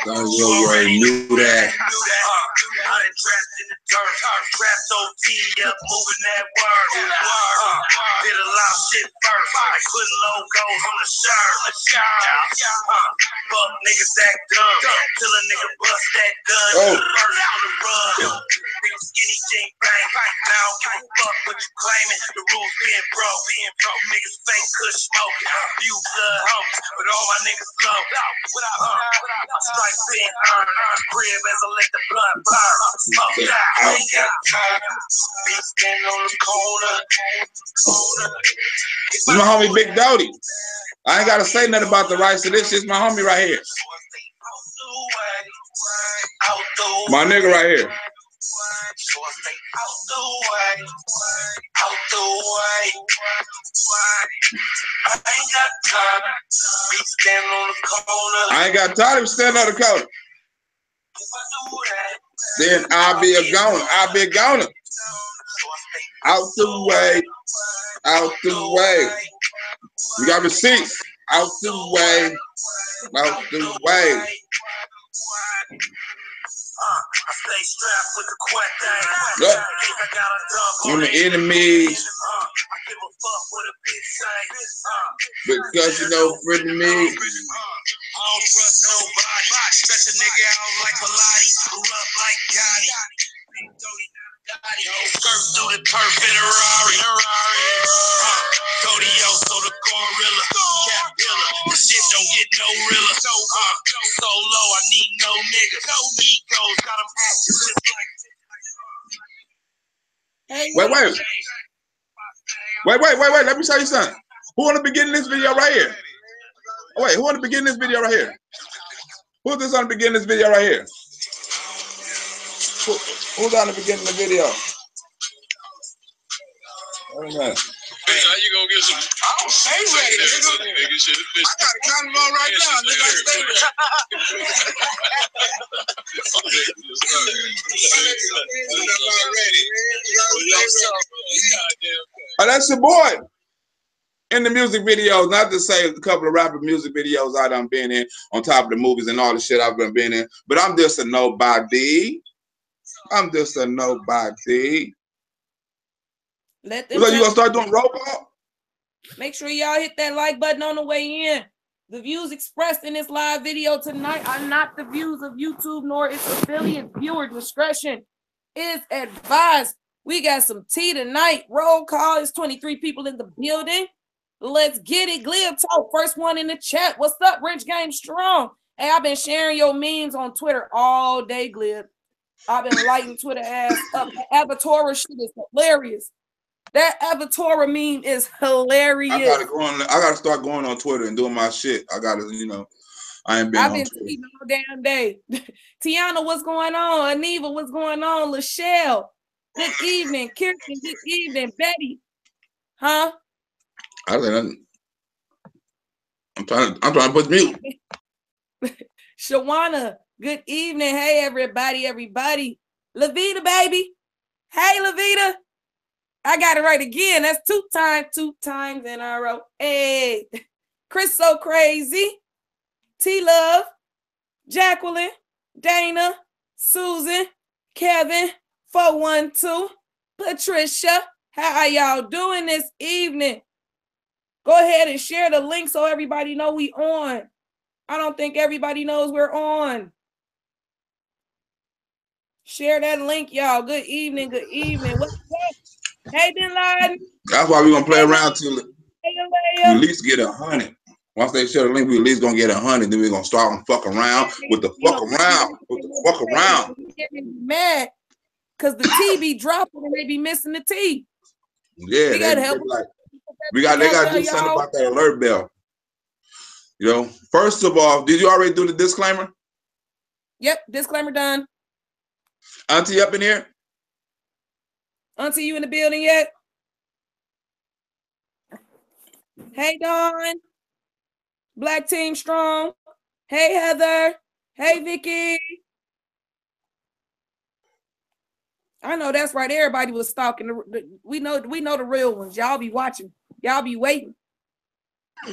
You already knew that. I done trapped in the dirt, trapped OT up, moving that word. Did a lot of shit first, like putting logos on the shirt. Fuck niggas act dumb, till a nigga bust that gun. First on the run, niggas skinny jean bang. Now I don't give a fuck what you claiming. The rules being broke, niggas fake kush smoking. Few blood homies, but all my niggas low. My stripes being earned, crib as I let the blood burn. Smoke that, I ain't got time. Be standing on the corner. This is my homie Big Doty. I ain't gotta say nothing about the rights to this. Shit's my homie right here. My nigga right here. So I stay out the way, out the way. I ain't got time. Be standing on the corner. I ain't got time to stand on the corner. Then I'll be a goner. I'll be a goner. Out the way, out the way. We got receipts. Out the way, out the way. I stay strapped with the quack thing. Yep. I got a dub On the enemies. I give a fuck what a bitch say. Because you know, friend me. I don't trust nobody. Stretch a nigga out like Pilates. Rough like Gotti. Skirt through the turf in a Rari. Codio, so the gorilla. Cap pillar. This shit don't get no realer. So low, I need no niggas. No egos, got them acting just like. Wait. Let me show you something. Who on the beginning of this video right here? Wait, who on the beginning of this video right here? Who's this on the beginning of this video right here? Who's on the beginning of the video? Wait a minute. How you gonna get some? I don't stay ready. I got a condom on right now. Nigga, I stay Oh, that's your boy. In the music videos, not to say a couple of rapper music videos I done been in, on top of the movies and all the shit I've been in, but I'm just a nobody. I'm just a nobody. Let them So you gonna start doing roll call? Make sure y'all hit that like button on the way in. The views expressed in this live video tonight are not the views of YouTube nor its affiliate. Viewer discretion is advised. We got some tea tonight. Roll call is 23 people in the building. Let's get it. Glib Talk, first one in the chat. What's up, Rich Game Strong? Hey, I've been sharing your memes on Twitter all day, Glib. I've been lighting Twitter ass up. The Avatar shit is hilarious. That Avatar meme is hilarious. I gotta start going on Twitter and doing my shit. I gotta, I ain't been I've on been Twitter. tweeting all damn day. Tiana, what's going on? Aniva, what's going on? Lachelle, good evening. Kirsten, good evening. Betty, huh? I'm trying to put mute. Shawana, good evening. Hey, everybody. Lavita, baby. Hey, Lavita. I got it right again. That's two times in a row. Hey, Chris So Crazy. T-Love, Jacqueline, Dana, Susan, Kevin, 412, Patricia. How are y'all doing this evening? Go ahead and share the link so everybody know we on. I don't think everybody knows we're on. Share that link, y'all. Good evening. What's up? Hey, Bin Laden. That's why we're gonna play around till we at least get 100. Once they share the link, we at least gonna get 100. Then we're gonna start and fuck around with the fuck around. Mad because the T be dropping and they be missing the T. Yeah, we gotta help. They gotta do something about that alert bell. First of all, did you already do the disclaimer? Yep, disclaimer done. Auntie up in here? Auntie, you in the building yet? Hey, Dawn. Black Team Strong. Hey, Heather. Hey, Vicky. I know that's right. Everybody was stalking. We know the real ones. Y'all be watching. Y'all be waiting.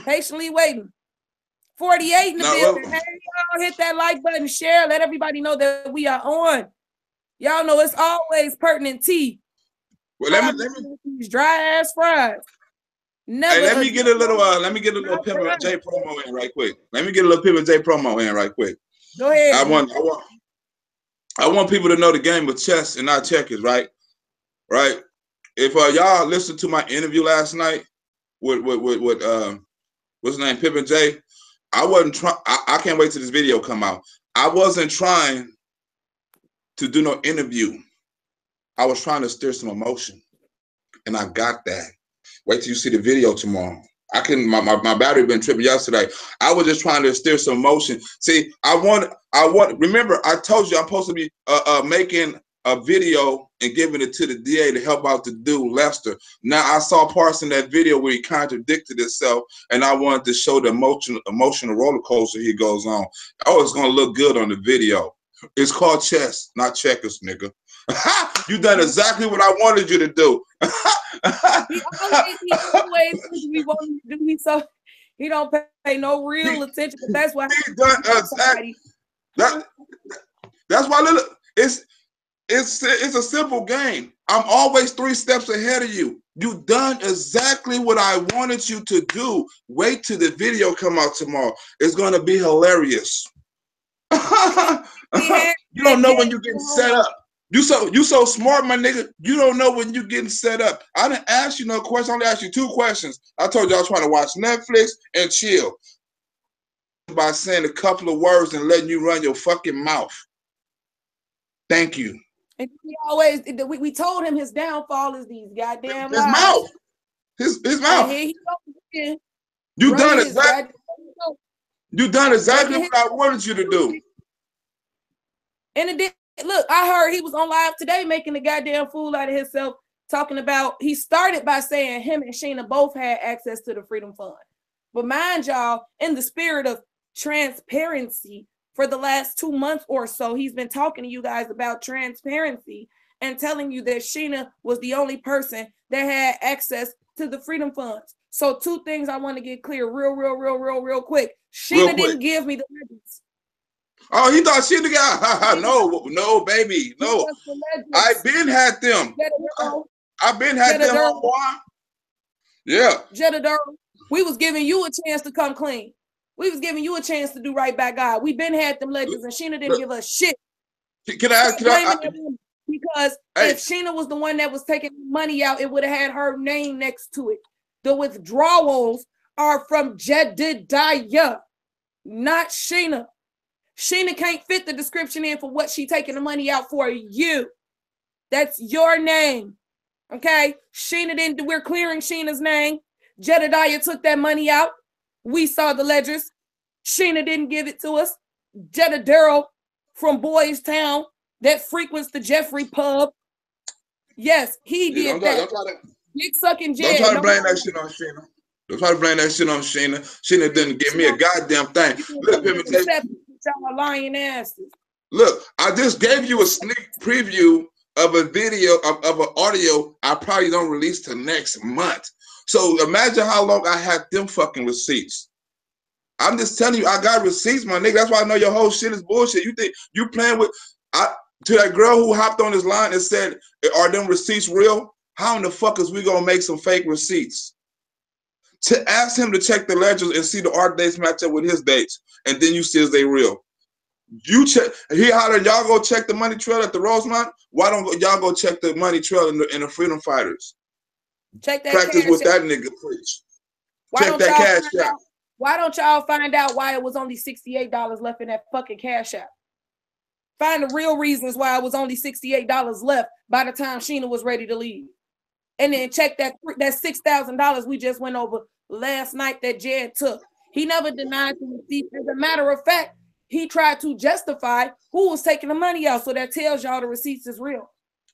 Patiently waiting. 48 in the building. Hey, y'all, hit that like button, share, let everybody know that we are on. Y'all know it's always pertinent tea. Well, let me these dry ass fries. Never. Hey, let me get a little Pimp J promo in right quick. Let me get a little Pimp J promo in right quick. Go ahead. I want people to know the game of chess and not checkers, right? Right. If y'all listened to my interview last night with what's his name, Pimp J, I wasn't trying. I can't wait till this video come out. I wasn't trying to do no interview. I was trying to stir some emotion, and I got that. Wait till you see the video tomorrow. I couldn't. My battery been tripping yesterday. I was just trying to stir some emotion. See, I want. Remember, I told you I'm supposed to be making a video and giving it to the DA to help out the dude Lester. Now I saw parts in that video where he contradicted himself, and I wanted to show the emotional roller coaster he goes on. Oh, it's gonna look good on the video. It's called chess, not checkers, nigga. You done exactly what I wanted you to do. he always we want him to do. So he don't pay no real attention. But that's why he done exactly. That's why it's a simple game. I'm always 3 steps ahead of you. You done exactly what I wanted you to do. Wait till the video come out tomorrow. It's gonna be hilarious. You don't know when you're getting set up. You so smart, my nigga. You don't know when you're getting set up. I didn't ask you no question. I only asked you 2 questions. I told you I was trying to watch Netflix and chill by saying a couple of words and letting you run your fucking mouth. Thank you. And we told him his downfall is these goddamn his mouth. His mouth. You done exactly. You done exactly what I wanted you to do. And it look, I heard he was on live today making a goddamn fool out of himself, talking about, he started by saying him and Sheena both had access to the Freedom Fund. But mind y'all, in the spirit of transparency, for the last 2 months or so, he's been talking to you guys about transparency and telling you that Sheena was the only person that had access to the Freedom Funds. So 2 things I want to get clear real quick. Sheena didn't give me the legends. Oh, he thought Sheena got no, baby, no. I've been had them. I've been had them on one. Yeah. Jeddah, we was giving you a chance to come clean. We was giving you a chance to do right by God. We been had them legends, and Sheena didn't give us shit. Can I because if Sheena was the one that was taking money out, it would have had her name next to it. The withdrawals are from Jedediah, not Sheena. Sheena can't fit the description in for what she taking the money out for you. That's your name. Okay? Sheena didn't, we're clearing Sheena's name. Jedediah took that money out. We saw the ledgers. Sheena didn't give it to us. Jedediah from Boys Town that frequents the Jeffrey pub. Yes, he did that. Dick sucking Jed. Don't try to blame that shit on Sheena. Don't try to blame that shit on Sheena. Sheena didn't give me a goddamn thing. Look, y'all lying asses. Look, I just gave you a sneak preview of a video of an audio I probably don't release till next month. So imagine how long I had them fucking receipts. I'm just telling you, I got receipts, my nigga. That's why I know your whole shit is bullshit. You think you playing with to that girl who hopped on this line and said, "Are them receipts real?" How in the fuck is we gonna make some fake receipts? To ask him to check the ledgers and see the art dates match up with his dates, and then you see if they real. You check. He hollered, y'all go check the money trail at the Rosemont. Why don't y'all go check the money trail in the Freedom Fighters? Check that. Practice with that nigga, please. Check that cash out. Why don't y'all find out why it was only $68 left in that fucking cash out? Find the real reasons why it was only $68 left by the time Sheena was ready to leave. And then check that $6,000 we just went over last night that Jed took. He never denied the receipt. As a matter of fact, he tried to justify who was taking the money out. So that tells y'all the receipts is real.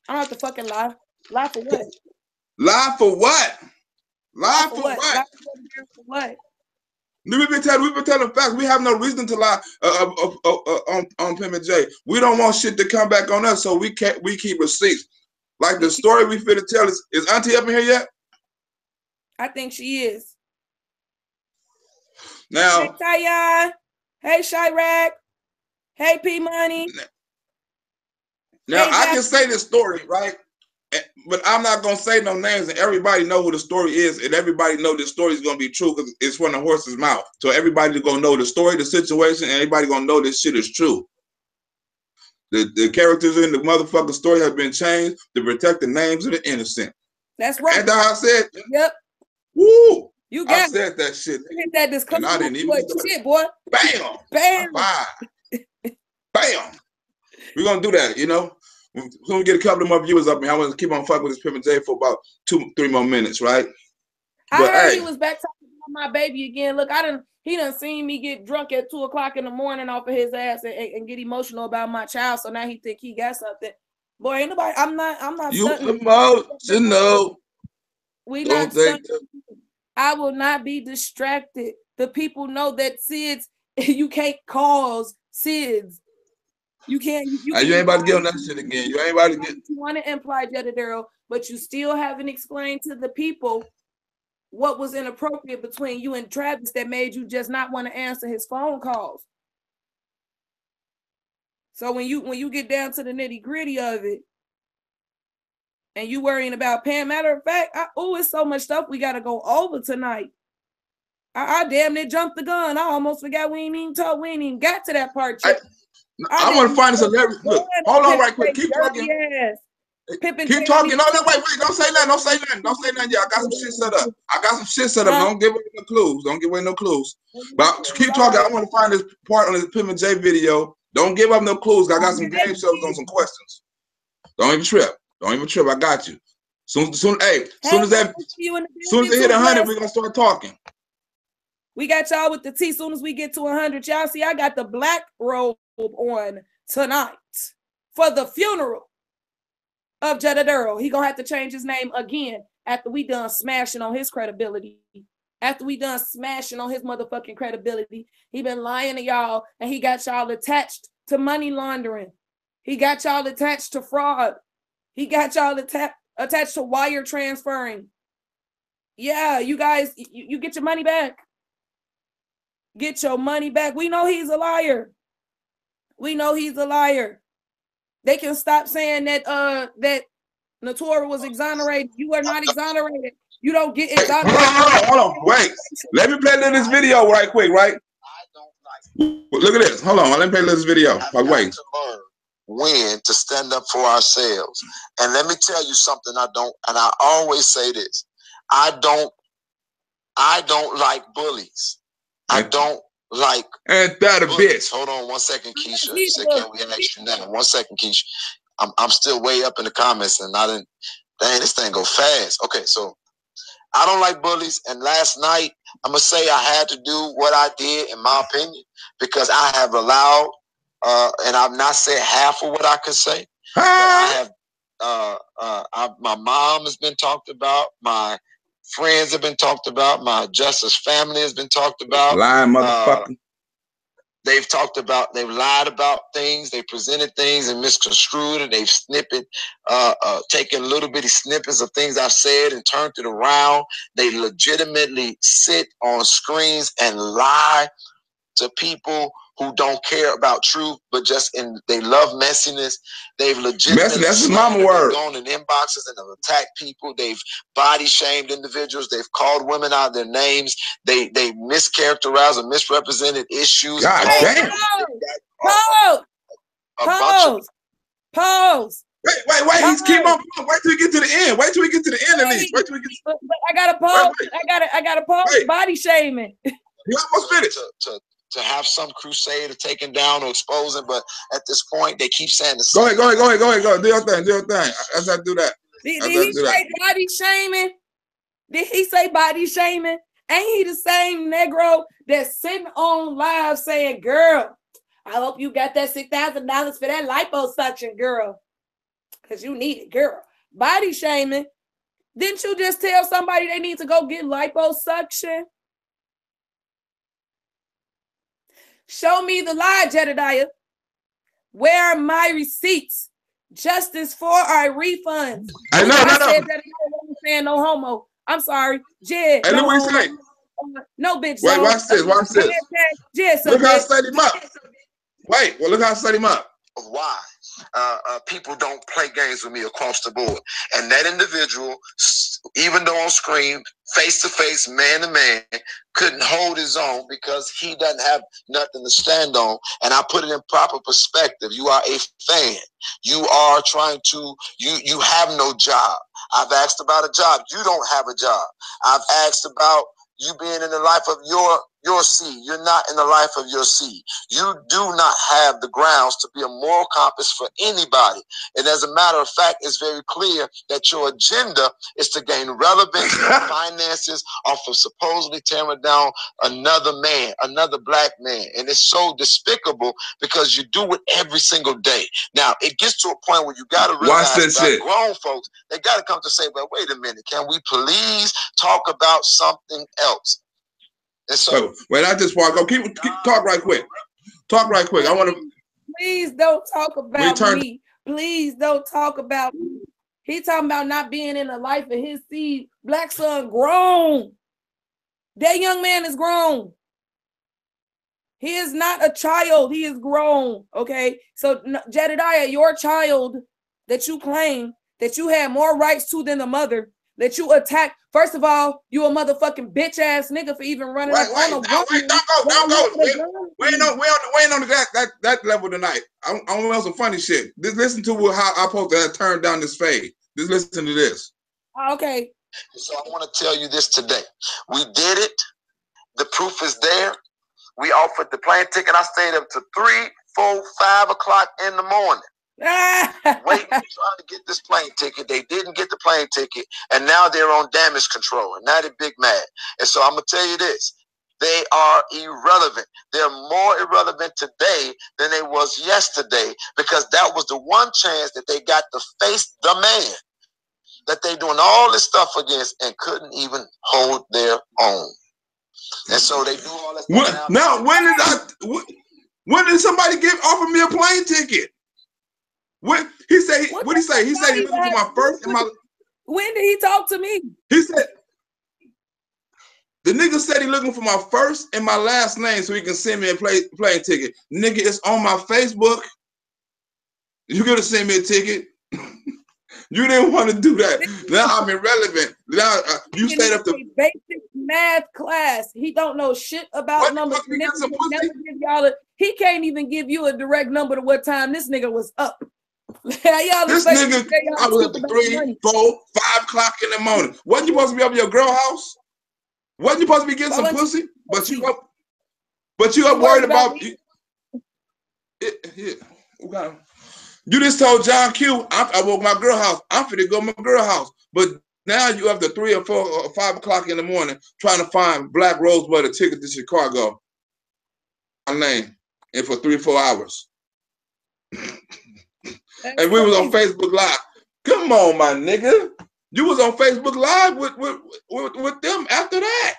I don't have to fucking lie. Lie for what? Lie for what? Lie for what? Lie for what? We've been telling facts. We have no reason to lie on Pimp J. We don't want shit to come back on us, so we keep receipts. Like the story we finna tell is Auntie up in here yet? I think she is. Now, hey, Tayan. Hey, Chirac. Hey, P Money. Now, hey, I can say this story, right? But I'm not gonna say no names, and everybody know who the story is, and everybody know this story is gonna be true because it's from the horse's mouth. So everybody's gonna know the story, the situation, and everybody gonna know this shit is true. The characters in the motherfucking story have been changed to protect the names of the innocent. That's right. And I said, yep. Woo! You got I said that shit. You hit that disclaimer. And I didn't even Shit, boy. Bam! Bam! Bam! We're gonna do that, you know. We're gonna get a couple of more viewers up, and I want to keep on fucking with this Pimp and J for about 2-3 more minutes, right? I heard he was back talking about my baby again. Look, he done seen me get drunk at 2 o'clock in the morning off of his ass and get emotional about my child. So now he think he got something. Boy, ain't nobody. I'm not. You emotional. We not stunting. I will not be distracted. The people know that SIDS. You can't cause SIDS. You can't. You ain't about to get on that shit again. You ain't about to get. You want to imply Jedediero, but you still haven't explained to the people what was inappropriate between you and Travis that made you just not want to answer his phone calls. So when you get down to the nitty gritty of it, and you worrying about paying, matter of fact, it's so much stuff we got to go over tonight. I damn near jumped the gun. I almost forgot we ain't even got to that part yet. I want to find this hilarious. Look, hold on right quick. Keep talking. Keep talking. No, wait. Don't say nothing. Yeah, I got some shit set up. Don't give away no clues. But keep talking. I want to find this part on this Pimp and J video. Don't give up no clues. I got some game shows on some questions. Don't even trip. I got you. Soon as they hit 100, we're gonna start talking. We got y'all with the T. Soon as we get to 100, y'all see I got the black robe on tonight for the funeral of Jedediero. He gonna have to change his name again after we done smashing on his credibility. After we done smashing on his motherfucking credibility, he been lying to y'all, and he got y'all attached to money laundering. He got y'all attached to fraud. He got y'all attached to wire transferring. Yeah, you guys, you get your money back. Get your money back. We know he's a liar. They can stop saying that that Notora was exonerated. You are not exonerated. You don't get exonerated. Hold on. Wait. Let me play this video right quick, right? Look at this. Hold on. Let me play this video. Wait. When to stand up for ourselves. And let me tell you something I always say this. I don't like bullies. I don't like. And that a bitch. Hold on 1 second, Keisha. You said, can we ask you now? 1 second, Keisha. I'm still way up in the comments, and I didn't. Dang, this thing go fast. Okay, so I don't like bullies. And last night, I'm gonna say I had to do what I did, in my opinion, because I have allowed, and I've not said half of what I could say. But I have. My mom has been talked about. My friends have been talked about. My Justice family has been talked about. Lying motherfucker. They've talked about, they've lied about things, they presented things and misconstrued it, they've taken little bitty snippets of things I've said and turned it around. They legitimately sit on screens and lie to people who don't care about truth, but they love messiness. They've legitimately that's mama word. gone in inboxes and have attacked people. They've body shamed individuals. They've called women out their names. They mischaracterized or misrepresented issues. God damn. Pause. Wait. He's keep on. Wait till we get to the end. Wait till we get to the end at least. Wait till we get. But I got to pause. I got to pause. Body shaming. You almost finished. To have some crusade of taking down or exposing, but at this point they keep saying the same. Go ahead. Do your thing. Let's not do that. Did he say body shaming? Did he say body shaming? Ain't he the same Negro that's sitting on live saying, girl, I hope you got that $6,000 for that liposuction, girl, because you need it, girl. Body shaming. Didn't you just tell somebody they need to go get liposuction? Show me the lie, Jedediah. Where are my receipts? Justice for our refunds. I know. I said that I wasn't saying no homo. I'm sorry, Jed. Hey, look what he say. No bitch. Wait, watch this. Watch this. Look how I set him up. Wait, well, look how I set him up. Why people don't play games with me across the board. And that individual, even though on screen, face to face, man to man, couldn't hold his own because he doesn't have nothing to stand on. And I put it in proper perspective. You are a fan. You are trying to, you have no job. I've asked about a job. You don't have a job. I've asked about you being in the life of your seed. You're not in the life of your seed. You do not have the grounds to be a moral compass for anybody. And as a matter of fact, it's very clear that your agenda is to gain relevance and finances off of supposedly tearing down another man, another black man. And it's so despicable because you do it every single day. Now, it gets to a point where you got to realize that grown folks, they got to come to say, well, wait a minute, can we please talk about something else? And so, wait, I just want to go. Keep talk right quick. Talk right quick. I want to. Please don't talk about me. Please don't talk about me. He talking about not being in the life of his seed. Black son grown. That young man is grown. He is not a child. He is grown. Okay. So Jedediah, your child that you claim that you had more rights to than the mother, that you attacked. First of all, you a motherfucking bitch ass nigga for even running up on a woman. Don't go. We ain't on that level tonight. I want some funny shit. Just listen to how I supposed to turn down this fade. Just listen to this. Okay. So I want to tell you this today. We did it. The proof is there. We offered the plane ticket. I stayed up to 3, 4, 5 o'clock in the morning. Waiting, trying to get this plane ticket. They didn't get the plane ticket, and now they're on damage control, and now they're big mad. And so I'm gonna tell you this: they are irrelevant. They're more irrelevant today than they was yesterday because that was the one chance that they got to face the man that they doing all this stuff against and couldn't even hold their own. And so they do all that stuff now. When did somebody offer me a plane ticket? What he say? What he say? He said he looking for my first and my. When did he talk to me? He said the nigga said he looking for my first and my last name so he can send me a plane ticket. Nigga, it's on my Facebook. You gotta send me a ticket. You didn't want to do that. Now I'm irrelevant. Now you stayed up to basic math class. He don't know shit about numbers. He can't even give you a direct number to what time this nigga was up. This nigga, I was up to 3, 4, 5 o'clock in the morning. Wasn't you supposed to be up at your girl house? Wasn't you supposed to be getting some pussy? But you up worried about you. You just told John Q, I woke my girl house. I'm finna go to my girl house. But now you up to 3 or 4 or 5 o'clock in the morning trying to find Black Rosebud a ticket to Chicago. My name. And for 3 or 4 hours. And we was on Facebook Live. Come on, my nigga. You was on Facebook Live with them after that.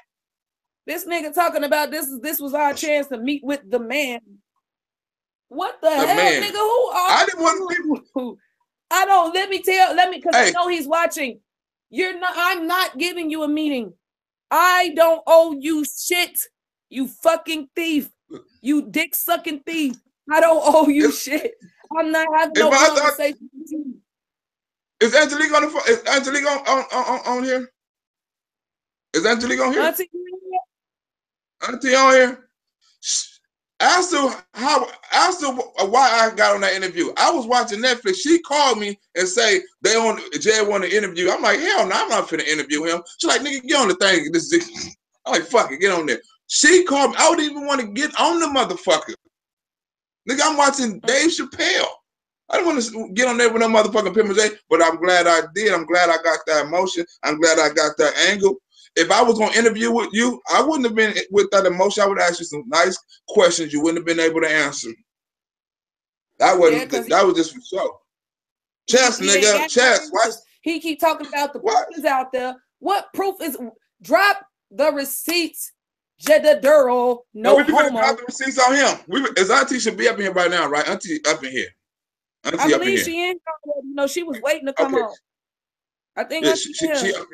This nigga talking about this was our chance to meet with the man. What the hell, man. Nigga? Who are I didn't want people. I don't. Let me because I know he's watching. I'm not giving you a meeting. I don't owe you shit. You fucking thief. You dick sucking thief. I don't owe you shit. I'm not having no conversation with you. Is Angelique on the phone? Is Angelique on here? Is Angelique on here? Auntie on here? Ask her why I got on that interview. I was watching Netflix. She called me and say Jay want to interview. I'm like, hell no, I'm not finna interview him. She's like, nigga, get on the thing. I'm like, fuck it, get on there. She called me. I wouldn't even want to get on the motherfucker. Nigga, I'm watching Dave Chappelle. I don't want to get on there with no motherfucking Pimp J, but I'm glad I did. I'm glad I got that emotion. I'm glad I got that angle. If I was going to interview with you, I wouldn't have been with that emotion. I would ask you some nice questions you wouldn't have been able to answer. That wasn't. That was just for show. Chess, nigga, chess. What? He keep talking about the proof is out there. What proof is? Drop the receipts. Jededuro, no we homo. Drop the receipts on him. His auntie should be up in here right now, right? Auntie up in here. Auntie I believe she in. No, she was waiting to come on. I think she up in here.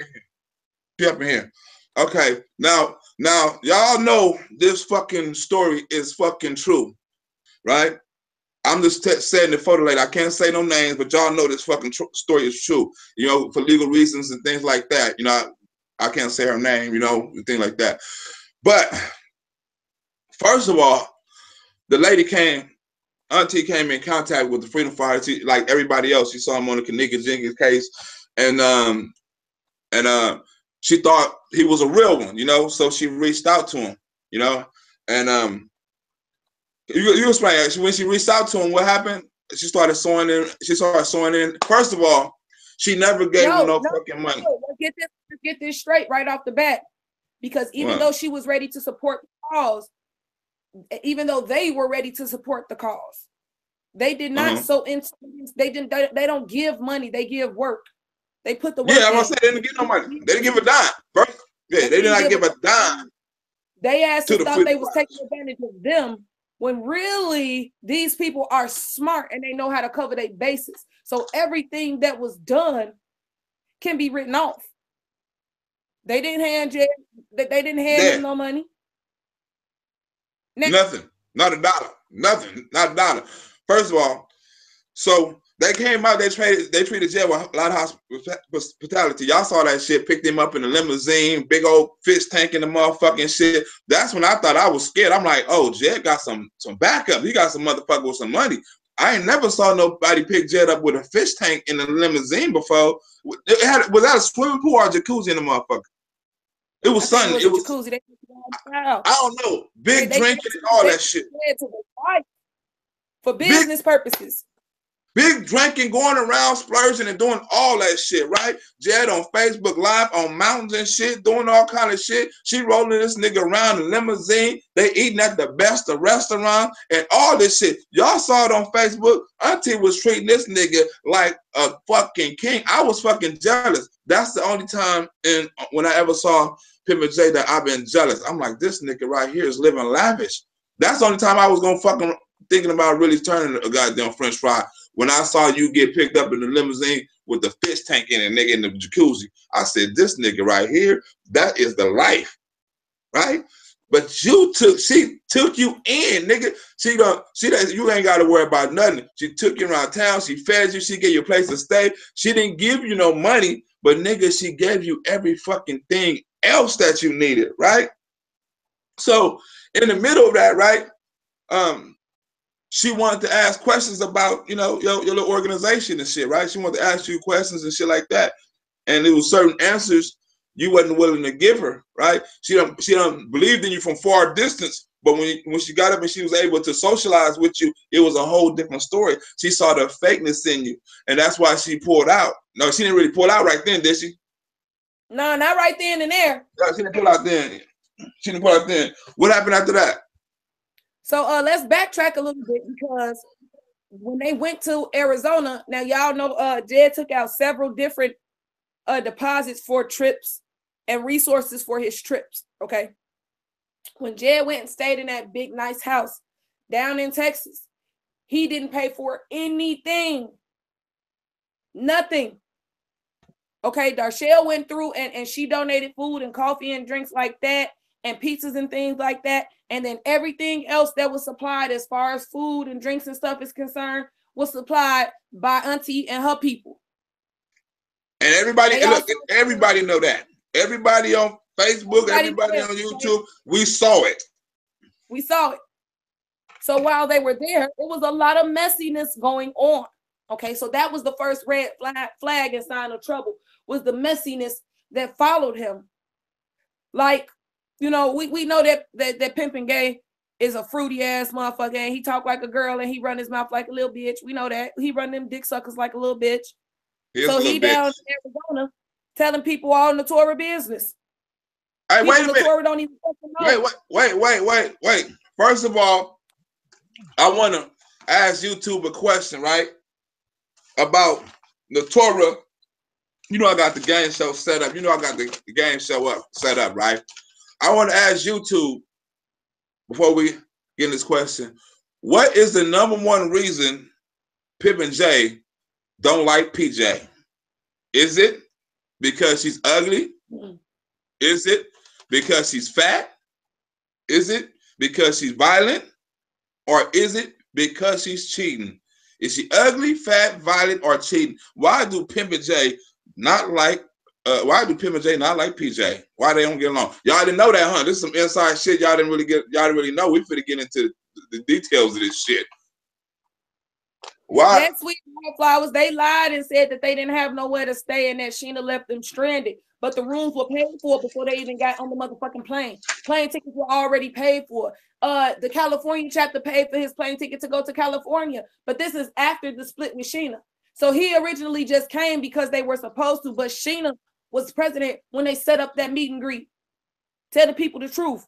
She up in here. Okay. Now Now, y'all know this fucking story is fucking true, right? I'm just saying the photo later. I can't say no names, but y'all know this fucking story is true. You know, for legal reasons and things like that. You know, I can't say her name, you know, and things like that. But first of all, the lady Auntie came in contact with the Freedom Fighters, like everybody else. She saw him on the Kanika Jenkins case, and she thought he was a real one, you know. So she reached out to him, you know, and you explain. When she reached out to him, what happened? She started sewing in. First of all, she never gave him no fucking money. Let's get this straight right off the bat, because even though she was ready to support the cause, even though they were ready to support the cause, they did not so they don't give money, they give work. They put the work I'm gonna say they didn't give no money. They didn't give a dime. First, they did not give a dime. They actually thought they was taking advantage of them, when really these people are smart and they know how to cover their bases. So everything that was done can be written off. They didn't hand him no money. Nothing. Not a dollar. Nothing. Not a dollar. First of all, so they came out, they treated Jed with a lot of hospitality. Y'all saw that shit, picked him up in the limousine, big old fish tank in the motherfucking shit. That's when I thought I was scared. I'm like, oh, Jed got some backup. He got some motherfucker with some money. I ain't never saw nobody pick Jed up with a fish tank in the limousine before. Was that a swimming pool or a jacuzzi in the motherfucker? It was sunny. It was jacuzzi. I don't know. Big drinking and all that shit. For business purposes. Big drinking, going around, splurging, and doing all that shit, right? Jed on Facebook Live, on mountains and shit, doing all kind of shit. She rolling this nigga around in limousine. They eating at the best of restaurants and all this shit. Y'all saw it on Facebook. Auntie was treating this nigga like a fucking king. I was fucking jealous. That's the only time when I ever saw Pimp and J that I've been jealous. I'm like, this nigga right here is living lavish. That's the only time I was gonna fucking thinking about really turning a goddamn French fry. When I saw you get picked up in the limousine with the fish tank in it, nigga, in the jacuzzi, I said, this nigga right here, that is the life, right? But she took you in, nigga. You ain't got to worry about nothing. She took you around town. She fed you. She gave you a place to stay. She didn't give you no money, but nigga, she gave you every fucking thing else that you needed, right? So in the middle of that, right, she wanted to ask questions about, you know, your little organization and shit, right? She wanted to ask you questions and shit like that. And there was certain answers you wasn't willing to give her, right? She done believed in you from far distance, but when she got up and she was able to socialize with you, it was a whole different story. She saw the fakeness in you, and that's why she pulled out. No, she didn't really pull out right then, did she? No, not right then and there. No, she didn't pull out then. She didn't pull out then. What happened after that? So let's backtrack a little bit, because when they went to Arizona, now y'all know Jed took out several different deposits for trips and resources for his trips, okay? When Jed went and stayed in that big, nice house down in Texas, he didn't pay for anything. Nothing. Okay, Darshell went through and she donated food and coffee and drinks like that, and pizzas and things like that. And then everything else that was supplied as far as food and drinks and stuff is concerned was supplied by Auntie and her people. And everybody know that. Everybody on Facebook, everybody on YouTube, we saw it. We saw it. So while they were there, it was a lot of messiness going on. Okay, so that was the first red flag and sign of trouble, was the messiness that followed him. Like, you know, we know that Pimpin' Gay is a fruity ass motherfucker, and he talk like a girl and he run his mouth like a little bitch. We know that. He run them dick suckers like a little bitch. So he down in Arizona telling people all in the Torah business. Hey, wait a minute. Torah don't even know. Wait. First of all, I want to ask YouTube a question, right? About the Torah. You know I got the game show set up. You know I got the game show set up, right? I want to ask YouTube, before we get in this question, what is the #1 reason Pip and J don't like PJ? Is it because she's ugly? Is it because she's fat? Is it because she's violent? Or is it because she's cheating? Is she ugly, fat, violent, or cheating? Why do Pimp and J not like PJ? Why they don't get along? Y'all didn't know that, huh? This is some inside shit y'all didn't really know. We finna get into the details of this shit. Why? Yes, Sweet Flowers, they lied and said that they didn't have nowhere to stay and that Sheena left them stranded. But the rooms were paid for before they even got on the motherfucking plane. Plane tickets were already paid for. The California chapter paid for his plane ticket to go to California. But this is after the split with Sheena. So he originally just came because they were supposed to, but Sheena was president when they set up that meet and greet. Tell the people the truth.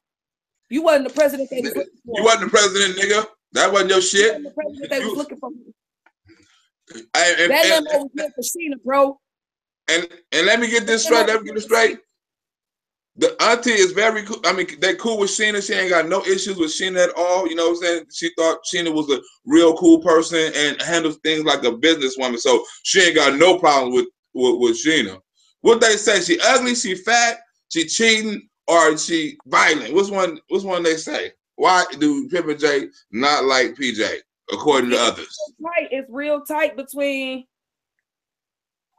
You wasn't the president they was looking for. You wasn't the president, nigga. That wasn't your shit. You wasn't the president they was looking for. That limo was meant for Sheena, bro. And let me get this straight. The auntie is very cool. I mean, they cool with Sheena. She ain't got no issues with Sheena at all. You know what I'm saying? She thought Sheena was a real cool person and handles things like a businesswoman. So she ain't got no problem with Sheena. What they say? She ugly, she fat, she cheating, or she violent? Which one they say? Why do Pimp and J not like PJ, according to others? It's real tight between.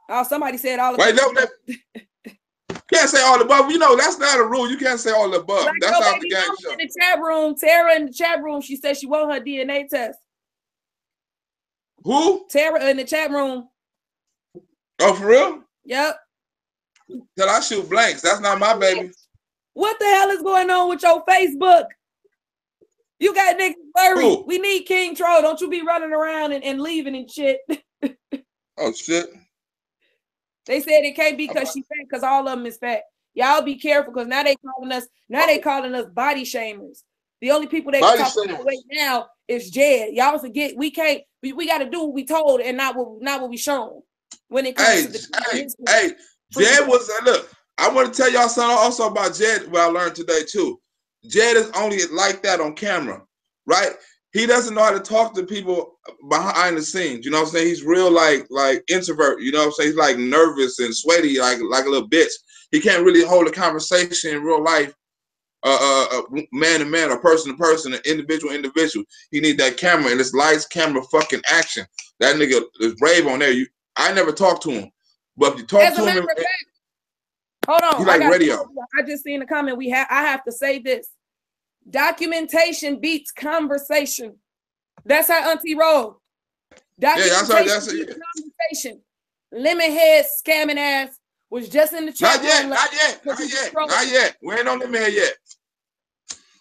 Oh, somebody said all of Wait, no, can't say all above. You know, that's not a rule. You can't say all above. Like, that's how the game show. In the chat room, Tara in the chat room, she said she want her DNA test. Who? Tara in the chat room. Oh, for real? Yep. Till I shoot blanks. That's not my baby. What the hell is going on with your Facebook? You got niggas blurry. Who? We need King Troll. Don't you be running around and leaving and shit. Oh, shit. They said it can't be because she's fat, because all of them is fat. Y'all be careful, because now they calling us body shamers. The only people they can talk about right now is Jed. Y'all forget we got to do what we told and not what we shown. When it comes to the Jed was look. I want to tell y'all something also about Jed. What I learned today too. Jed is only like that on camera, right? He doesn't know how to talk to people behind the scenes. You know what I'm saying? He's real like introvert. You know what I'm saying? He's like nervous and sweaty, like a little bitch. He can't really hold a conversation in real life, man to man, or person to person, an individual. He need that camera, and it's lights, camera, fucking action. That nigga is brave on there. I never talked to him, but if you talk to him, hold on. He like radio. I just seen a comment. I have to say this. Documentation beats conversation. That's how Auntie rolled. Documentation beats conversation. Lemon head scamming ass was just in the chat. Not yet. We ain't on lemon head yet.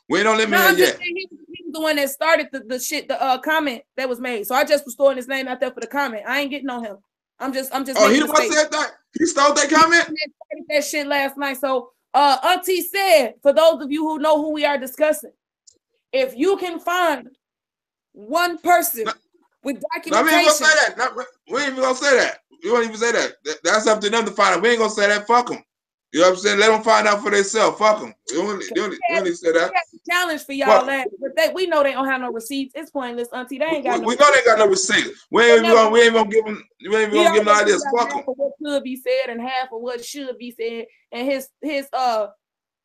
He was the one that started the comment that was made. So I just was throwing his name out there for the comment. I ain't getting on him. I'm just. Oh, he the one said that? He stole that comment? He started that shit last night. So Auntie said, for those of you who know who we are discussing, if you can find one person with documentation. We ain't gonna say that. We ain't even gonna say that. You won't even say that. That's up to them to find out. We ain't gonna say that. Fuck them. You know what I'm saying? Let them find out for themselves. Fuck them. We only say that. Challenge for y'all, but we know they don't have no receipts. It's pointless, Auntie. They ain't got no. We know they got no receipts. We ain't even gonna give them. We ain't even gonna give them ideas. Fuck them. Half of what could be said and half of what should be said. And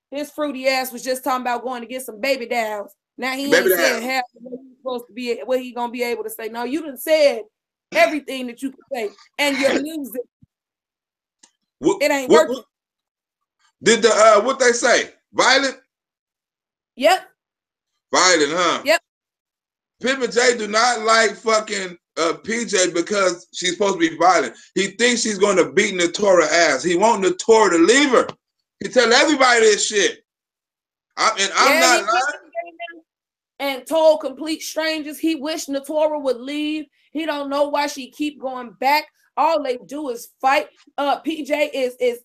his fruity ass was just talking about going to get some baby dolls. Now he ain't said half of what he's supposed to be, what he gonna be able to say. No, you done said everything that you could say, and you're losing. It ain't working. Did what they say? Violent? Yep. Violent, huh? Yep. Pimp and J do not like fucking PJ because she's supposed to be violent. He thinks she's going to beat Natora ass. He want Natora to leave her. He tell everybody this shit. I'm not lying. And told complete strangers he wished Natora would leave. He don't know why she keep going back. All they do is fight. PJ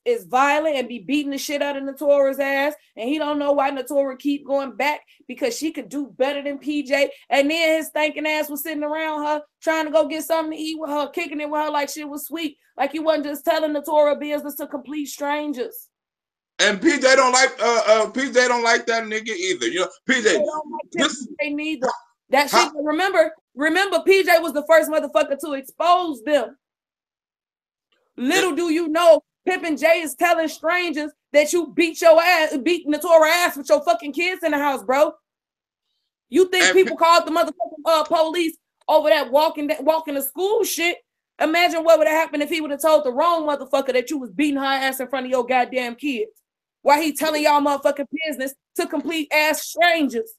is violent and be beating the shit out of Natora's ass, and he don't know why Natora keep going back, because she could do better than PJ. And then his stinking ass was sitting around her trying to go get something to eat with her, kicking it with her like shit was sweet, like he wasn't just telling Natora business to complete strangers. And PJ don't like that nigga either. You know, PJ don't like PJ neither. That shit. Remember, PJ was the first motherfucker to expose them. Little do you know, Pimpin' Jay is telling strangers that you beat Natora ass with your fucking kids in the house, bro. You think people called the motherfucking police over that walking to school shit? Imagine what would have happened if he would have told the wrong motherfucker that you was beating her ass in front of your goddamn kids. Why he telling y'all motherfucking business to complete ass strangers?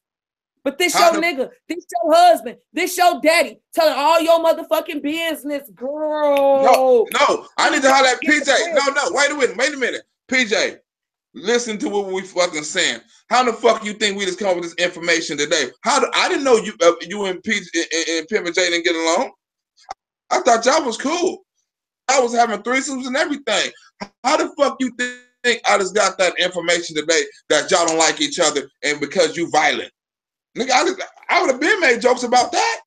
But this your nigga, this your husband, this your daddy, telling all your motherfucking business, girl. No, I need to holler at PJ. No, wait a minute. PJ, listen to what we fucking saying. How the fuck you think we just come up with this information today? I didn't know you and PJ and Pimp and J didn't get along. I thought y'all was cool. I was having threesomes and everything. How the fuck you think I just got that information today that y'all don't like each other and because you violent? Nigga, I would have been made jokes about that.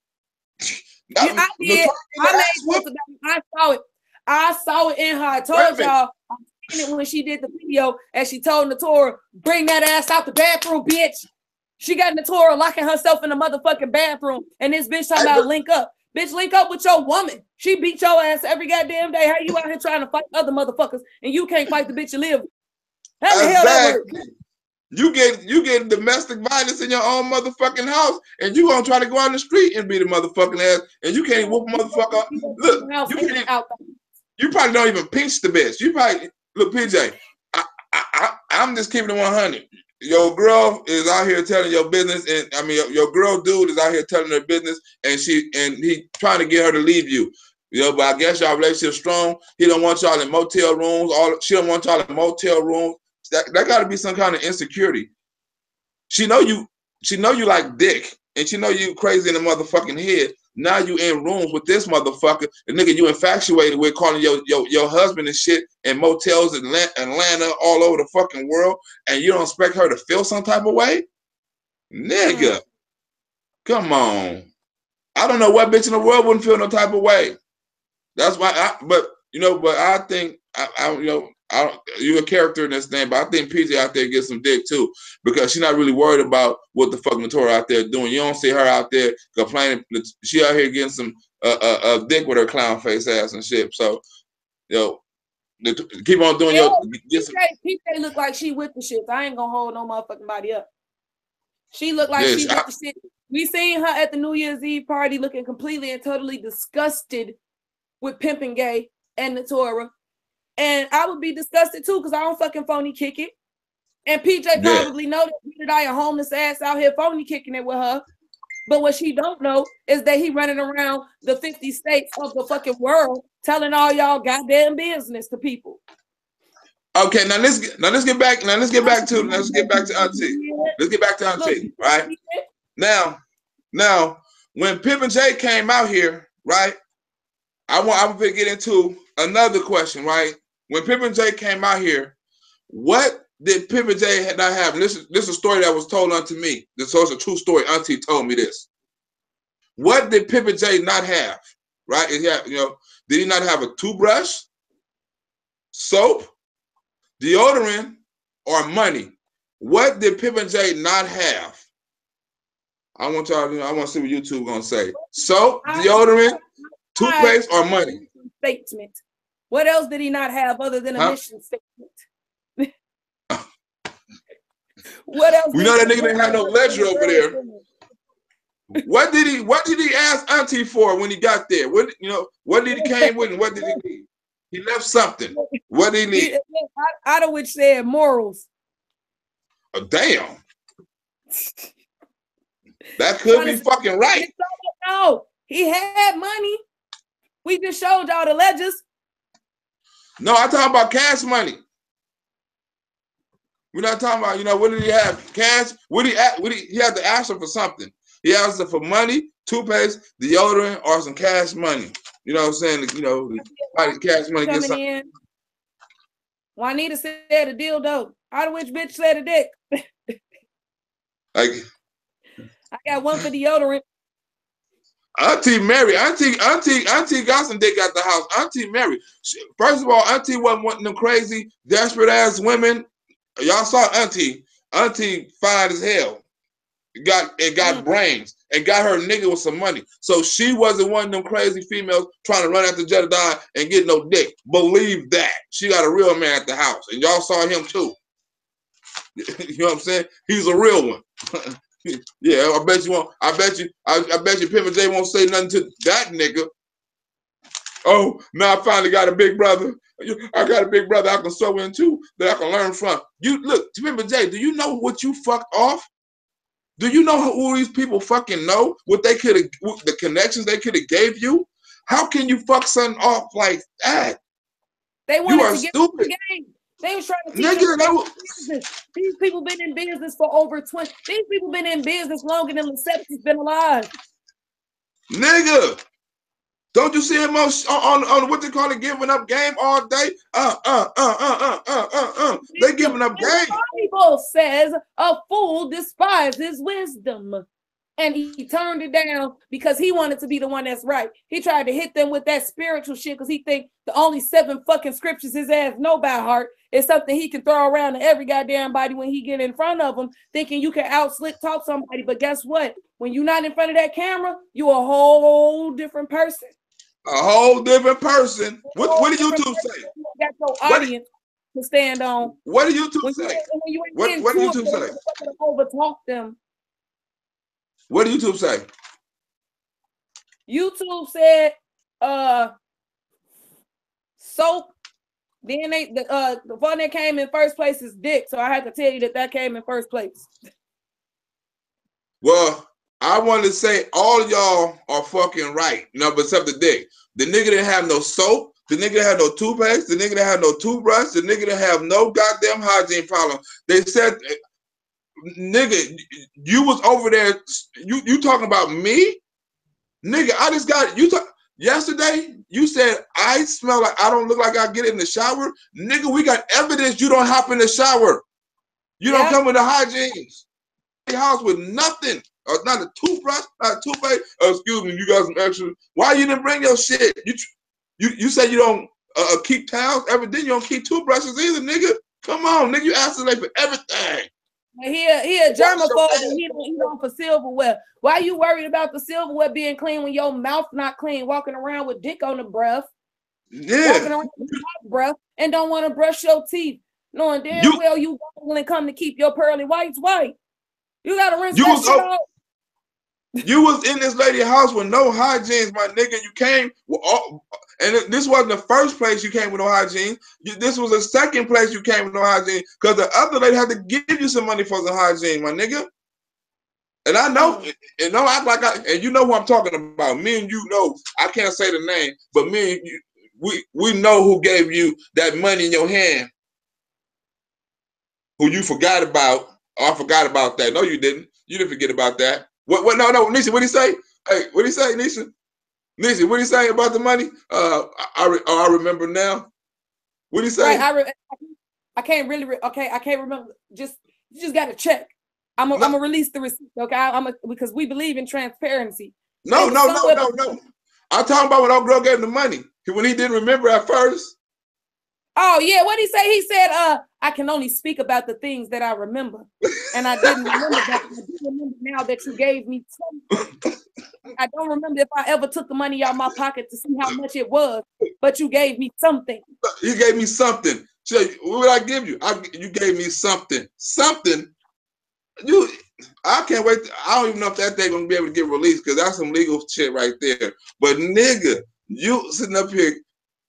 I did. I made jokes about it. I saw it in her. I told y'all I seen it when she did the video and she told Natora, bring that ass out the bathroom, bitch. She got Natora locking herself in the motherfucking bathroom and this bitch talking about link up. Bitch, link up with your woman. She beat your ass every goddamn day. How you out here trying to fight other motherfuckers and you can't fight the bitch you live with? How the hell that work? You get domestic violence in your own motherfucking house, and you gonna try to go out in the street and beat a motherfucking ass, and you can't whoop a motherfucker. Look, you probably don't even pinch the bitch. You probably look, PJ. I'm just keeping it 100. Your girl is out here telling your business, and I mean your girl dude is out here telling her business, and he trying to get her to leave you. You know, but I guess y'all relationship strong. He don't want y'all in motel rooms. She don't want y'all in motel rooms. That got to be some kind of insecurity. She know you like dick, and she know you crazy in the motherfucking head. Now you in rooms with this motherfucker, the nigga you infatuated with, calling your husband and shit in motels in Atlanta, all over the fucking world, and you don't expect her to feel some type of way? Nigga, come on. I don't know what bitch in the world wouldn't feel no type of way. That's why I think you're a character in this thing, but I think PJ out there gets some dick too, because she's not really worried about what the fuck Natora out there doing. You don't see her out there complaining. She out here getting some dick with her clown face ass and shit. So, keep on doing PJ look like she with the shit. I ain't gonna hold no motherfucking body up. She look like she with the shit. We seen her at the New Year's Eve party looking completely and totally disgusted with Pimpin' Gay and Natora. And I would be disgusted too, because I don't fucking phony kick it. And PJ probably know that I a homeless ass out here phony kicking it with her. But what she don't know is that he running around the 50 states of the fucking world telling all y'all goddamn business to people. Okay, now let's get back to Auntie. Let's get back to Auntie, right? Now, when Pimpin' J came out here, right? I'm gonna get into another question, right? When Pimpin' J came out here, what did Pimpin' J not have? And this is a story that was told unto me. This is a true story. Auntie told me this. What did Pimpin' J not have? Right? Did he not have a toothbrush, soap, deodorant, or money? What did Pimpin' J not have? I want y'all to know. I want to see what YouTube gonna say. Soap, deodorant, toothpaste, or money? Statement. What else did he not have other than a mission statement? What else? We know that nigga didn't have no ledger over there. What did he ask Auntie for when he got there? What did he came with and what did he need? He left something. What did he need? Out of which said morals. Oh, damn. That could be fucking right. No, he had money. We just showed y'all the ledgers. No, I'm talking about cash money. We're not talking about, what did he have? Cash? He had to ask her for something. He asked her for money, toothpaste, deodorant, or some cash money. You know what I'm saying? Cash money gets something. In. Juanita said a dildo. Out of which bitch said a dick? I got one for deodorant. Auntie Mary, Auntie got some dick at the house. Auntie Mary. First of all, Auntie wasn't one of them crazy, desperate ass women. Y'all saw Auntie. Auntie fine as hell. Got brains. and got her nigga with some money. So she wasn't one of them crazy females trying to run after Jedediah and get no dick. Believe that. She got a real man at the house. And y'all saw him too. You know what I'm saying? He's a real one. Yeah, I bet you won't. I bet you Pimp J won't say nothing to that nigga. Oh, now I finally got a big brother. I got a big brother I can sew into that I can learn from. You look, Pimp J, do you know what you fucked off? Do you know who these people fucking know? What they could have, the connections they could have gave you? How can you fuck something off like that? They wanted to get stupid. The game. They was trying to teach nigga, These people been in business for over 20. These people been in business longer than Lesepti's been alive. Nigga, don't you see him on what they call it, giving up game all day? They giving up game. The Bible says a fool despises wisdom. And he turned it down because he wanted to be the one that's right. He tried to hit them with that spiritual shit because he think the only 7 fucking scriptures his ass know by heart is something he can throw around to every goddamn body when he get in front of them, thinking you can out-slick talk somebody. But guess what? When you're not in front of that camera, you a whole different person. A whole different person. What do YouTube say? You got your audience to stand on. What do YouTube say? What do YouTube say? Overtalk them. What did YouTube say? YouTube said soap. Then the one that came in first place is dick. So I had to tell you that came in first place. Well, I want to say all of y'all are fucking right. No, but except the dick. The nigga didn't have no soap. The nigga didn't have no toothpaste. The nigga didn't have no toothbrush. The nigga didn't have no goddamn hygiene problem. They said, nigga, you was over there. You talking about me? Nigga, I just got you. Yesterday, you said I smell like I don't look like I get in the shower. Nigga, we got evidence you don't hop in the shower. You don't come with the hygienes. House with nothing. Not a toothbrush, not a toothpaste. Excuse me, you got some extra. Why you didn't bring your shit? You said you don't keep towels. Evidently, you don't keep toothbrushes either, nigga. Come on, nigga, you asked us for everything. He a germaphobe and he don't for silverware. Why you worried about the silverware being clean when your mouth not clean, walking around with dick on the breath? Yeah. Walking around with hot breath and don't want to brush your teeth, knowing damn well you won't come to keep your pearly whites white. You gotta rinse that shit out. You was in this lady's house with no hygiene, my nigga. You came with all, and this wasn't the first place you came with no hygiene. This was the second place you came with no hygiene because the other lady had to give you some money for the hygiene, my nigga. And I know, and don't act like and you know who I'm talking about. Me and you know, I can't say the name, but me and you, we know who gave you that money in your hand. Who you forgot about? Oh, I forgot about that. No, you didn't. You didn't forget about that. What? No, Nisha. What did he say? Hey, what did he say, Nisha? Nisha, what did he say about the money? I remember now. What did he say? Right, I can't really. Okay, I can't remember. You just got to check. I'm gonna release the receipt. Okay, because we believe in transparency. No. I'm talking about when our girl gave him the money when he didn't remember at first. Oh yeah, what did he say? He said, I can only speak about the things that I remember. And I didn't remember that. I do remember now that you gave me something. I don't remember if I ever took the money out of my pocket to see how much it was, but you gave me something. You gave me something. What would I give you? You gave me something. Something. I can't wait. I don't even know if that day gonna be able to get released because that's some legal shit right there. But nigga, you sitting up here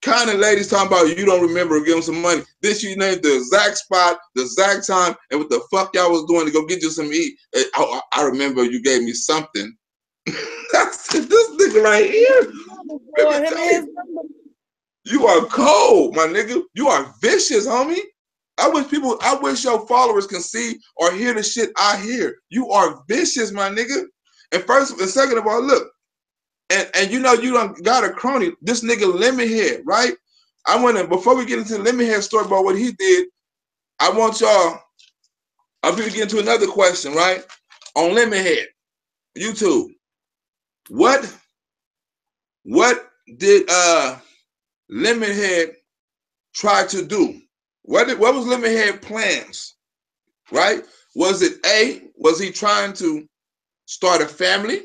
kind of ladies talking about you don't remember giving some money. This you named the exact spot, the exact time, and what the fuck y'all was doing to go get you some eat. I remember you gave me something. That's this nigga right here. You are cold, my nigga. You are vicious, homie. I wish your followers can see or hear the shit I hear. You are vicious, my nigga. And first and second of all, look. And you know you done got a crony. This nigga Lemonhead, right? Before we get into the Lemonhead story about what he did, I'm going to get into another question, right? On Lemonhead, YouTube. What did Lemonhead try to do? What was Lemonhead plans? Right? Was it A, was he trying to start a family?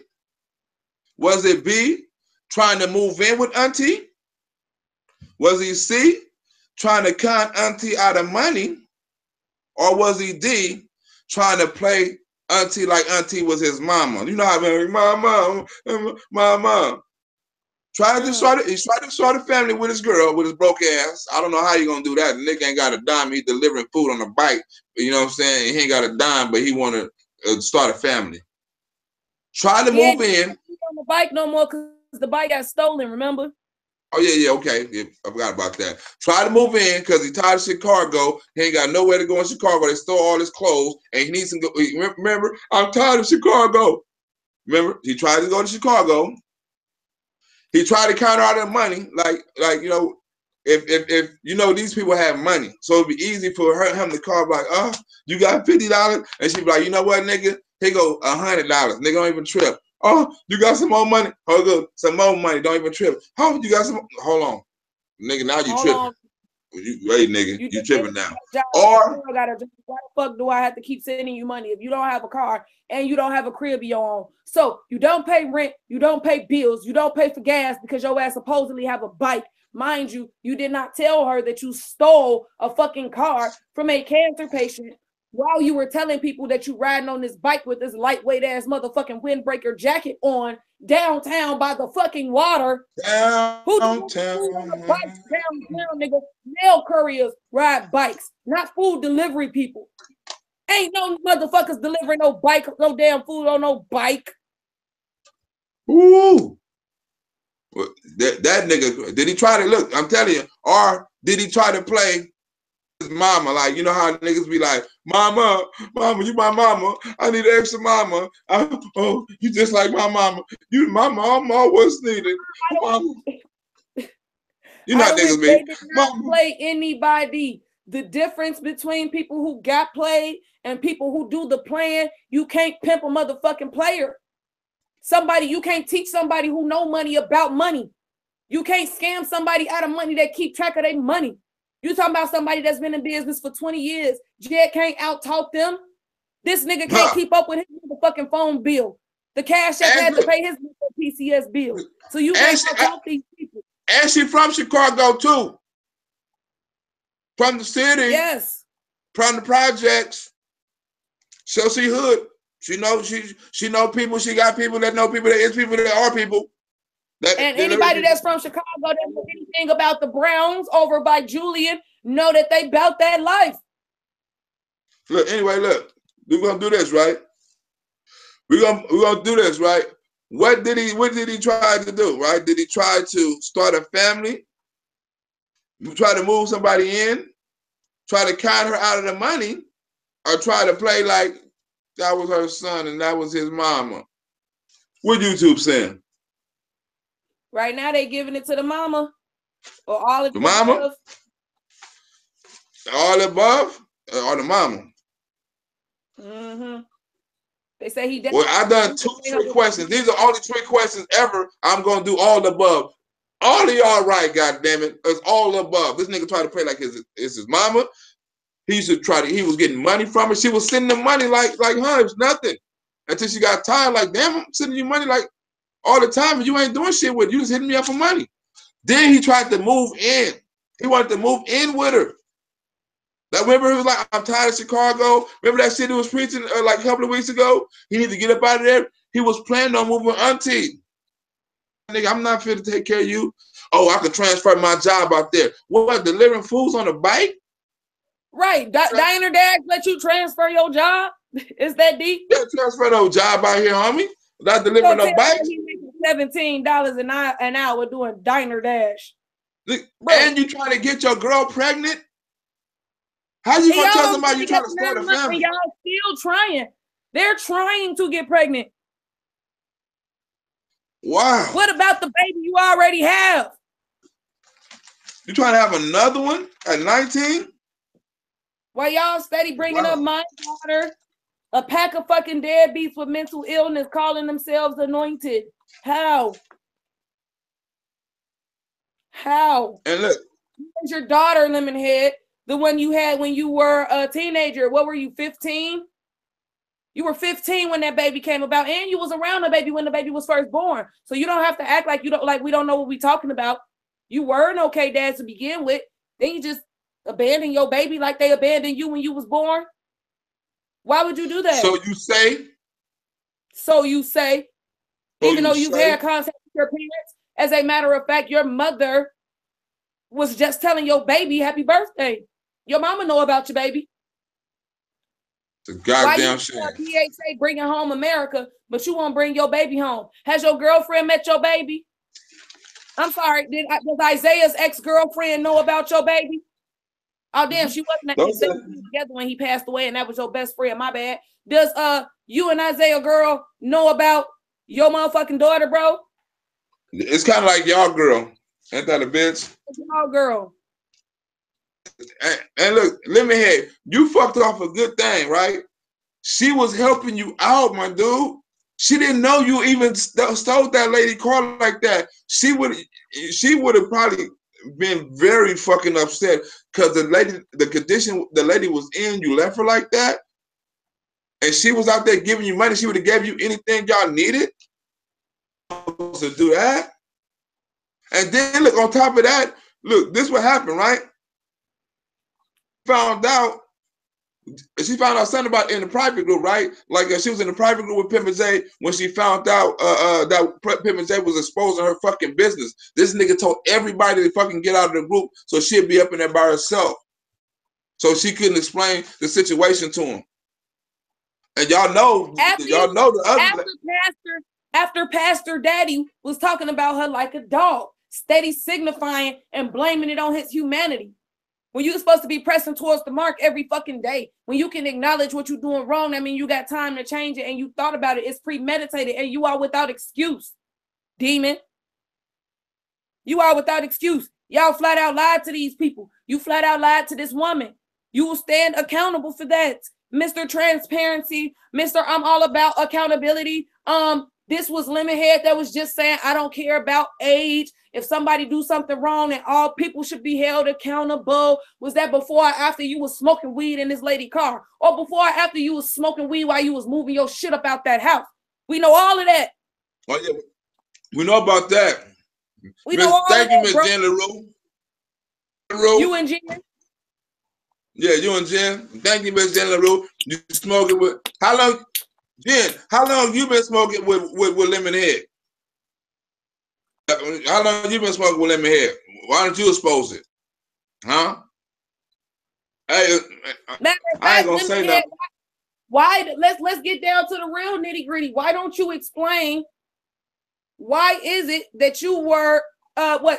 Was it B, trying to move in with auntie? Was he C, trying to con auntie out of money? Or was he D, trying to play auntie like auntie was his mama? You know how I mean, mama. He tried to start a family with his girl, with his broke ass. I don't know how you gonna do that. The nigga ain't got a dime. He delivering food on a bike. You know what I'm saying? He ain't got a dime, but he want to start a family. Try to move in. On the bike no more because the bike got stolen. Remember? Oh yeah, okay. Yeah, I forgot about that. Try to move in because he tired of Chicago. He ain't got nowhere to go in Chicago. They stole all his clothes, and he needs to go. Remember, I'm tired of Chicago. Remember, he tried to go to Chicago. He tried to count out the money, like you know, if you know these people have money, so it'd be easy for him to call like, oh, you got $50, and she'd be like, you know what, nigga, here go $100, nigga, don't even trip. Oh, you got some more money? Oh, good, some more money, don't even trip. Oh, you got some? Hold on, nigga, now you tripping. Wait, nigga, you tripping now. Or why the fuck do I have to keep sending you money if you don't have a car and you don't have a crib of your own? So you don't pay rent, you don't pay bills, you don't pay for gas because your ass supposedly have a bike. Mind you, you did not tell her that you stole a fucking car from a cancer patient while you were telling people that you riding on this bike with this lightweight ass motherfucking windbreaker jacket on downtown by the fucking water. Downtown, nigga. Mail couriers ride bikes, not food delivery people. Ain't no motherfuckers delivering no bike, no damn food on no bike. Ooh. That nigga, did he try to look? I'm telling you, or did he try to play his mama? Like, you know how niggas be like, mama, you my mama. I need an extra mama. Oh, you just like my mama. You my mama always needed. Mama. You know how niggas be. They did not play anybody. The difference between people who got played and people who do the playing, you can't pimp a motherfucking player. You can't teach somebody who know money about money. You can't scam somebody out of money that keep track of their money. You talking about somebody that's been in business for 20 years. Jed can't out-talk them. This nigga can't keep up with his motherfucking phone bill. The cash app had to pay his PCS bill. So you can't out-talk these people. And she from Chicago too. From the city. Yes. From the projects. So she hood. She know people. She got people that know people. That is people that are people. And anybody that's from Chicago that knows anything about the Browns over by Julian know that they built that life. Look, anyway, look. We're gonna do this, right? We're gonna do this, right? What did he try to do, right? Did he try to start a family? Try to move somebody in? Try to count her out of the money? Or try to play like that was her son and that was his mama? What YouTube saying? Right now they giving it to the mama. Or all of the mama? Above. All above? Or the mama? Mm-hmm. They say he Well, I done 2 trick questions. These are only 3 questions ever. I'm gonna do all above. All of y'all right, goddammit. It's all above. This nigga tried to play like it's his mama. He was getting money from her. She was sending him money like huh, it was nothing. Until she got tired, like, damn, I'm sending you money like all the time, and you ain't doing shit with it. You just hitting me up for money. Then he tried to move in. He wanted to move in with her. Like, remember, he was like, I'm tired of Chicago. Remember that shit he was preaching like a couple of weeks ago? He need to get up out of there. He was planning on moving auntie. Nigga, I'm not fit to take care of you. Oh, I could transfer my job out there. What, delivering foods on a bike? Right. Diner Dash let you transfer your job? Is that deep? Yeah, transfer no job out here, homie. Not delivering no bikes. He making $17 an hour doing Diner Dash. And you trying to get your girl pregnant? How you gonna tell somebody you trying to start a family? Y'all still trying. They're trying to get pregnant. Wow. What about the baby you already have? You trying to have another one at 19? Well, y'all steady bringing up my daughter, a pack of fucking deadbeats with mental illness calling themselves anointed. How? And look. Where's your daughter, Lemonhead? The one you had when you were a teenager. What were you, 15? You were 15 when that baby came about, and you was around the baby when the baby was first born. So you don't have to act like we don't know what we're talking about. You were an okay dad to begin with. Then you just abandon your baby like they abandoned you when you was born. Why would you do that? So you say. So you say. Even though you've had contact with your parents, as a matter of fact, your mother was just telling your baby happy birthday. Your mama know about your baby. It's a goddamn shame. PHA bringing home America, but you won't bring your baby home. Has your girlfriend met your baby? I'm sorry. Does Isaiah's ex-girlfriend know about your baby? Oh, damn, she wasn't together when he passed away, and that was your best friend. My bad. Does you and Isaiah girl know about your motherfucking daughter, bro? It's kind of like y'all girl. Ain't that a bitch? It's y'all girl. And look, let me hear, you fucked off a good thing, right? She was helping you out, my dude. She didn't know you even stole that lady car like that. She would have probably been very fucking upset because the condition the lady was in, you left her like that, and she was out there giving you money. She would have gave you anything y'all needed to do that. And then look, on top of that, look, this what happened, right? She found out something about in the private group, right? Like she was in the private group with Pimp and J when she found out that Pimp and J was exposing her fucking business. This nigga told everybody to fucking get out of the group so she'd be up in there by herself. So she couldn't explain the situation to him. And y'all know the other after Pastor Daddy was talking about her like a dog, steady signifying and blaming it on his humanity. When you're supposed to be pressing towards the mark every fucking day, when you can acknowledge what you're doing wrong, I mean, you got time to change it and you thought about it. It's premeditated and you are without excuse, demon. You are without excuse. Y'all flat out lied to these people. You flat out lied to this woman. You will stand accountable for that. Mr. Transparency, Mr. I'm all about accountability. This was Lemonhead that was just saying, I don't care about age. If somebody do something wrong and all people should be held accountable. Was that before or after you was smoking weed in this lady car? Or before or after you was smoking weed while you was moving your shit up out that house? We know all of that. Oh, yeah. We know about that. We know all thank of you, that, Miss Jen LaRue. You and Jen? Yeah, you and Jen. Thank you, Miss Jen LaRue. You smoking with how long? Jen, how long you been smoking with Lemonhead? How long you been smoking with Lemonhead? Why don't you expose it? Huh? Hey, I ain't gonna say nothing. Why? Let's get down to the real nitty gritty. Why don't you explain? Why is it that you were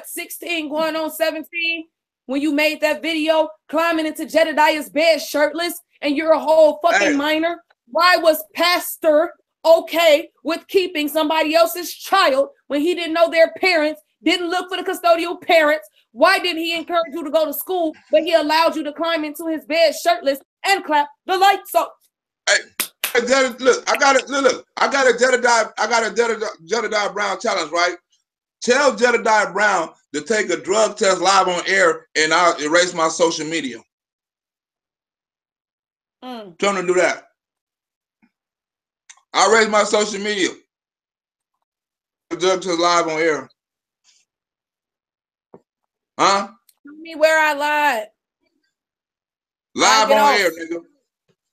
16 going on 17 when you made that video climbing into Jedediah's bed shirtless and you're a whole fucking minor? Why was Pastor okay with keeping somebody else's child when he didn't know their parents, didn't look for the custodial parents? Why didn't he encourage you to go to school, but he allowed you to climb into his bed shirtless and clap the lights off? Hey, look, I got a Jedediah Brown challenge, right? Tell Jedediah Brown to take a drug test live on air and I'll erase my social media. Tell him to do that. I'll erase my social media. Drug test live on air. Huh? Tell me where I lied. Live on air, nigga.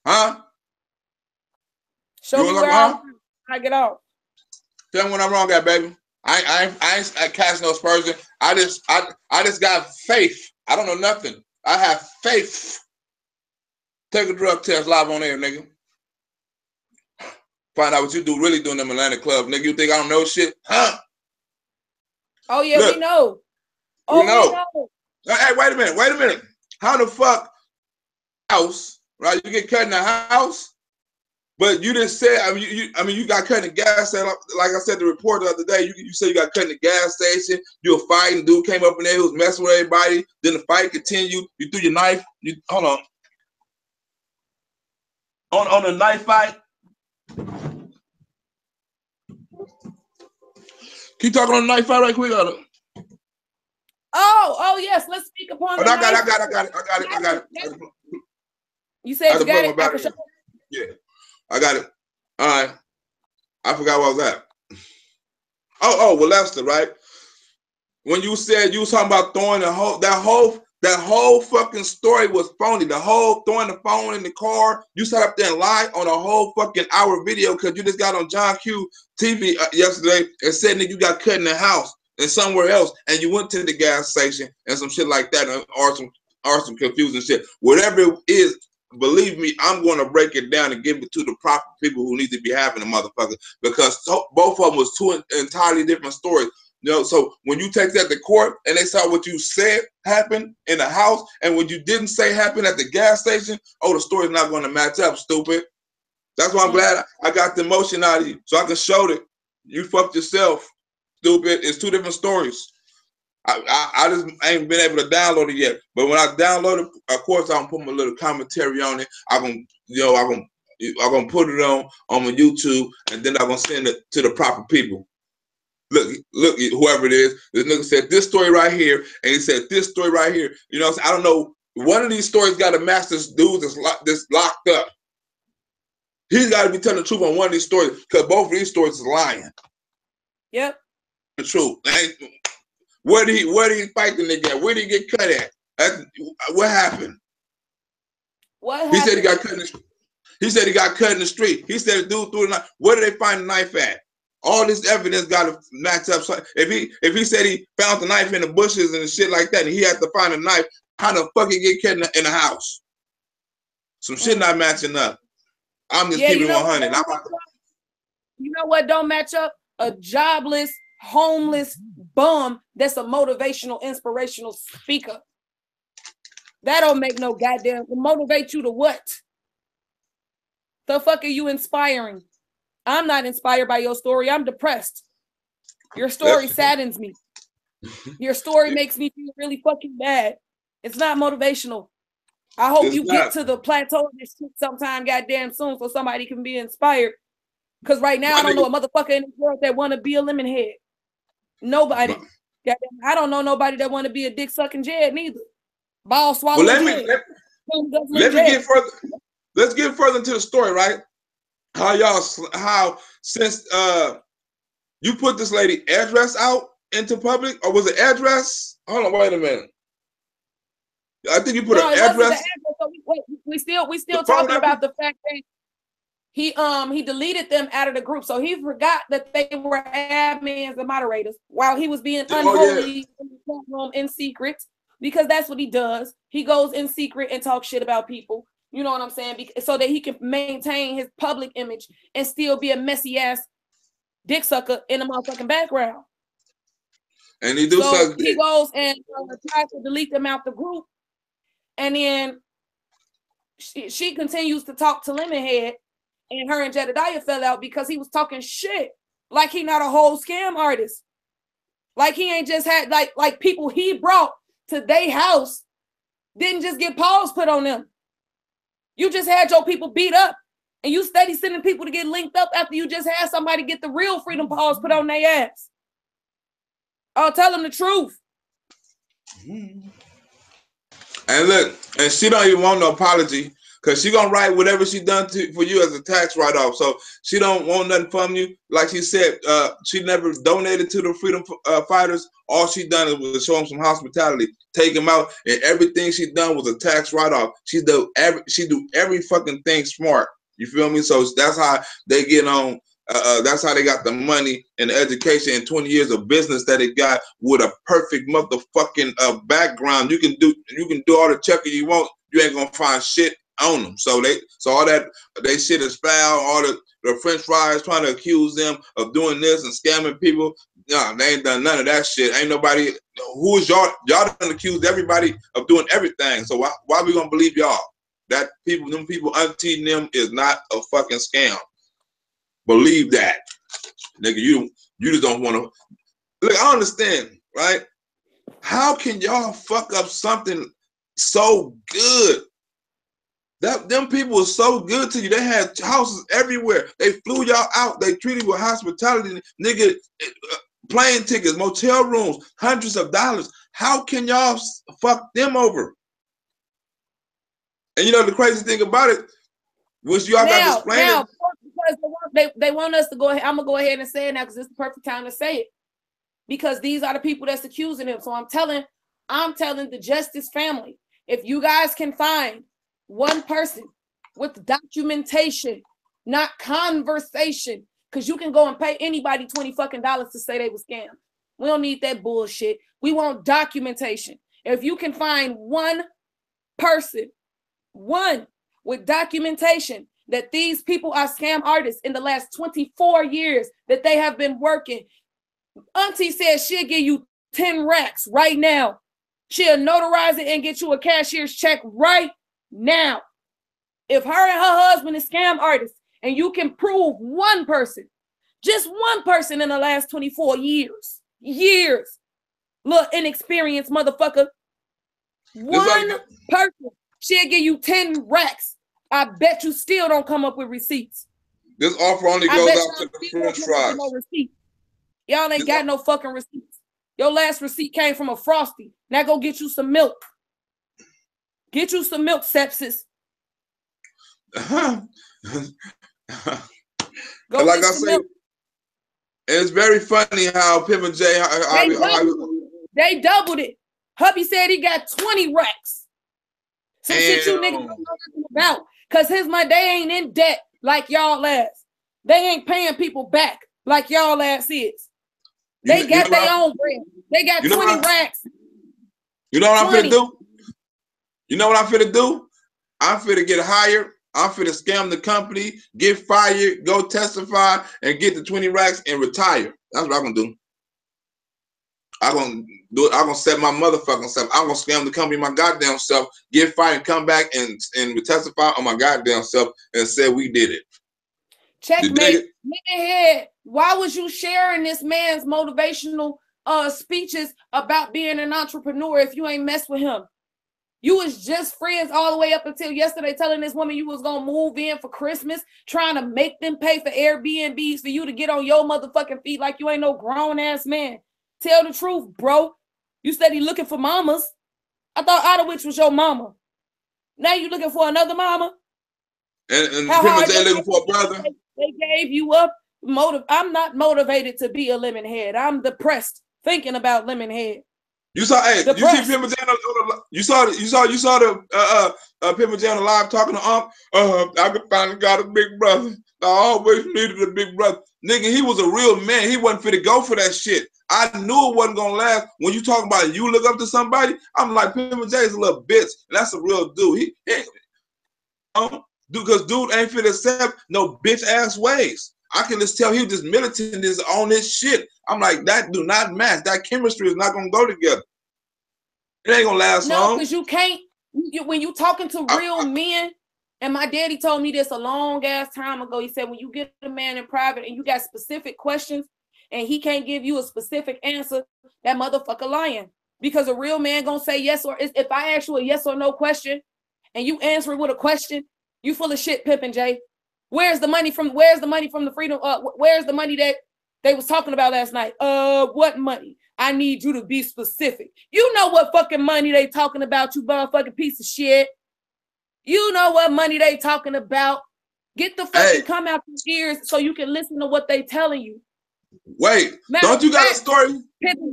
Huh? Show me where I get off. Tell me when I'm wrong at, baby. I ain't cast no aspersion. I just got faith. I don't know nothing. I have faith. Take a drug test live on air, nigga. Find out what you really do in them Atlanta club, nigga. You think I don't know shit? Huh? Oh yeah, look, we know. Oh, we know. Hey, wait a minute. How the fuck house, right? You get cut in the house, but you just said, you got cut in the gas station. Like I said, the report the other day, you said you got cut in the gas station. You were fighting. Dude came up in there, he was messing with everybody. Then the fight continued. You threw your knife. Hold on. On the knife fight. Keep talking on the knife fight right quick. Oh yes. Let's speak upon the I got it. You said you got it. Yeah. I got it. All right. I forgot what was that. Well, Lester, right? When you said you was talking about throwing that whole fucking story was phony. The whole throwing the phone in the car. You sat up there and lied on a whole fucking hour video because you just got on John Q TV yesterday and said that you got cut in the house and somewhere else, and you went to the gas station and some shit like that, or some confusing shit. Whatever it is, believe me, I'm going to break it down and give it to the proper people who need to be having a motherfucker, because both of them was two entirely different stories. You know, so when you take that to court and they saw what you said happened in the house and what you didn't say happened at the gas station, the story's not going to match up, stupid. That's why I'm glad I got the emotion out of you, so I can show that you fucked yourself, stupid. It's two different stories. I just ain't been able to download it yet. But when I download it, of course, I'm gonna put my little commentary on it. I'm gonna put it on my YouTube, and then I'm gonna send it to the proper people. Look, whoever it is, this nigga said this story right here, and he said this story right here. You know, I don't know. One of these stories got to match this dude that's locked up. He's got to be telling the truth on one of these stories, because both of these stories is lying. Yep. The truth. Where did he fight the nigga at? Where did he get cut at? What happened? What happened? He said he got cut in the street. He said he got cut in the street. He said the dude threw the knife. Where did they find the knife at? All this evidence got to match up. So if he said he found the knife in the bushes and shit like that, and he had to find a knife, how the fuck he get cut in the house? Some shit not matching up. I'm just keeping 100. You know what don't match up? A jobless, homeless bum that's a motivational, inspirational speaker. That don't make no goddamn. Motivate you to what? The fuck are you inspiring? I'm not inspired by your story. I'm depressed. Your story saddens me. Your story makes me feel really fucking bad. It's not motivational. I hope you get to the plateau of this shit sometime goddamn soon so somebody can be inspired. Because right now, I don't know a motherfucker in the world that want to be a lemon head. Nobody. I don't know nobody that want to be a dick sucking Jed neither. Ball swallowing. Well, let me get further. Let's get further into the story, right? How since you put this lady address out into public, or was it address? Hold on, wait a minute. I think you put an address. So we still talking about the fact that he deleted them out of the group, so he forgot that they were admins and moderators while he was being unholy in the chat room in secret, because that's what he does. He goes in secret and talks shit about people. You know what I'm saying? So that he can maintain his public image and still be a messy ass dick sucker in the motherfucking background. And he he goes and tries to delete them out the group, and then she continues to talk to Lemonhead, and her and Jedediah fell out because he was talking shit like he not a whole scam artist, like he ain't just had like people he brought to their house didn't just get paws put on them. You just had your people beat up, and you steady sending people to get linked up after you just had somebody get the real freedom paws put on their ass. I'll tell them the truth. And look, and she don't even want no apology, because she gonna write whatever she done for you as a tax write-off. So she don't want nothing from you. Like she said, she never donated to the freedom fighters. All she done was show them some hospitality, take them out, and everything she done was a tax write-off. She do every fucking thing smart. You feel me? So that's how they get on. That's how they got the money and the education and 20 years of business that they got with a perfect motherfucking background. You can do all the checking you want. You ain't gonna find shit on them. So all that they shit is foul. All the French fries trying to accuse them of doing this and scamming people. No, they ain't done none of that shit. Ain't nobody. Who is y'all? Y'all done accused everybody of doing everything. So why we gonna believe y'all? That them people unteeing them is not a fucking scam. Believe that, nigga. You just don't want to. Look, I understand, right? How can y'all fuck up something so good? Them people were so good to you. They had houses everywhere. They flew y'all out. They treated you with hospitality, nigga. Plane tickets, motel rooms, hundreds of dollars. How can y'all fuck them over? And you know the crazy thing about it, which y'all got to explain it. Before Because they want us to go ahead. I'm gonna go ahead and say it now because it's the perfect time to say it. Because these are the people that's accusing him. So I'm telling the Justice family, if you guys can find one person with documentation, not conversation, because you can go and pay anybody $20 fucking to say they was scammed. We don't need that bullshit. We want documentation. If you can find one person, one with documentation that these people are scam artists in the last 24 years that they have been working, Auntie says she'll give you 10 racks right now. She'll notarize it and get you a cashier's check right now. If her and her husband is scam artists and you can prove one person, just one person in the last 24 years, little inexperienced motherfucker, one person, she'll give you 10 racks. I bet you still don't come up with receipts. This offer only goes out to the French fries. No receipt. Y'all ain't got no fucking receipts. Your last receipt came from a Frosty. Now go get you some milk. Get you some milk, sepsis. Go like I say, it's very funny how Pimp and J. They doubled it. Hubby said he got 20 racks. Some shit you niggas don't know nothing about. Because they ain't in debt like y'all ass. They ain't paying people back like y'all ass is. They got their own brand. They got 20 racks. You know what I'm finna do? You know what I'm finna do? I'm finna get hired. I'm finna scam the company, get fired, go testify, and get the 20 racks and retire. That's what I'm gonna do. I'm gonna do it. I'm gonna set my motherfucking self. I'm gonna scam the company my goddamn self, get fired, and come back and testify on my goddamn self and say we did it. Checkmate. Head. Why was you sharing this man's motivational speeches about being an entrepreneur if you ain't mess with him? You was just friends all the way up until yesterday, telling this woman you was gonna move in for Christmas, trying to make them pay for Airbnbs for you to get on your motherfucking feet like you ain't no grown ass man. Tell the truth, bro. You said he looking for mamas. I thought Ottawich was your mama. Now you looking for another mama? And Pimp J looking for a brother? They gave you up. I'm not motivated to be a lemon head. I'm depressed thinking about lemon head. You saw, hey, you see Pimp J you saw the Pimp J on the live talking to I finally got a big brother. I always needed a big brother. Nigga, he was a real man. He wasn't fit to go for that shit. I knew it wasn't gonna last. When you talking about you look up to somebody, I'm like, Pimp J is a little bitch. And that's a real dude. Because dude ain't fit to accept no bitch ass ways. I can just tell he was just militant on this shit. I'm like, that do not match. That chemistry is not gonna go together. It ain't gonna last long. No, because you can't. When you talking to real men, and my daddy told me this a long ass time ago. He said, when you get a man in private and you got specific questions, and he can't give you a specific answer, that motherfucker lying. Because a real man gonna say yes, or if I ask you a yes or no question, and you answer it with a question, you full of shit, Pippin' J. Where's the money from the freedom? Where's the money that they was talking about last night? What money? I need you to be specific. You know what fucking money they talking about, you motherfucking piece of shit. You know what money they talking about. Get the fucking come out your ears so you can listen to what they telling you. Wait, don't you got a story?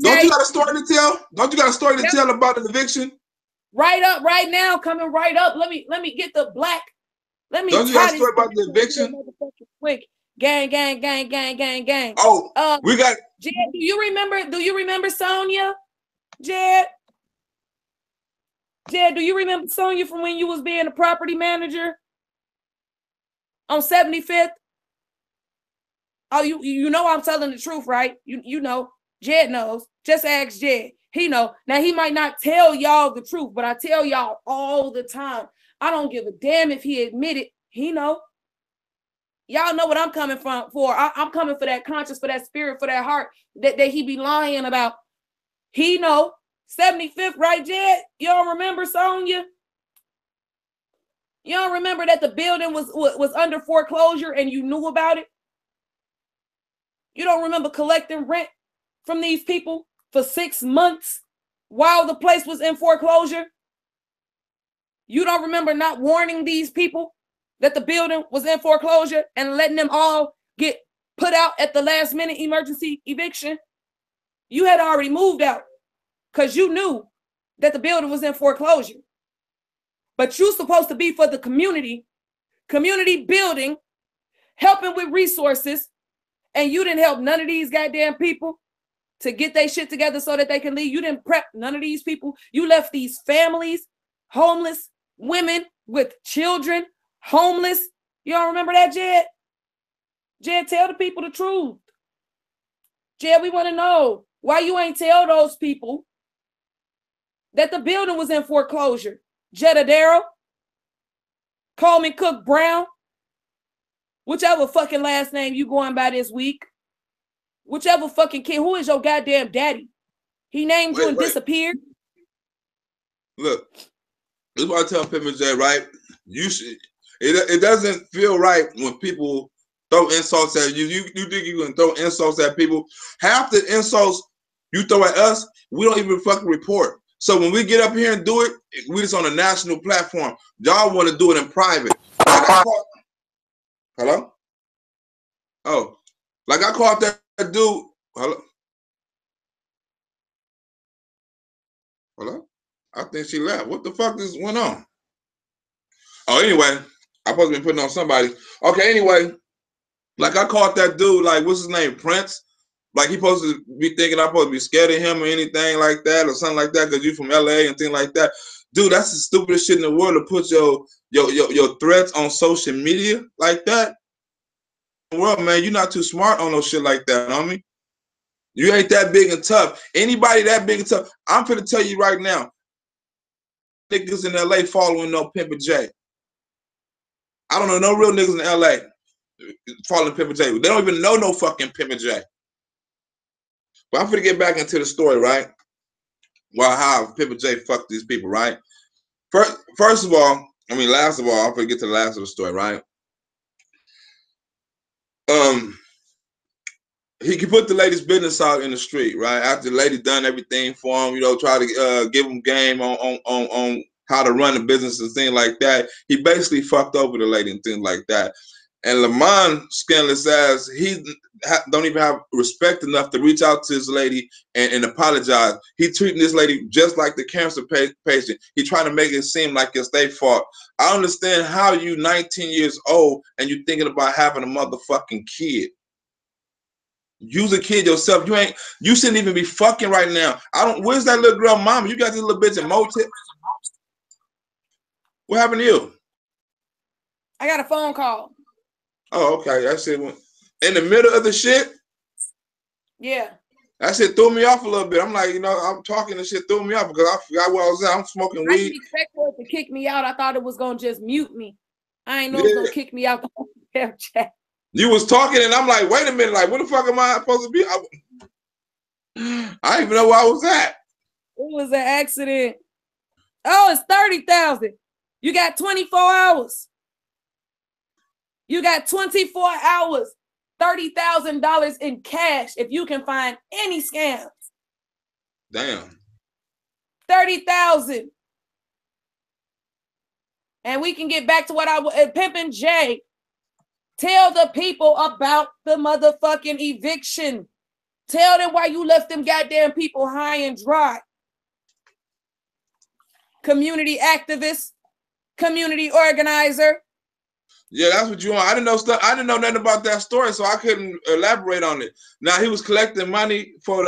Don't you got a story to tell? Don't you got a story to tell about an eviction? Right up, right now, coming right up. Let me get the blaq. Let me. Don't you got a story about the eviction? Quick, gang. Oh, we got. Jed, do you remember Sonia? Jed, do you remember Sonia from when you was being a property manager on 75th? Oh, you know I'm telling the truth, right? You know, Jed knows. Just ask Jed. He know. Now he might not tell y'all the truth, but I tell y'all all the time. I don't give a damn if he admitted. He know. Y'all know what I'm coming for. I'm coming for that conscience, for that spirit, for that heart that he be lying about. He know. 75th, right, Jed? You don't remember, Sonia? You don't remember that the building was under foreclosure and you knew about it? You don't remember collecting rent from these people for 6 months while the place was in foreclosure? You don't remember not warning these people that the building was in foreclosure and letting them all get put out at the last minute emergency eviction, you had already moved out because you knew that the building was in foreclosure. But you're supposed to be for the community building, helping with resources, and you didn't help none of these goddamn people to get their shit together so that they can leave. You didn't prep none of these people. You left these families, homeless, women with children, homeless. You don't remember that, Jed? Jed, tell the people the truth. Jed, we want to know why you ain't tell those people that the building was in foreclosure. Jedadero, Coleman Cook Brown, whichever fucking last name you going by this week, whichever fucking kid, who is your goddamn daddy? He named you and disappeared. Look, this is what I tell Pimpin' J, right? You should. It doesn't feel right when people throw insults at you. You think you can throw insults at people? Half the insults you throw at us, we don't even fucking report. So when we get up here and do it, we just on a national platform. Y'all want to do it in private. Hello? Oh, like I called that dude. Hello? Hello? I think she left. What the fuck is went on? Oh, anyway, I'm supposed to be putting on somebody. Okay, anyway, like I called that dude, like, what's his name? Prince? Like he supposed to be thinking I'm supposed to be scared of him or anything like that or something like that because you from LA and things like that. Dude, that's the stupidest shit in the world to put your threats on social media like that. Well, man, you're not too smart on no shit like that, homie. You ain't that big and tough. Anybody that big and tough, I'm finna tell you right now, niggas in LA following no Pimpin' J. I don't know no real niggas in LA following Pimpin' J. They don't even know no fucking Pimpin' J. But I'm finna get back into the story, right? Well, how Pimpin' J fucked these people, right? Last of all, I'm finna get to the last of the story, right? He could put the lady's business out in the street, right? After the lady done everything for him, try to give him game on how to run the business and things like that. He basically fucked over the lady and things like that. And Lamont, scandalous ass, he don't even have respect enough to reach out to this lady and apologize. He treating this lady just like the cancer patient. He trying to make it seem like it's their fault. I understand how you 19 years old and you thinking about having a motherfucking kid. You's a kid yourself. You shouldn't even be fucking right now. Where's that little girl mama? You got this little bitch in motel. What happened to you? I got a phone call. Oh, okay. That shit went in the middle of the shit. Yeah. That shit threw me off a little bit. I'm like, I'm talking and shit threw me off because I forgot where I was at. I'm smoking weed. I didn't expect for it to kick me out. I thought it was gonna just mute me. I ain't know it was gonna kick me out the whole damn chat. You was talking and I'm like, wait a minute, like, where the fuck am I supposed to be? I didn't even know where I was at. It was an accident. Oh, it's 30,000. You got 24 hours. You got 24 hours, $30,000 in cash if you can find any scams. Damn. 30,000. And we can get back to what Pimpin' J. Tell the people about the motherfucking eviction. Tell them why you left them goddamn people high and dry. Community activist, community organizer. Yeah, that's what you want. I didn't know nothing about that story, so I couldn't elaborate on it. Now he was collecting money for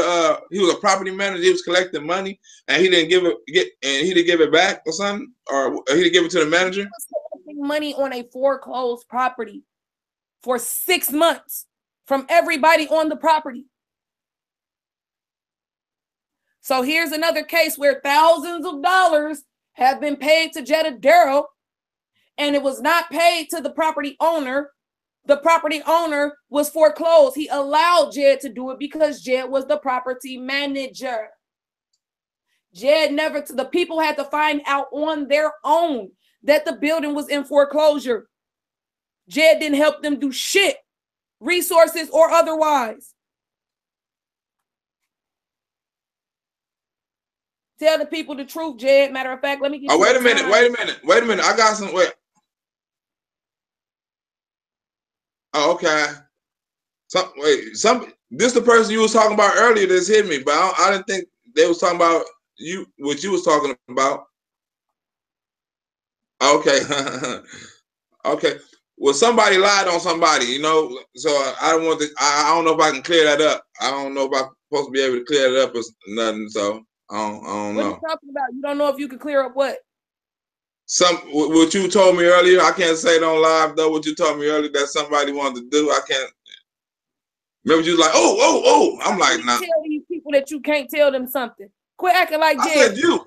he was a property manager. He was collecting money, and he didn't give it back or something, or he didn't give it to the manager. He was collecting money on a foreclosed property for 6 months from everybody on the property. So here's another case where thousands of dollars have been paid to Jedadero, and it was not paid to the property owner. The property owner was foreclosed. He allowed Jed to do it because Jed was the property manager. The people had to find out on their own that the building was in foreclosure. Jed didn't help them do shit, resources or otherwise. Tell the people the truth, Jed. Matter of fact, let me get wait a minute. I got some. Wait. Okay. This the person you was talking about earlier that's hit me, but I didn't think they was talking about you. What you was talking about? Okay. Okay. Well, somebody lied on somebody, you know. So I don't want to. I don't know if I can clear that up. I don't know if I'm supposed to be able to clear it up or nothing. So I don't know. What are you talking about? You don't know if you can clear up what? What you told me earlier. I can't say it on live though. What you told me earlier that somebody wanted to do. I can't. Remember you was like, oh. I'm like, nah. Tell these people that you can't tell them something. Quit acting like Jerry. I said you.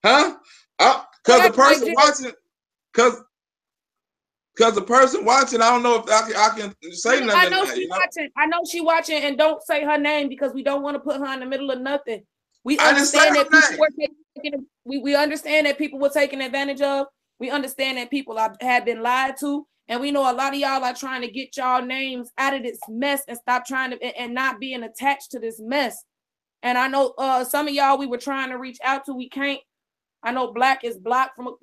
Huh? Because the person watching, because the person watching, I don't know if I can say nothing. I know she's watching. I know she watching, and don't say her name because we don't want to put her in the middle of nothing. We understand that people were taking, we understand that people were taken advantage of. We understand that people have been lied to, and we know a lot of y'all are trying to get y'all names out of this mess and stop trying to and not being attached to this mess. And I know some of y'all we were trying to reach out to. We can't. I know blaq is blocked from.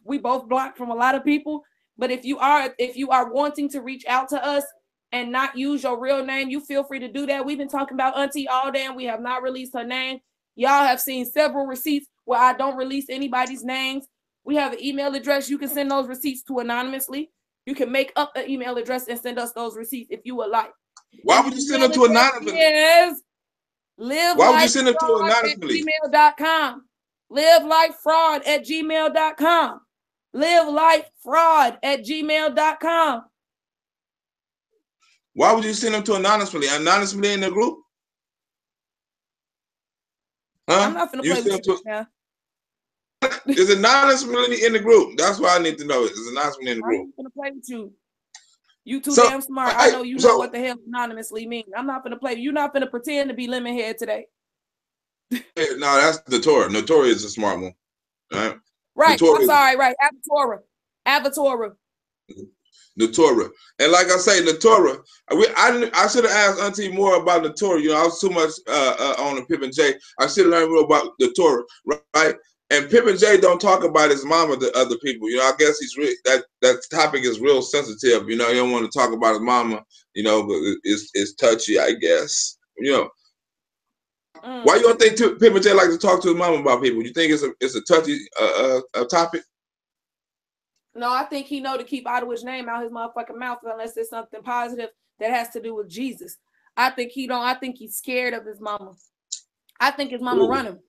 We both blocked from a lot of people. But if you are wanting to reach out to us and not use your real name, you feel free to do that. We've been talking about Auntie all day and we have not released her name. Y'all have seen several receipts where I don't release anybody's names. We have an email address. You can send those receipts to anonymously. You can make up an email address and send us those receipts if you would like. Why would you send them to anonymously? Yes. Why would you send them to anonymously? gmail.com. livelifefraud@gmail.com. livelifefraud@gmail.com. Why would you send them to anonymously? Anonymously in the group? Huh? I'm not gonna play with you now. Is anonymously in the group? That's what I need to know. Is anonymously in the group? I'm gonna play with you. You too damn smart. I know you know what the hell anonymously means. I'm not gonna play. You're not gonna pretend to be Lemonhead today. No, that's Notorious. Notorious is a smart one. Right. Right. I'm sorry. Right. Avatora. Notorious. And like I say, Notorious. I should have asked Auntie more about Notorious. You know, I was too much on the Pip and J. I should have learned more about Notorious. Right. And Pip and J don't talk about his mama to other people. You know, I guess he's that topic is real sensitive. You know, he don't want to talk about his mama. You know, but it's touchy, I guess. You know. Why you don't think Pip and J like to talk to his mama about people? You think it's a touchy topic? No, I think he know to keep Ottawa's name out his motherfucking mouth unless it's something positive that has to do with Jesus. I think he don't. I think he's scared of his mama. I think his mama run him.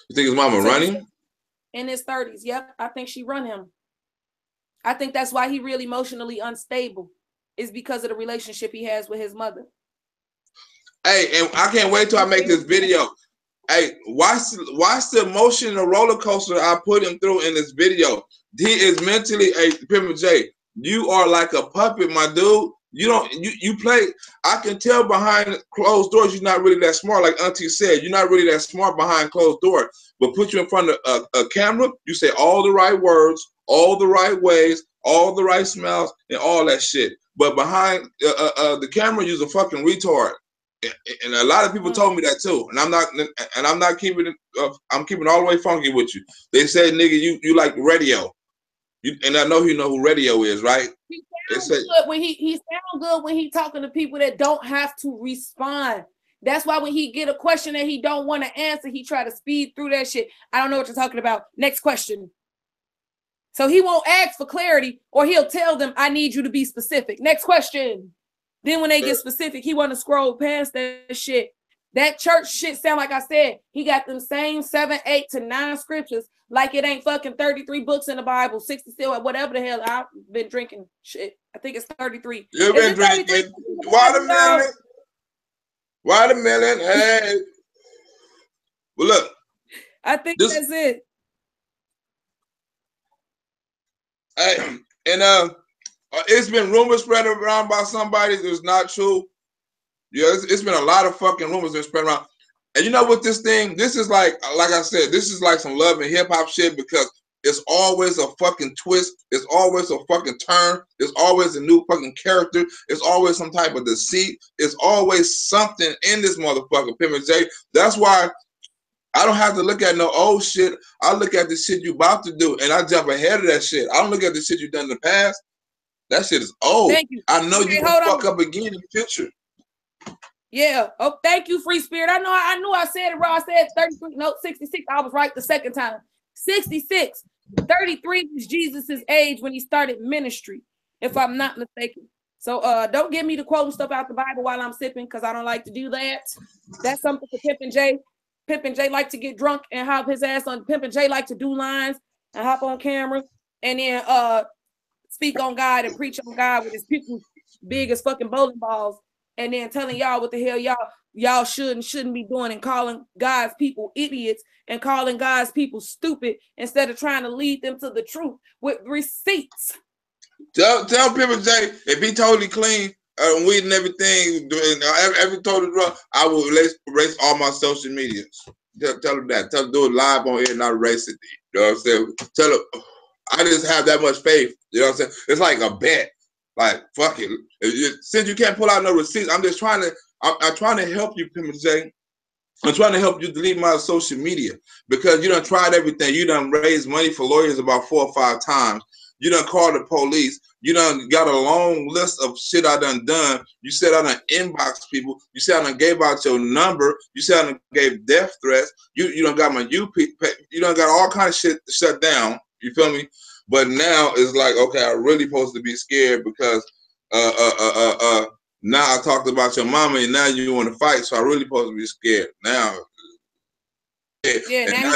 You think his mama run him? In his 30s, yep. I think she run him. I think that's why he really emotionally unstable. Is because of the relationship he has with his mother. Hey, and I can't wait till I make this video. Hey, watch the emotional roller coaster I put him through in this video. He is mentally Pimp J. You are like a puppet, my dude. You play. I can tell behind closed doors you're not really that smart. Like Auntie said, you're not really that smart behind closed doors. But put you in front of a camera, you say all the right words, all the right ways, all the right smells, and all that shit. But behind the camera, you're a fucking retard. And a lot of people told me that too, and I'm not keeping it. I'm keeping it all the way funky with you. They said, "Nigga, you like radio," and I know you know who radio is, right? He sounds good when he sounds good when he talking to people that don't have to respond. That's why when he get a question that he don't want to answer, he try to speed through that shit. I don't know what you're talking about. Next question. So he won't ask for clarity, or he'll tell them, "I need you to be specific." Next question. Then when they get specific, he want to scroll past that shit. That church shit sound like I said. He got them same 7, 8 to 9 scriptures like it ain't fucking 33 books in the Bible, 60 still, whatever the hell. I've been drinking shit. I think it's 33. You've been drinking watermelon. Watermelon. Hey. Well, look. I think that's it. Hey, and it's been rumors spread around by somebody that's not true. Yeah, it's been a lot of fucking rumors that spread around. And you know what this is like I said, this is like some love and hip hop shit because it's always a fucking twist. It's always a fucking turn. It's always a new fucking character. It's always some type of deceit. It's always something in this motherfucker, Pimp and J. That's why I don't have to look at no old shit. I look at the shit you about to do and I jump ahead of that shit. I don't look at the shit you done in the past. That shit is old. Thank you. I know Okay, you can fuck up again in the future. Yeah. Oh, thank you, Free Spirit. I knew I said it wrong. I said 33, no, 66. I was right the second time. 66. 33 was Jesus's age when he started ministry, if I'm not mistaken. So don't give me the quoting stuff out the Bible while I'm sipping, because I don't like to do that. That's something for Pimp and J. Pimp and J like to get drunk and hop his ass on. Pimp and J like to do lines and hop on camera and then speak on God and preach on God with his people big as fucking bowling balls, and then telling y'all what the hell y'all should and shouldn't be doing, and calling God's people idiots and calling God's people stupid instead of trying to lead them to the truth with receipts. Tell Pimp J if he totally clean, weed and everything, doing every total drug, I will erase all my social medias. Tell him that. Tell him do it live on here and not erase it. You know what I'm saying? Tell him I just have that much faith. You know what I'm saying? It's like a bet. Like, fuck it. Since you can't pull out no receipts, I'm just trying to. I'm trying to help you, Pimp J. I'm trying to help you delete my social media because you done tried everything. You done raised money for lawyers about 4 or 5 times. You done called the police. You done got a long list of shit I done. You said I done inbox people. You said I done gave out your number. You said I done gave death threats. You done got my UP. You done got all kind of shit shut down. You feel me? But now it's like, okay, I'm really supposed to be scared because now I talked about your mama and now you want to fight, so I really supposed to be scared. Now Yeah, now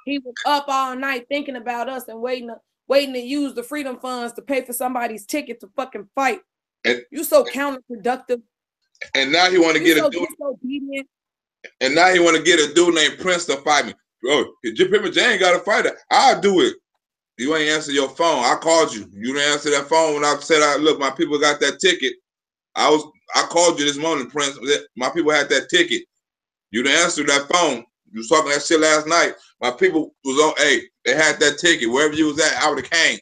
he was up all night thinking about us and waiting to use the freedom funds to pay for somebody's ticket to fucking fight. And you so counterproductive. And now he want to get a dude. And now he want to get a dude named Prince to fight me. Bro, Pimp J ain't got to fight it. I'll do it. You ain't answer your phone. I called you. You didn't answer that phone when I said, look, my people got that ticket. I called you this morning, Prince. My people had that ticket. You didn't answer that phone. You was talking that shit last night. My people was on, hey, they had that ticket. Wherever you was at, I would have came.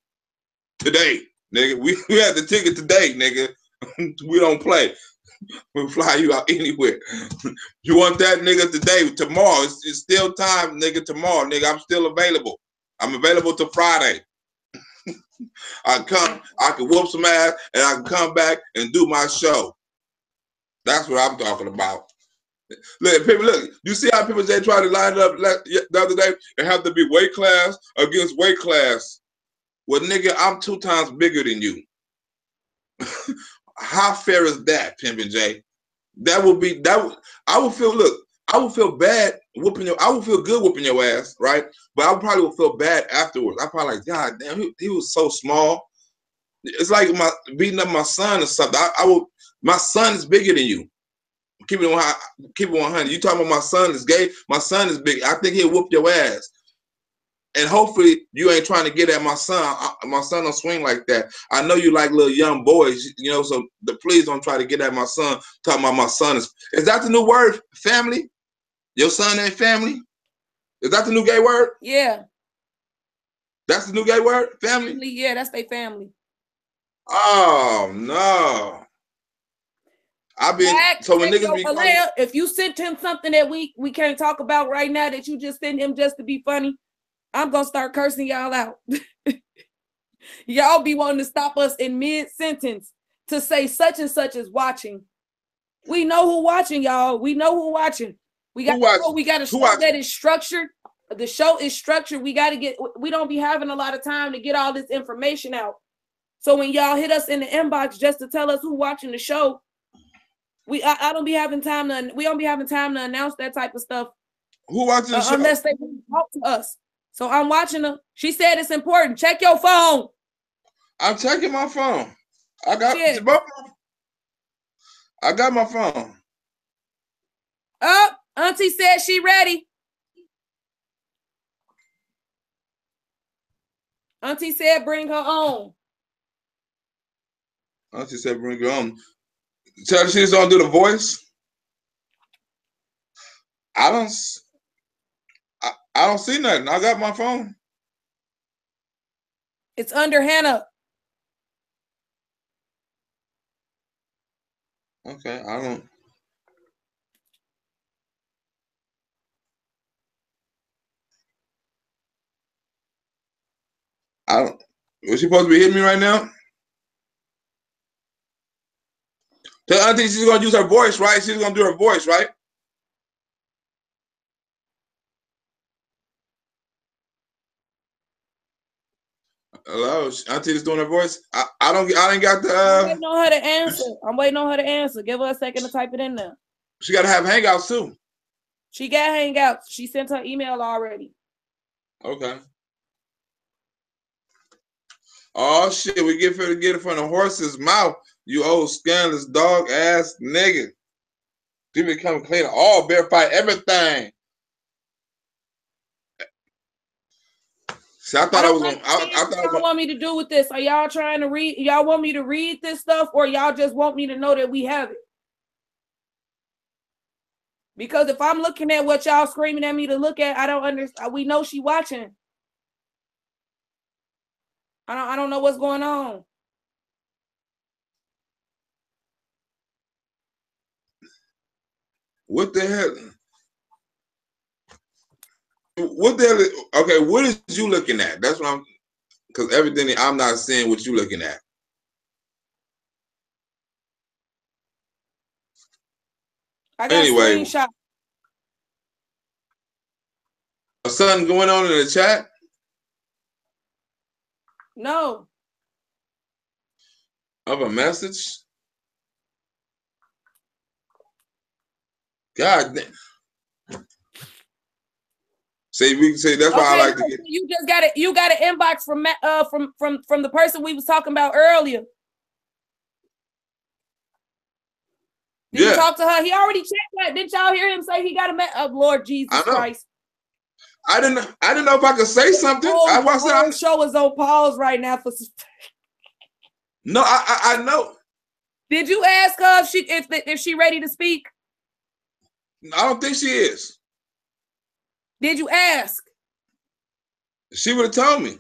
Today, nigga. We had the ticket today, nigga. We don't play. We'll fly you out anywhere. You want that, nigga, today? Tomorrow. It's still time, nigga, tomorrow, nigga. I'm still available. I'm available till Friday. I can whoop some ass, and I can come back and do my show. That's what I'm talking about. Look, people, look. You see how people J tried to line it up the other day and have to be weight class against weight class. Well, nigga, I'm 2 times bigger than you. How fair is that, Pimpin' J? That would be that. I would feel. Look, I would feel bad whooping your. I would feel good whooping your ass, right? But I probably would feel bad afterwards. I probably like, God damn, he was so small. It's like beating up my son or something. I would. My son is bigger than you. Keep it 100. You talking about my son is gay? My son is big. I think he'll whoop your ass. And hopefully you ain't trying to get at my son. My son don't swing like that. I know you like little young boys, you know, so please don't try to get at my son. Talking about my son is that the new word, family? Your son ain't family? Is that the new gay word? Yeah. That's the new gay word? Family? Yeah, that's their family. Oh, no. So when niggas be Alea, if you sent him something that we can't talk about right now that you just sent him just to be funny, I'm gonna start cursing y'all out. Y'all be wanting to stop us in mid-sentence to say such and such is watching. We know who watching, y'all. We know who watching. We got a show that is structured. The show is structured. We don't be having a lot of time to get all this information out. So when y'all hit us in the inbox just to tell us who watching the show, we don't be having time to announce that type of stuff. Who watching the show? Unless they talk to us. So I'm watching her. She said it's important. Check your phone. I'm checking my phone. I got my phone. Oh, Auntie said she ready. Auntie said bring her on. Auntie said bring her on. Tell her she's gonna do the voice. I don't see nothing. I got my phone. It's under Hannah. Okay, I don't. Was she supposed to be hitting me right now? Tell Auntie she's gonna use her voice, right? She's gonna do her voice, right? Hello, Auntie's doing her voice. I didn't got the. I'm waiting on her to answer. I'm waiting on her to answer. Give her a second to type it in there. She got to have Hangouts too. She got Hangouts. She sent her email already. Okay. Oh shit, we get it from the horse's mouth. You old scandalous dog ass nigga. She been coming clean all bear fight everything. See, I thought I was gonna. I thought y'all want me to do with this. Are y'all trying to read? Y'all want me to read this stuff, or y'all just want me to know that we have it? Because if I'm looking at what y'all screaming at me to look at, I don't understand. We know she watching. I don't know what's going on. What the hell? What the hell? Okay, what is you looking at? That's what I'm. Because everything I'm not seeing what you looking at. I got anyway, screenshot. Something going on in the chat? No. Of a message? God damn. See, we can say that's why I like to get. You just got it. You got an inbox from the person we was talking about earlier. Did you talk to her? He already checked that. Didn't y'all hear him say he got a Lord Jesus Christ? I didn't know if I could say something. The whole show is on pause right now for. No, I know. Did you ask her if she ready to speak? I don't think she is. Did you ask? She would have told me.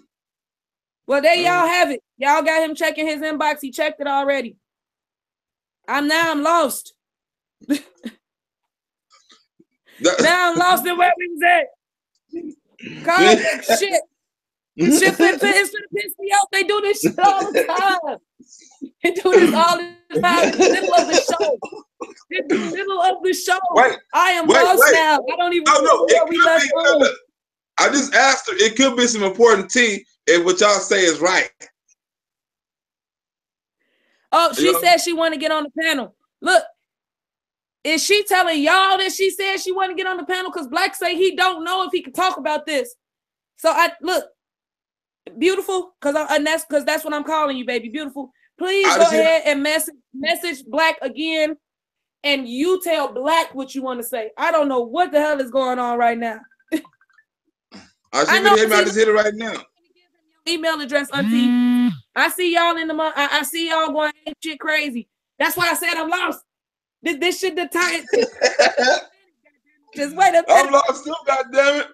Well, there y'all have it. Y'all got him checking his inbox. He checked it already. I'm lost. Now I'm lost in where we was at. God, shit. Shit, it's gonna piss me off. They do this shit all the time. They do this all the time in the middle of the show. In the middle of the show. I am lost now. I don't even know where we left off. I just asked her. It could be some important tea if what y'all say is right. Oh, she said she want to get on the panel. Look, is she telling y'all that she said she want to get on the panel? Because blaq say he don't know if he can talk about this. So look, beautiful, because that's what I'm calling you, baby, beautiful. Please go ahead and message blaq again, and you tell blaq what you want to say. I don't know what the hell is going on right now. I just hit it right now. Email address, Auntie. I see y'all in the month. I see y'all going shit crazy. That's why I said I'm lost. This shit the time. Just wait a minute. I'm lost too, goddammit.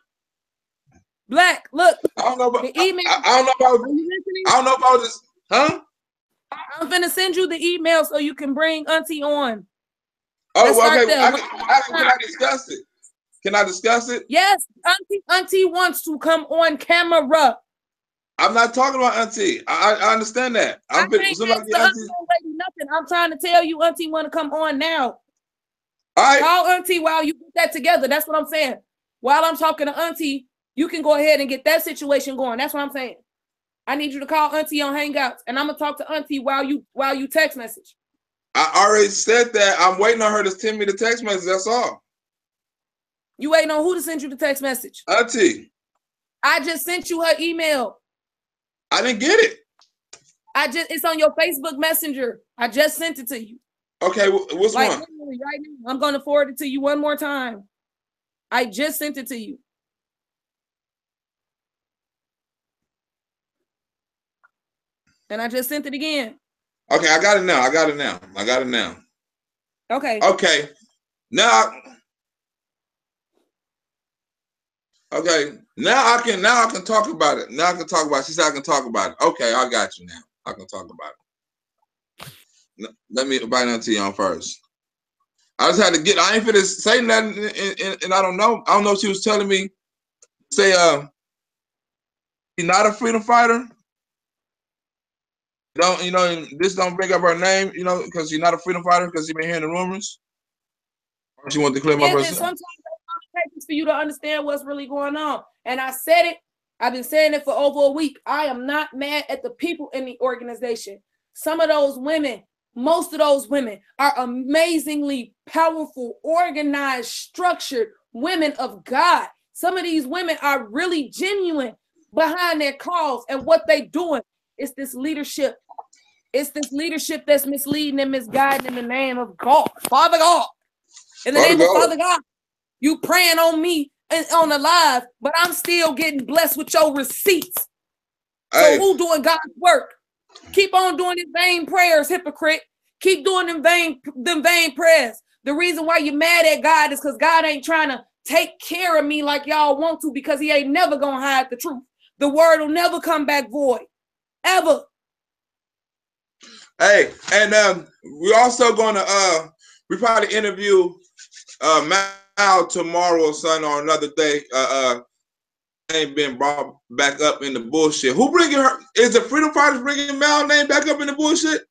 blaq, look. I don't know about the email. I don't know about. I don't know if I was just, huh? I'm gonna send you the email so you can bring Auntie on. Oh, well, okay. Can I discuss it? Can I discuss it? Yes, Auntie wants to come on camera. I'm not talking about Auntie. I understand that. I'm trying to tell you, Auntie want to come on now. All right. Call Auntie while you put that together. That's what I'm saying. While I'm talking to Auntie, you can go ahead and get that situation going. That's what I'm saying. I need you to call Auntie on Hangouts, and I'm gonna talk to Auntie while you text message. I already said that. I'm waiting on her to send me the text message. That's all. You waiting on who to send you the text message? Auntie. I just sent you her email. I didn't get it. It's on your Facebook Messenger. I just sent it to you. Okay, what's one? Right now, I'm gonna forward it to you one more time. I just sent it to you. And I just sent it again. Okay, I got it now. Okay. Okay. Now I can talk about it. Now I can talk about it. She said I can talk about it. Okay, I got you now. I can talk about it. Let me invite Auntie on first. I just had to get. I ain't finna say nothing, and I don't know. I don't know if she was telling me. Say, he's not a freedom fighter. Don't this don't bring up her name, because she's not a freedom fighter because she been hearing the rumors. Or she wanted to clear up And herself. sometimes it takes for you to understand what's really going on. And I said it. I've been saying it for over a week. I am not mad at the people in the organization. Some of those women, most of those women are amazingly powerful, organized, structured women of God. Some of these women are really genuine behind their cause and what they're doing. It's this leadership. It's this leadership that's misleading and misguiding in the name of God. Father God. In the name of Father God. You praying on me and on the live, but I'm still getting blessed with your receipts. So who doing God's work? Keep on doing them vain prayers, hypocrite. Keep doing them vain prayers. The reason why you're mad at God is because God ain't trying to take care of me like y'all want to, because he ain't never gonna hide the truth. The word will never come back void. Ever. Hey, and we're also gonna we probably interview Mal tomorrow or something or another day. Ain't been brought back up in the bullshit. Who bringing her? Is the freedom fighters bringing Mal name back up in the bullshit?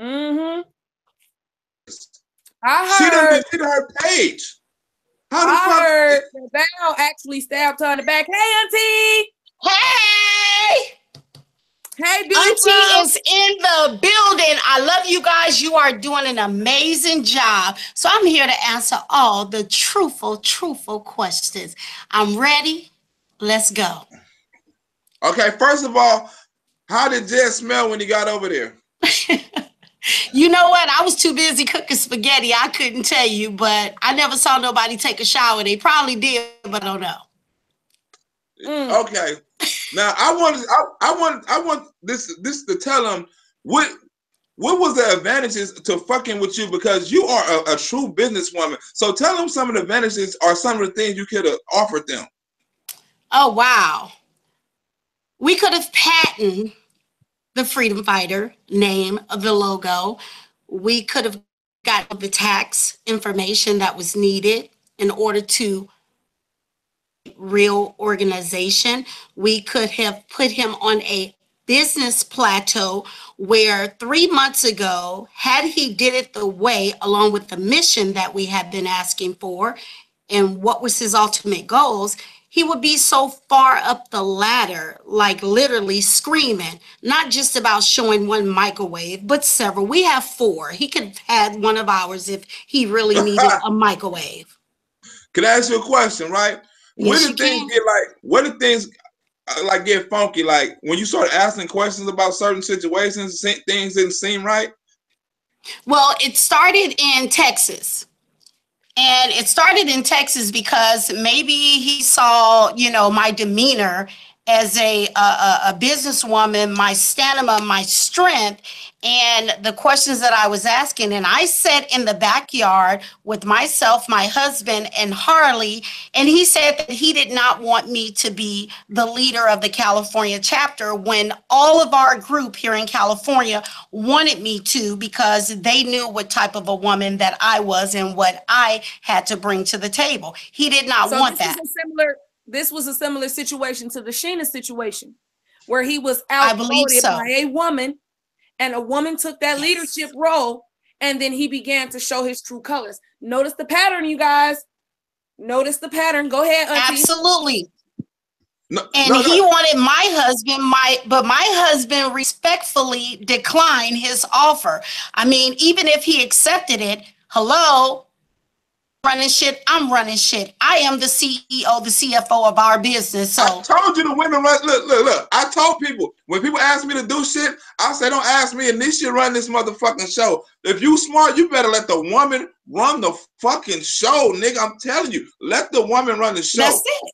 Mm-hmm. I heard. She done her page. How the fuck? Heard Val actually stabbed her in the back. Hey, auntie. Hey. Hey, beautiful. Auntie is in the building. I love you guys. You are doing an amazing job. So I'm here to answer all the truthful questions. I'm ready. Let's go. Okay, first of all, how did Jed smell when he got over there? You know what? I was too busy cooking spaghetti. I couldn't tell you, but I never saw nobody take a shower. They probably did, but I don't know. Okay. Now I want this to tell them what was the advantages to fucking with you, because you are a true businesswoman. So tell them some of the advantages or some of the things you could have offered them. Oh wow. We could have patented the freedom fighter name of the logo. We could have got the tax information that was needed in order to real organization. We could have put him on a business plateau where 3 months ago, had he did it the way, along with the mission that we had been asking for and what was his ultimate goals, he would be so far up the ladder, like literally screaming, not just about showing one microwave, but several. We have 4. He could have had one of ours if he really needed a microwave. Can I ask you a question, right? Yes, when do things get funky? Like when you start asking questions about certain situations, things didn't seem right? Well, it started in Texas. And it started in Texas because maybe he saw, my demeanor as a businesswoman, my stamina, my strength, and the questions that I was asking. And I sat in the backyard with myself, my husband, and Harley. And he said that he did not want me to be the leader of the California chapter when all of our group here in California wanted me to, because they knew what type of a woman that I was and what I had to bring to the table. He did not want that. This was a similar situation to the Sheena situation, where he was outvoted by a woman, and a woman took that leadership role, and then he began to show his true colors. Notice the pattern, you guys. Notice the pattern. Go ahead, auntie. Absolutely. He wanted my husband, but my husband respectfully declined his offer. I mean, even if he accepted it, hello, running shit, I'm running shit. I am the CEO, the CFO of our business. So I told you the women run. Look. I told people, when people ask me to do shit, I say, don't ask me, Iniesha run this motherfucking show. If you smart, you better let the woman run the fucking show, nigga. I'm telling you, let the woman run the show. That's it.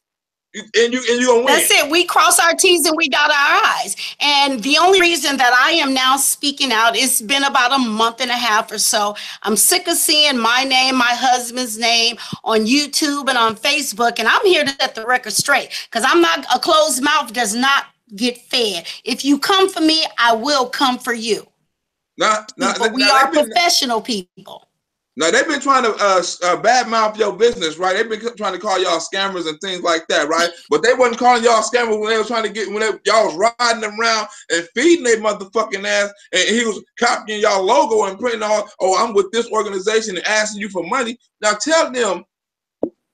And you gonna win. That's it. We cross our T's and we dot our I's. And the only reason that I am now speaking out, it's been about a month and a half or so. I'm sick of seeing my name, my husband's name on YouTube and on Facebook. And I'm here to set the record straight, because I'm not, a closed mouth does not get fed. If you come for me, I will come for you. We are professional people. Now they've been trying to badmouth your business, right? They've been trying to call y'all scammers and things like that, right? But they wasn't calling y'all scammers when they was trying to get y'all was riding them around and feeding their motherfucking ass, and he was copying y'all logo and printing on, oh, I'm with this organization and asking you for money. Now tell them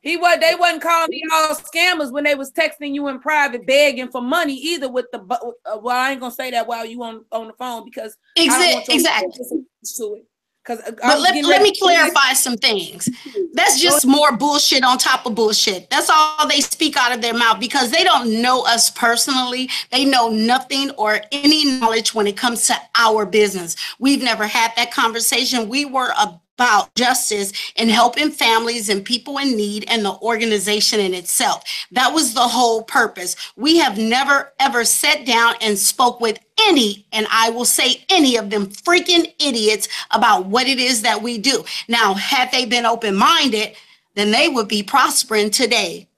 they wasn't calling y'all scammers when they was texting you in private begging for money either. With the well, I ain't gonna say that while you on the phone because exactly. To it. But let me clarify some things. That's just more bullshit on top of bullshit. That's all they speak out of their mouth because they don't know us personally. They know nothing or any knowledge when it comes to our business. We've never had that conversation. We were about justice and helping families and people in need and the organization in itself. That was the whole purpose. We have never, ever sat down and spoke with any, and I will say any of them freaking idiots about what it is that we do. Now, had they been open-minded, then they would be prospering today.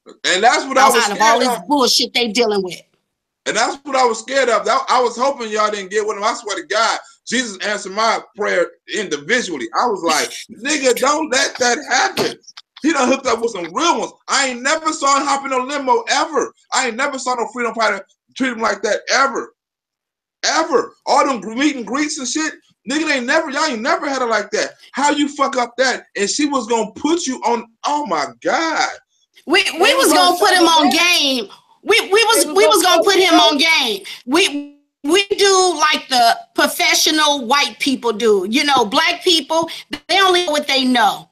And that's what I was scared of all this bullshit they dealing with. And that's what I was scared of. I was hoping y'all didn't get with him. I swear to God, Jesus answered my prayer individually. I was like, nigga, don't let that happen. He done hooked up with some real ones. I ain't never saw him hop in a limo ever. I ain't never saw no freedom fighter treat him like that ever. Ever. All them meet and greets and shit. Nigga, y'all ain't never had it like that. How you fuck up that? And she was gonna put you on, oh my God. We was gonna put him on game. We was gonna put him on game. We do like the professional white people do. You know, black people, they only know what they know.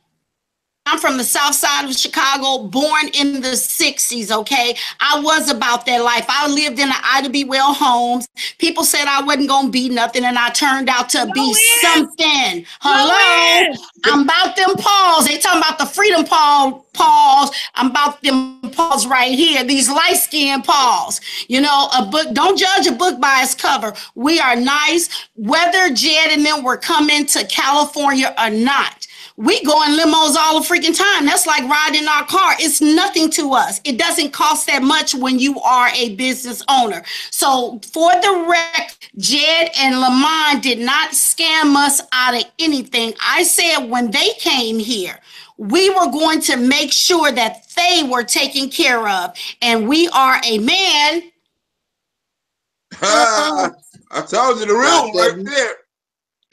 I'm from the south side of Chicago, born in the 60s, okay? I was about that life. I lived in the Ida B. Well homes. People said I wasn't going to be nothing, and I turned out to be something. Hello? I'm about them paws. They talking about the freedom paws. I'm about them paws right here, these light-skinned paws. You know, a book, don't judge a book by its cover. We are nice. Whether Jed and them were coming to California or not, we go in limos all the freaking time. That's like riding our car. It's nothing to us. It doesn't cost that much when you are a business owner. So for the record, Jed and Lamont did not scam us out of anything. I said when they came here, we were going to make sure that they were taken care of. And we are a man. I told you the real one right there.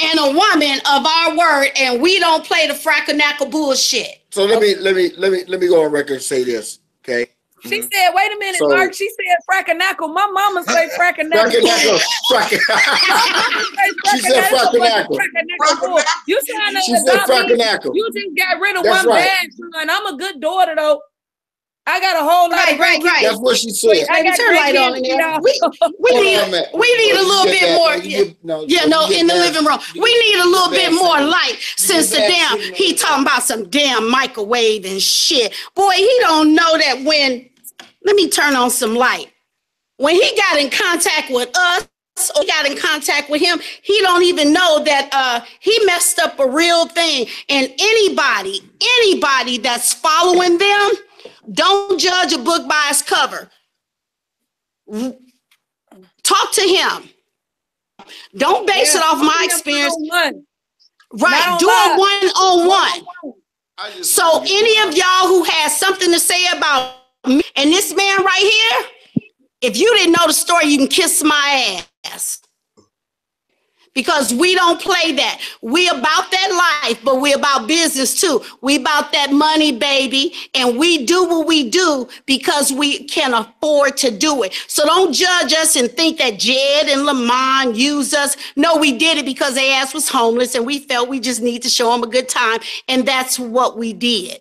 And a woman of our word, and we don't play the fracanackle bullshit. So let me go on record and say this, okay? She said, "Wait a minute, Mark." She said, "Fracanackle." My mama say fracanackle. She said fracanackle. You trying to She said fracanackle. You just got rid of one bad son. I'm a good daughter though. I got a whole lot of right. That's what she said. I got turn light on in there. We need a little bit more. In the living room. We need a little bit more light since the damn he talking about some damn microwave and shit. Boy, he don't know that when. Let me turn on some light. When he got in contact with us, or got in contact with him, he don't even know that he messed up a real thing. And anybody that's following them. Don't judge a book by its cover. Talk to him. Don't base it off my experience. Right, do it one-on-one. So any of y'all who has something to say about me and this man right here, if you didn't know the story, you can kiss my ass. Because we don't play that. We about that life, but we about business too. We about that money, baby. And we do what we do because we can afford to do it. So don't judge us and think that Jed and Lamont used us. No, we did it because their ass was homeless and we felt we just need to show them a good time. And that's what we did.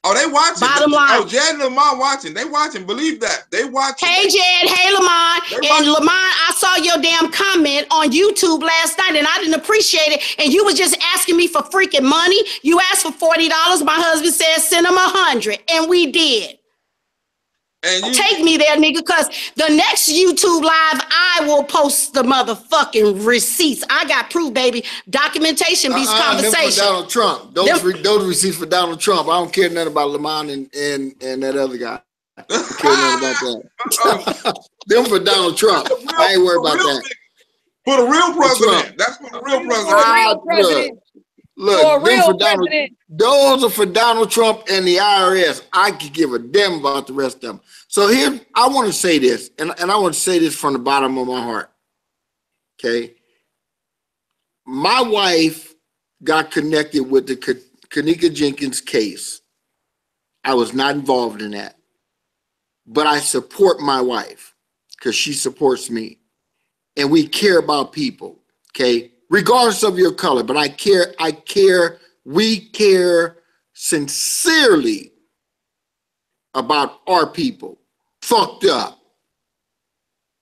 Oh, they watching. Bottom line. Oh, Jed and Lamont watching. They watching. Believe that. They watching. Hey, Jed. Hey, Lamont. And Lamont, I saw your damn comment on YouTube last night, and I didn't appreciate it. And you was just asking me for freaking money. You asked for $40. My husband said send him $100, and we did. And take me there, nigga, because the next YouTube live, I will post the motherfucking receipts. I got proof, baby. Documentation beats conversation. Donald Trump. Those receipts for Donald Trump. I don't care nothing about Lamont and that other guy. I don't care nothing about that. Them for Donald Trump. I ain't worried about that. For the real president. That's for the real president. Look, For a them real for Donald, president. those are for Donald Trump and the IRS. I could give a damn about the rest of them. So here, I want to say this, and I want to say this from the bottom of my heart. Okay. My wife got connected with the Kanika Jenkins case. I was not involved in that. But I support my wife because she supports me. And we care about people, okay? Regardless of your color, but we care sincerely about our people. Fucked up.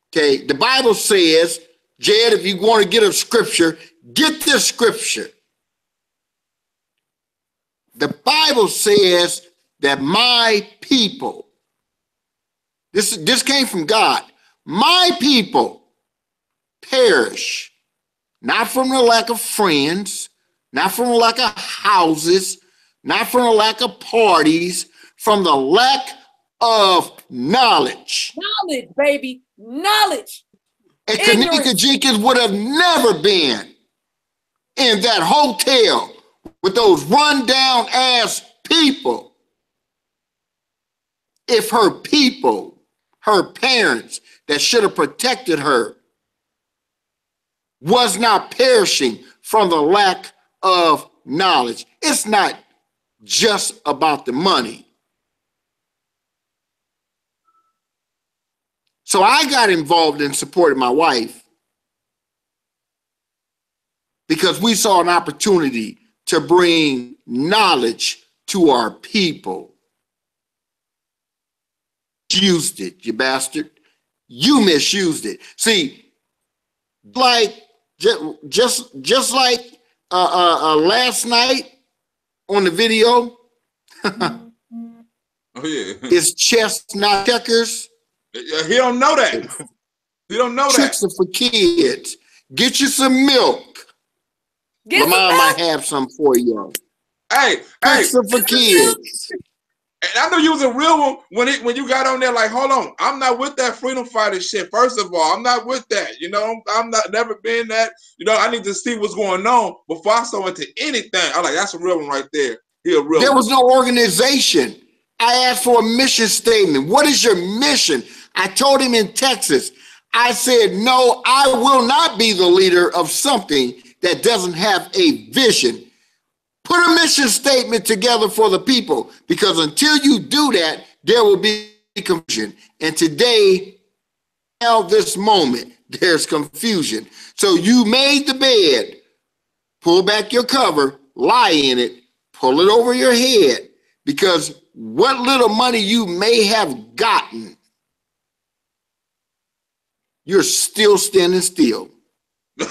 Okay, the Bible says, Jed, if you want to get a scripture, get this scripture. The Bible says that my people, this came from God, my people perish, not from the lack of friends, not from the lack of houses, not from the lack of parties, from the lack of knowledge. Knowledge, baby. Knowledge. And Kanika Ignorance. Jenkins would have never been in that hotel with those run-down ass people if her people, her parents that should have protected her, was not perishing from the lack of knowledge. It's not just about the money. So I got involved in supporting my wife because we saw an opportunity to bring knowledge to our people. Used it, you bastard. You misused it. See, like just like last night on the video, Oh yeah. it's chestnut checkers. He don't know that. He don't know Tricks that. are for kids. Get you some milk. Get My some mom might milk. have some for you. Hey, Tricks are for kids. and I know you was a real one when you got on there. Like, hold on, I'm not with that freedom fighter shit. First of all, I'm not with that. You know, I'm not never been that. You know, I need to see what's going on before I go into anything. I'm like, that's a real one right there. He a real There one. was no organization. I asked for a mission statement. What is your mission? I told him in Texas. I said, no, I will not be the leader of something that doesn't have a vision. Put a mission statement together for the people, because until you do that, there will be confusion. And today, now this moment, there's confusion. So you made the bed, pull back your cover, lie in it, pull it over your head, because what little money you may have gotten, you're still standing still. And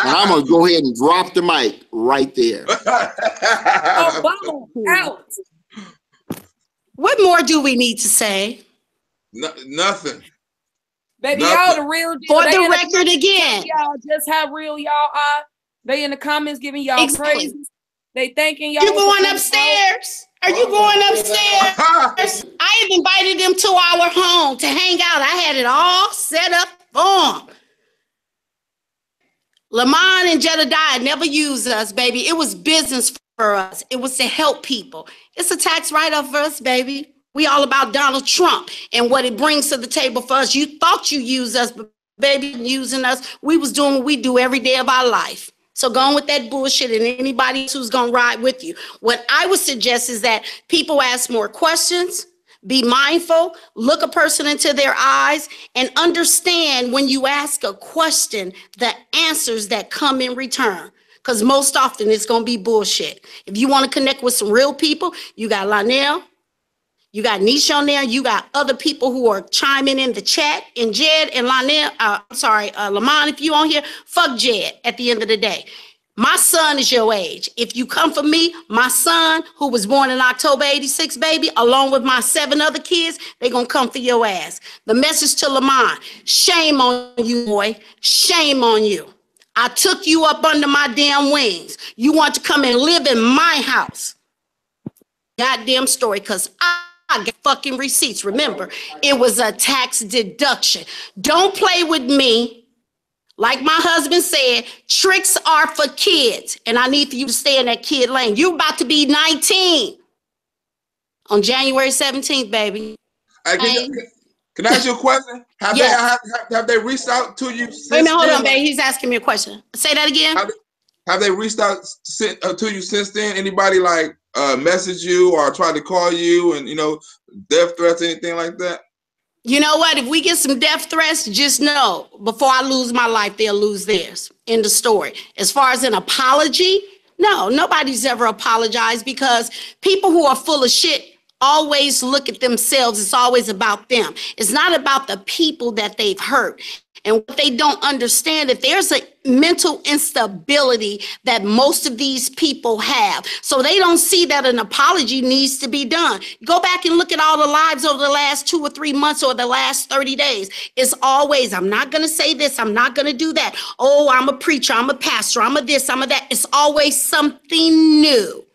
I'm going to go ahead and drop the mic right there. Obama out. What more do we need to say? Nothing. Baby, Nothing. y'all the real deal. For They the in record again. Y'all just how real y'all are. They in the comments giving y'all Exactly. praise. They thanking y'all. You for going coming upstairs? Are you going upstairs? I have invited them to our home to hang out. I had it all set up for them. Lamont and Jedediah never used us, baby. It was business for us. It was to help people. It's a tax write-off for us, baby. We all about Donald Trump and what it brings to the table for us. You thought you used us, but baby, using us, we was doing what we do every day of our life. So go on with that bullshit, and anybody who's going to ride with you. What I would suggest is that people ask more questions, be mindful, look a person into their eyes, and understand when you ask a question, the answers that come in return. Because most often it's going to be bullshit. If you want to connect with some real people, you got Lionel, you got Nisha on there, you got other people who are chiming in the chat, and Jed and Lionel, Lamont, if you on here, fuck Jed at the end of the day. My son is your age. If you come for me, my son, who was born in October 86, baby, along with my 7 other kids, they gonna come for your ass. The message to Lamont, shame on you, boy. Shame on you. I took you up under my damn wings. You want to come and live in my house. Goddamn story, because I get fucking receipts. Remember, it was a tax deduction. Don't play with me Like my husband said, tricks are for kids. And I need for you to stay in that kid lane. You about to be 19 on January 17th, baby. Hey, can I ask you a question? Have Yes. have they reached out to you since Wait a minute, hold then? on, baby. He's asking me a question. Say that again. Have they reached out to you since then? Anybody like message you or tried to call you and death threats, anything like that? You know what? If we get some death threats, just know before I lose my life, they'll lose theirs. End of story. As far as an apology, no, nobody's ever apologized because people who are full of shit always look at themselves. It's always about them. It's not about the people that they've hurt. And what they don't understand, that there's a mental instability that most of these people have. So they don't see that an apology needs to be done. Go back and look at all the lives over the last 2 or 3 months or the last 30 days. It's always, I'm not going to say this, I'm not going to do that. Oh, I'm a preacher, I'm a pastor, I'm a this, I'm a that. It's always something new.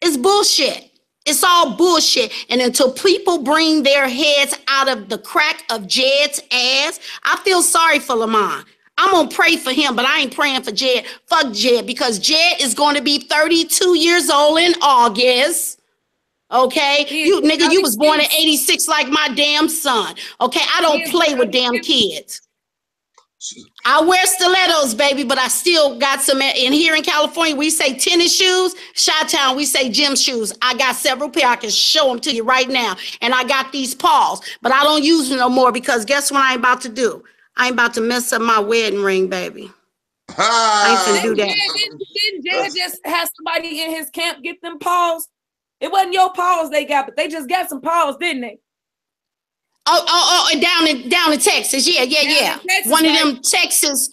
It's bullshit. It's all bullshit. And until people bring their heads out of the crack of Jed's ass, I feel sorry for Lamont. I'm going to pray for him, but I ain't praying for Jed. Fuck Jed, because Jed is going to be 32 years old in August. Okay? You nigga, you was born in 86 like my damn son. Okay? I don't play with damn kids. I wear stilettos, baby, but I still got some. In here in California, we say tennis shoes. Chi-Town, we say gym shoes. I got several pair. I can show them to you right now. And I got these paws, but I don't use them no more because guess what I ain't about to do? I ain't about to mess up my wedding ring, baby. I ain't finna do that. Didn't Jed just have somebody in his camp get them paws? It wasn't your paws they got, but they just got some paws, didn't they? Oh, down in Texas. Yeah. Texas, One of them Texas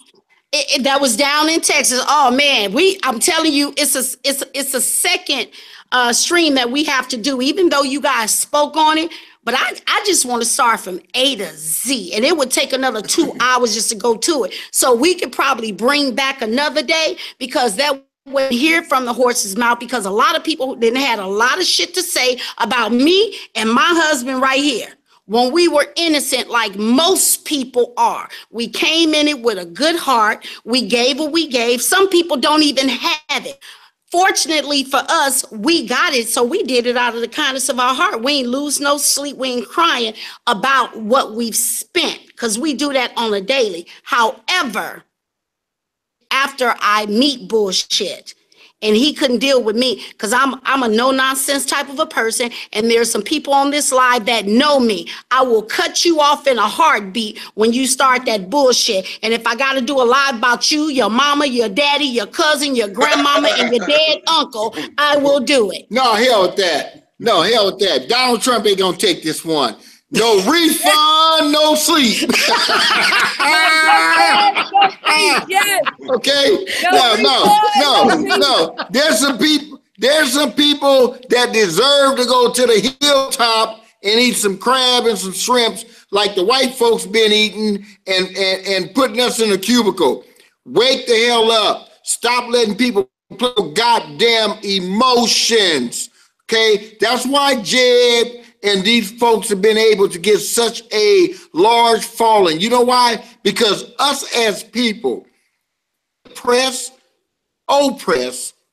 that was down in Texas. Oh man, I'm telling you, it's a second stream that we have to do, even though you guys spoke on it. But I just want to start from A to Z, and it would take another 2 hours just to go to it. So we could probably bring back another day because that would hear from the horse's mouth, because a lot of people didn't had a lot of shit to say about me and my husband right here. When we were innocent, like most people are, we came in it with a good heart. We gave what we gave. Some people don't even have it. Fortunately for us, we got it. So we did it out of the kindness of our heart. We ain't lose no sleep. We ain't crying about what we've spent because we do that on a daily. However, after I meet bullshit, and he couldn't deal with me because I'm a no-nonsense type of a person. And there's some people on this live that know me. I will cut you off in a heartbeat when you start that bullshit. And if I got to do a live about you, your mama, your daddy, your cousin, your grandmama, and your dead uncle, I will do it. No, hell with that. No, hell with that. Donald Trump ain't going to take this one. No refund, no sleep. Okay? No. There's some people that deserve to go to the hilltop and eat some crab and some shrimps like the white folks been eating and putting us in a cubicle. Wake the hell up. Stop letting people play with goddamn emotions. Okay? That's why Jed and these folks have been able to get such a large following. You know why? Because us as people, oppress,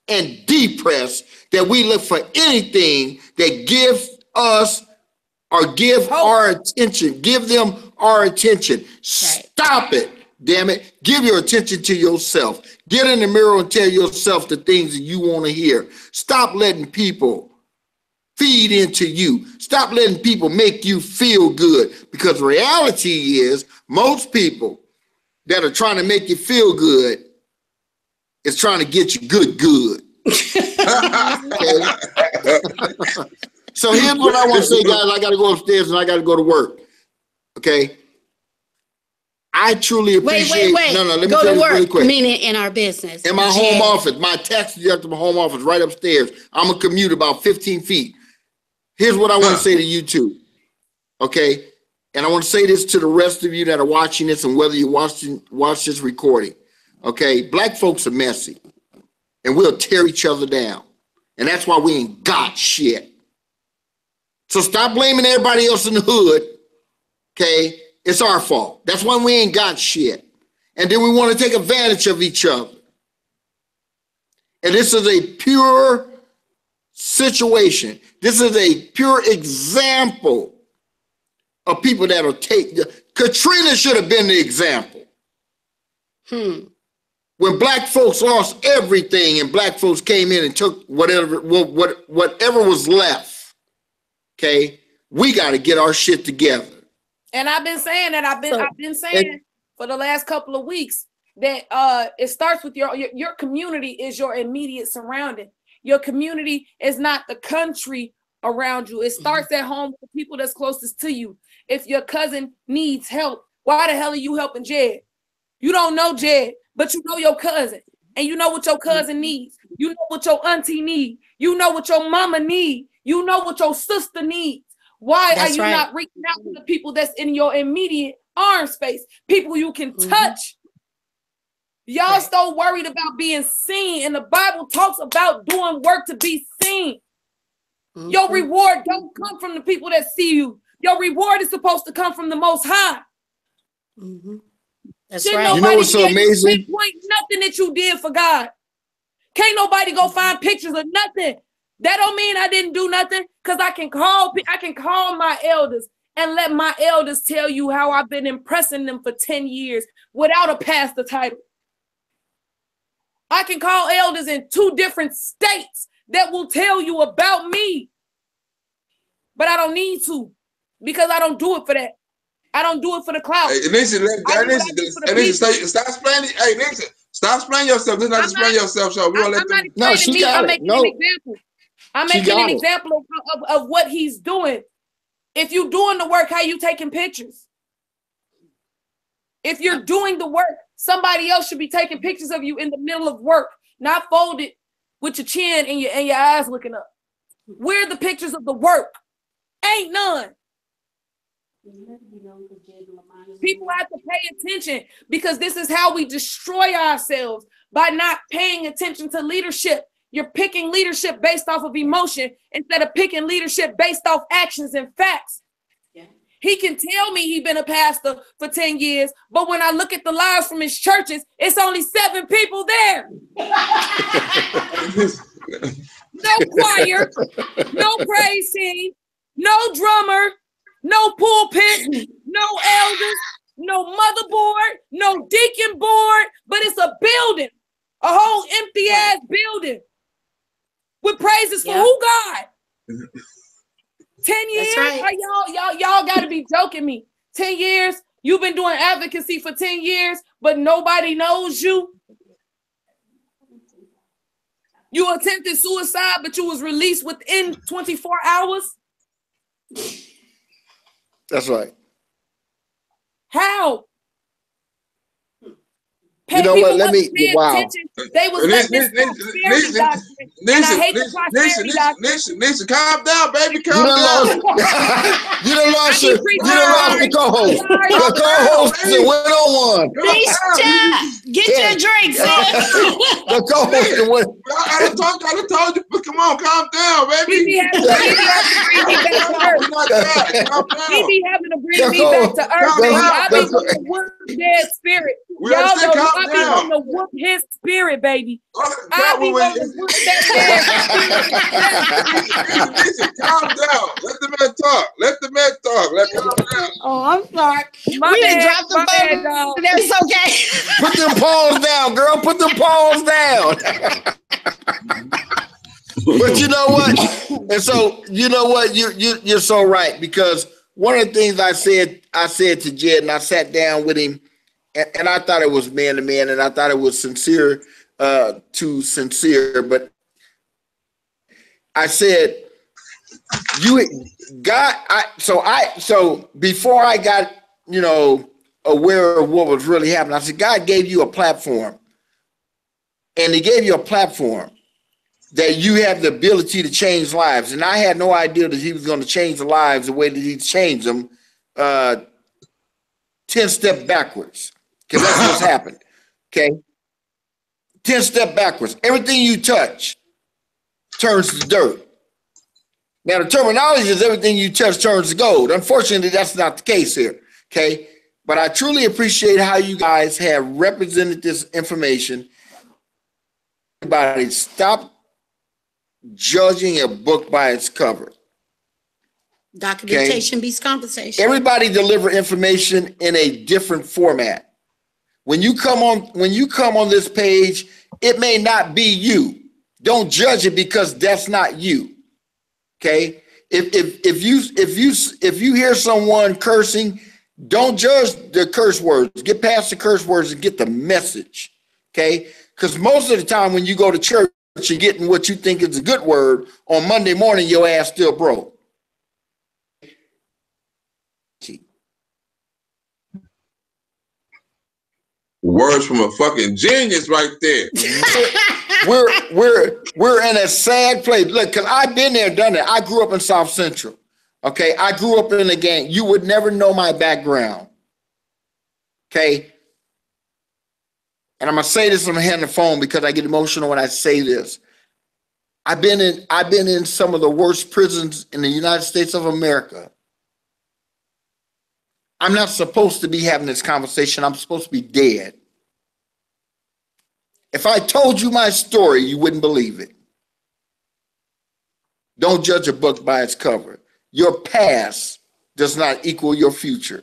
and depress, that we look for anything that gives us or give our attention, give them our attention. Right. Stop it, damn it. Give your attention to yourself. Get in the mirror and tell yourself the things that you want to hear. Stop letting people feed into you. Stop letting people make you feel good, because reality is most people that are trying to make you feel good is trying to get you good. So here's what I want to say, guys. I got to go upstairs and I got to go to work. Okay. I truly appreciate. Wait. No, let me go say to this work. really quick. Meaning in our business. In my home office, my tax deductible my home office right upstairs. I'm gonna commute about 15 feet. Here's what I want to say to you two. Okay. And I want to say this to the rest of you that are watching this, and whether you watch this recording. Okay. Black folks are messy, and we'll tear each other down. And that's why we ain't got shit. So stop blaming everybody else in the hood. Okay. It's our fault. That's why we ain't got shit. And then we want to take advantage of each other. And this is a pure situation. This is a pure example of people that'll take. Katrina should have been the example. When black folks lost everything and black folks came in and took whatever was left, okay, we got to get our shit together. And I've been saying that. I've been saying for the last couple of weeks that it starts with your community is your immediate surrounding. Your community is not the country around you. It starts at home with the people that's closest to you. If your cousin needs help, why the hell are you helping Jed? You don't know Jed, but you know your cousin, and you know what your cousin needs. You know what your auntie needs. You know what your mama needs. You know what your sister needs. Why are you not reaching out to the people that's in your immediate arm space? People you can touch. Y'all so worried about being seen, and the Bible talks about doing work to be seen. Your reward don't come from the people that see you. Your reward is supposed to come from the Most High. That's Shouldn't right. You know what's so amazing? Nothing that you did for God. Can't nobody go find pictures of nothing. That don't mean I didn't do nothing, because I can call my elders and let my elders tell you how I've been impressing them for 10 years without a pastor title. I can call elders in 2 different states that will tell you about me. But I don't need to, because I don't do it for that. I don't do it for the clout. Hey, listen, stop explaining. Hey, listen, stop explaining yourself. This is not explaining yourself, so we won't let them. No, she got it. No. I'm making an example of what he's doing. If you're doing the work, how you taking pictures? If you're doing the work, somebody else should be taking pictures of you in the middle of work, not folded with your chin and your eyes looking up. Where are the pictures of the work? Ain't none. People have to pay attention, because this is how we destroy ourselves, by not paying attention to leadership. You're picking leadership based off of emotion instead of picking leadership based off actions and facts. He can tell me he's been a pastor for 10 years, but when I look at the lives from his churches, it's only 7 people there. No choir, no praise team, no drummer, no pulpit, no elders, no motherboard, no deacon board, but it's a building, a whole empty ass building with praises for who? God. 10 years? Right. Y'all got to be joking me. 10 years? You've been doing advocacy for 10 years, but nobody knows you. You attempted suicide, but you was released within 24 hours. That's right. How? You know what? Let me. Wow. They was Listen, calm down, baby. Calm down. You done lost the co-host. The co-host went on one. Get your drinks, The co-host went. I done told you. Come on, calm down, baby. He be having to bring me back to earth. I be on the whoop dead spirit. Y'all know I be on the whoop his spirit, baby. I be on the whoop that Listen, calm down. Let the man talk. Oh, I'm sorry. We done dropped the phone. That's okay. Put them paws down, girl. Put them paws down. But you know what? And so you know what? You're so right, because one of the things I said to Jed, and I sat down with him, and I thought it was man to man, and I thought it was sincere to sincere, but I said, so before I got, aware of what was really happening, I said, God gave you a platform, and he gave you a platform that you have the ability to change lives. And I had no idea that he was going to change the lives the way that he changed them 10 steps backwards, because that's what's happened. Okay. 10 steps backwards. Everything you touch turns to dirt. Now, the terminology is everything you touch turns to gold. Unfortunately, that's not the case here. Okay. But I truly appreciate how you guys have represented this information. Everybody, stop judging a book by its cover. Documentation beats compensation. Everybody deliver information in a different format. When you come on this page, it may not be you. Don't judge it because that's not you. Okay? If you hear someone cursing, don't judge the curse words. Get past the curse words and get the message. Okay? Because most of the time when you go to church, you're getting what you think is a good word. On Monday morning, your ass still broke. Words from a fucking genius right there. we're in a sad place. Look, because I've been there, done it. I grew up in South Central. Okay, I grew up in a gang. You would never know my background. Okay, and I'm gonna say this on the phone because I get emotional when I say this. I've been in some of the worst prisons in the United States of America. I'm not supposed to be having this conversation. I'm supposed to be dead. If I told you my story, you wouldn't believe it. Don't judge a book by its cover. Your past does not equal your future.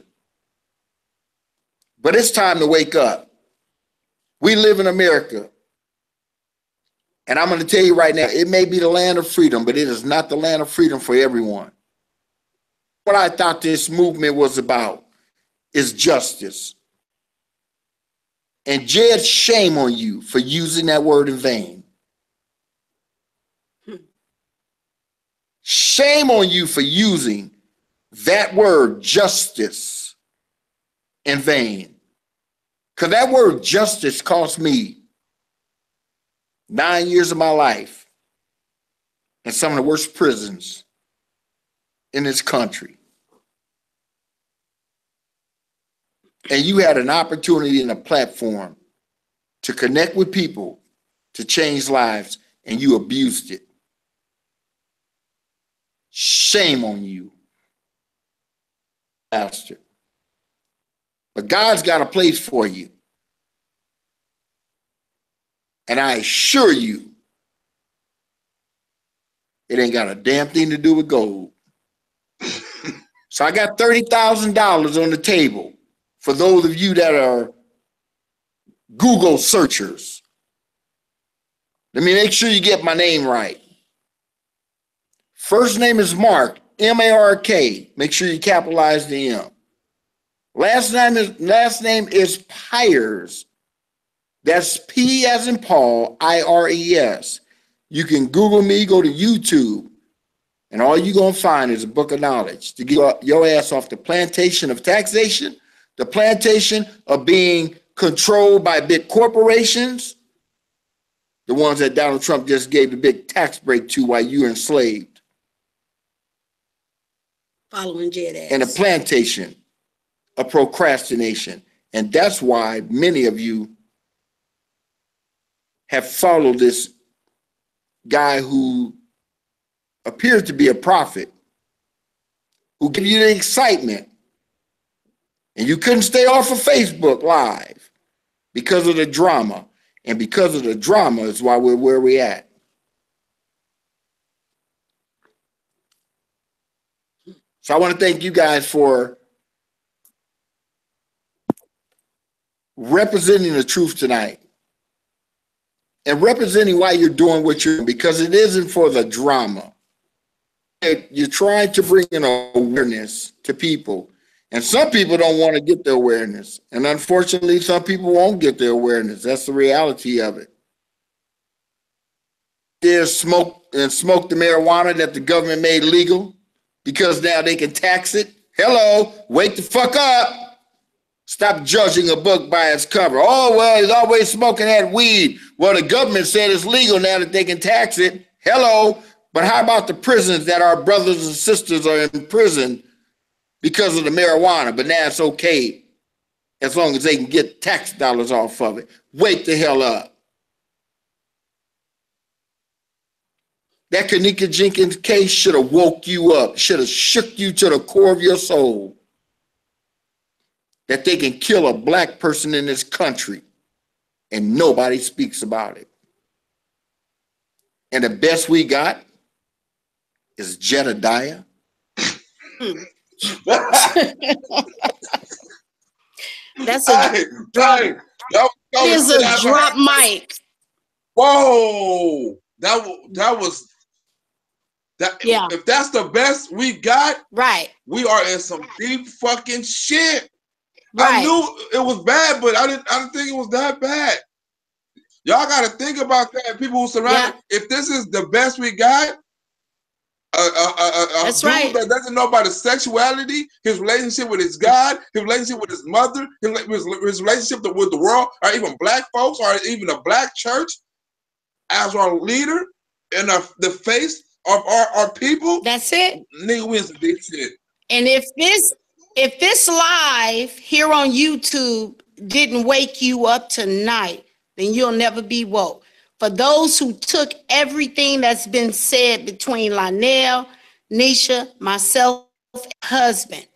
But it's time to wake up. We live in America. And I'm going to tell you right now, it may be the land of freedom, but it is not the land of freedom for everyone. What I thought this movement was about is justice. And Jed, shame on you for using that word in vain. Shame on you for using that word justice in vain. Because that word justice cost me 9 years of my life in some of the worst prisons in this country. And you had an opportunity and a platform to connect with people, to change lives, and you abused it. Shame on you, bastard. But God's got a place for you. And I assure you, it ain't got a damn thing to do with gold. So I got $30,000 on the table. For those of you that are Google searchers, let me make sure you get my name right. First name is Mark, M-A-R-K. Make sure you capitalize the M. Last name is Pyres. That's P as in Paul, I-R-E-S. You can Google me, go to YouTube, and all you're going to find is a book of knowledge to get your ass off the plantation of taxation, the plantation of being controlled by big corporations, the ones that Donald Trump just gave the big tax break to while you were enslaved. Following Jed ass. And a plantation of procrastination. And that's why many of you have followed this guy who appears to be a prophet, who give you the excitement. And you couldn't stay off of Facebook Live because of the drama. And because of the drama is why we're where we're at. So I want to thank you guys for representing the truth tonight. And representing why you're doing what you're doing, because it isn't for the drama. You're trying to bring an awareness to people. And some people don't want to get the awareness. And unfortunately, some people won't get the awareness. That's the reality of it. There's smoke the marijuana that the government made legal because now they can tax it. Hello, wake the fuck up. Stop judging a book by its cover. Oh, well, he's always smoking that weed. Well, the government said it's legal now that they can tax it. Hello, but how about the prisons that our brothers and sisters are in prison because of the marijuana, but now it's okay as long as they can get tax dollars off of it. Wake the hell up. That Kanika Jenkins case should have woke you up, should have shook you to the core of your soul. that they can kill a black person in this country and nobody speaks about it. And the best we got is Jedediah. That's a drop. That is a drop mic. Whoa, that was that. Yeah. If that's the best we got, right, we are in some deep fucking shit. Right. I knew it was bad, but I didn't think it was that bad. Y'all got to think about that. People who surround it. If this is the best we got, that's dude right. that doesn't know about his sexuality, his relationship with his God, his relationship with his mother, his relationship with the world, or even black folks, or even a black church, as our leader and the face of our people. That's it. Nigga, we in some big shit. And if this live here on YouTube didn't wake you up tonight, then you'll never be woke. For those who took everything that's been said between Lionel, Nisha, myself, and husband,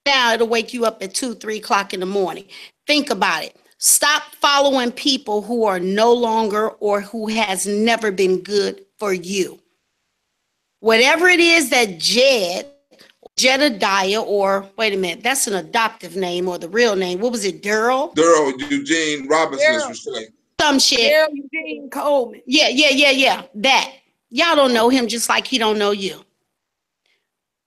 now it'll wake you up at 2, 3 o'clock in the morning. Think about it. Stop following people who are no longer or who has never been good for you. Whatever it is that Jedediah, or wait a minute, that's an adoptive name or the real name. What was it, Daryl? Daryl Eugene Robinson. Some shit. Daryl Eugene Coleman. Yeah. That. Y'all don't know him just like he don't know you.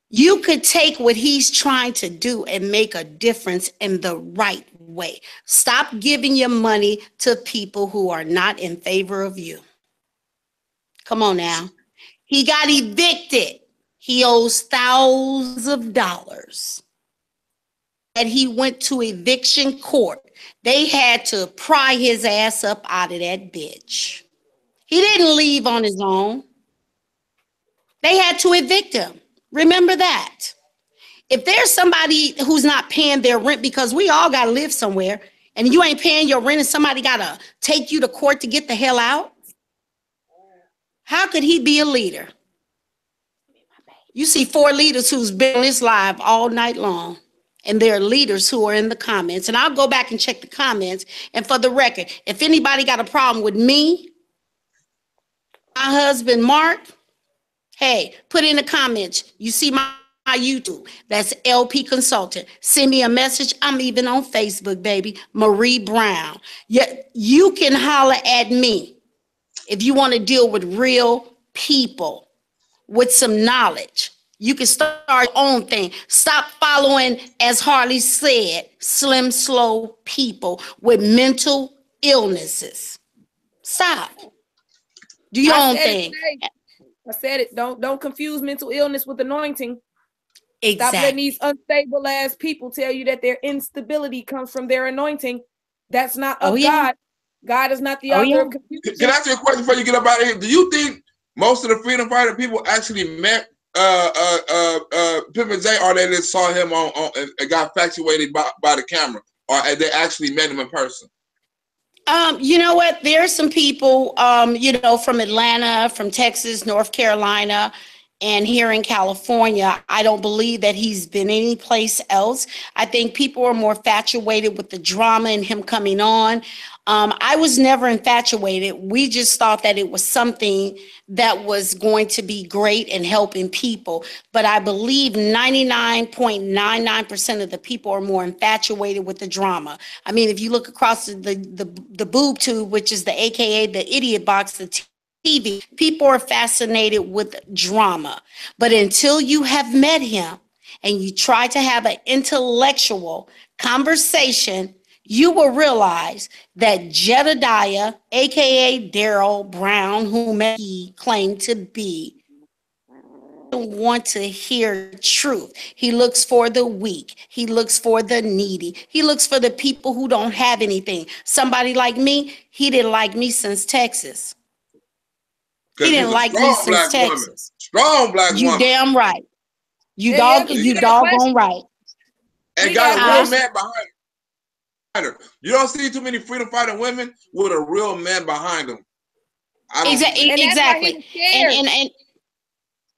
You could take what he's trying to do and make a difference in the right way. Stop giving your money to people who are not in favor of you. Come on now. He got evicted. He owes thousands of dollars. And he went to eviction court. They had to pry his ass up out of that bitch. He didn't leave on his own. They had to evict him. Remember that. If there's somebody who's not paying their rent, because we all got to live somewhere, and you ain't paying your rent and somebody got to take you to court to get the hell out, how could he be a leader? You see 4 leaders who's been on this live all night long, and there are leaders who are in the comments. And I'll go back and check the comments. And for the record, if anybody got a problem with me, my husband, Mark, hey, put in the comments. You see my YouTube. That's LP Consultant. Send me a message. I'm even on Facebook, baby. Marie Brown. You can holler at me if you want to deal with real people with some knowledge. You can start your own thing. Stop following, as Harley said, slim, slow people with mental illnesses. Stop. Do your own thing. I said it. Don't confuse mental illness with anointing. Exactly. Stop letting these unstable ass people tell you that their instability comes from their anointing. That's not of God. God is not the author of confusion. Can I ask you a question before you get up out of here? Do you think most of the freedom fighter people actually met Pimpin' J, or they just saw him on and got infatuated by the camera, or they actually met him in person? You know what? There are some people, from Atlanta, from Texas, North Carolina, and here in California. I don't believe that he's been any place else. I think people are more infatuated with the drama and him coming on. I was never infatuated. We just thought that it was something that was going to be great and helping people. But I believe 99.99% of the people are more infatuated with the drama. I mean, if you look across the boob tube, which is the AKA the idiot box, the TV, people are fascinated with drama. But until you have met him and you try to have an intellectual conversation, you will realize that Jedediah, aka Daryl Brown, whom he claimed to be, doesn't want to hear truth. He looks for the weak. He looks for the needy. He looks for the people who don't have anything. Somebody like me, he didn't like me since Texas. He didn't like me since Texas. Strong black woman. You damn right. You doggone right. And got a real man behind her. You don't see too many freedom fighting women with a real man behind them. Exactly. And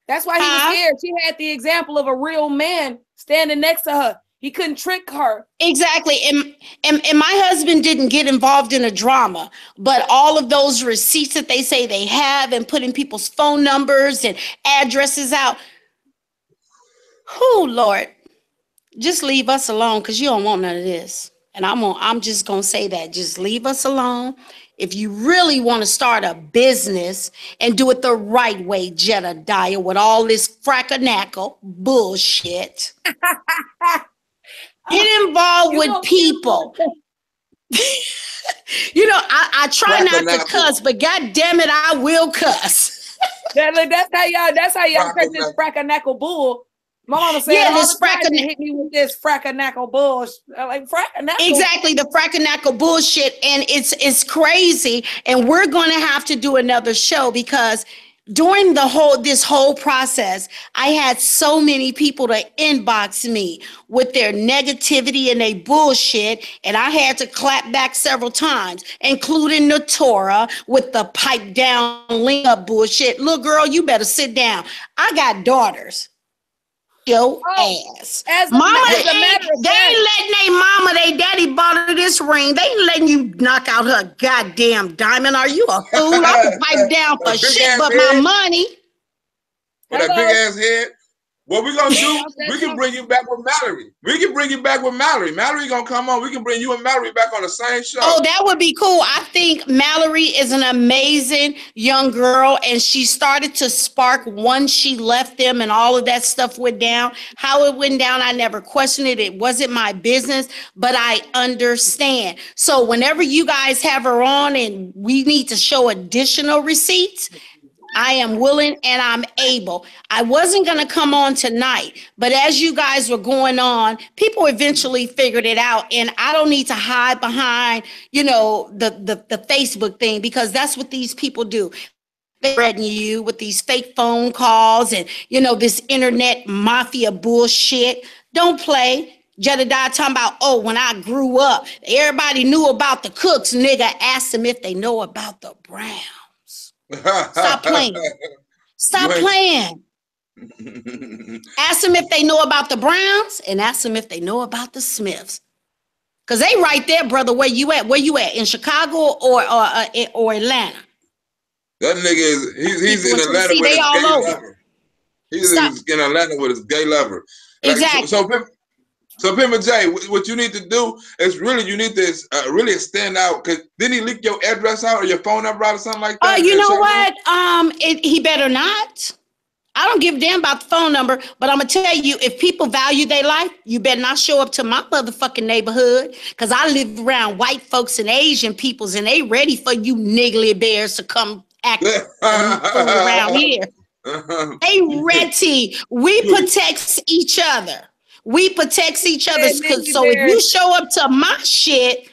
that's why he was scared. She had the example of a real man standing next to her. He couldn't trick her. Exactly. And my husband didn't get involved in a drama, but all of those receipts that they say they have and putting people's phone numbers and addresses out. Oh, Lord, just leave us alone because you don't want none of this. And I'm just gonna say that. Just leave us alone. If you really want to start a business and do it the right way, Jedediah, with all this frackernackle bullshit. Get involved with people. You know, I try not to cuss, but God damn it, I will cuss. That's how y'all catch this frackernackle bull. My mama said, yeah, this hit me with this frackernackle bullshit. Like frackernackle. Exactly, the frackernackle bullshit, and it's crazy. And we're going to have to do another show because during this whole process, I had so many people to inbox me with their negativity and their bullshit, and I had to clap back several times, including Natora with the pipe down, link up bullshit. Look, girl, you better sit down. I got daughters. Your ass. Mama, they ain't letting their mama, they daddy bought her this ring. They ain't letting you knock out her goddamn diamond. Are you a fool? I can pipe down for shit but my money. With that big ass head. What we gonna do, we can bring you back with Mallory. Mallory gonna come on. We can bring you and Mallory back on the same show. Oh, that would be cool. I think Mallory is an amazing young girl, and she started to spark once she left them and all of that stuff went down. How it went down, I never questioned it. It wasn't my business, but I understand. So whenever you guys have her on and we need to show additional receipts, I am willing and I'm able. I wasn't going to come on tonight, but as you guys were going on, people eventually figured it out. And I don't need to hide behind, you know, the Facebook thing, because that's what these people do. They threaten you with these fake phone calls and, you know, this internet mafia bullshit. Don't play. Jedediah talking about, oh, when I grew up, everybody knew about the Cooks. Nigga, asked them if they know about the Browns. Stop playing. Stop playing. Ask them if they know about the Browns and ask them if they know about the Smiths. Because they right there, brother. Where you at? Where you at? In Chicago or Atlanta? That nigga he's in Atlanta with his gay lover. He's in Atlanta with his gay lover. Exactly. So Pimpa J, what you need to do is you need to really stand out. Cause didn't he leak your address out or your phone number out or something like that? You know what? He better not. I don't give a damn about the phone number, but I'm gonna tell you, if people value their life, you better not show up to my motherfucking neighborhood. Cause I live around white folks and Asian peoples, and they ready for you niggly bears to come act around here. They ready. We protect each other. We protect each other. So if you show up to my shit,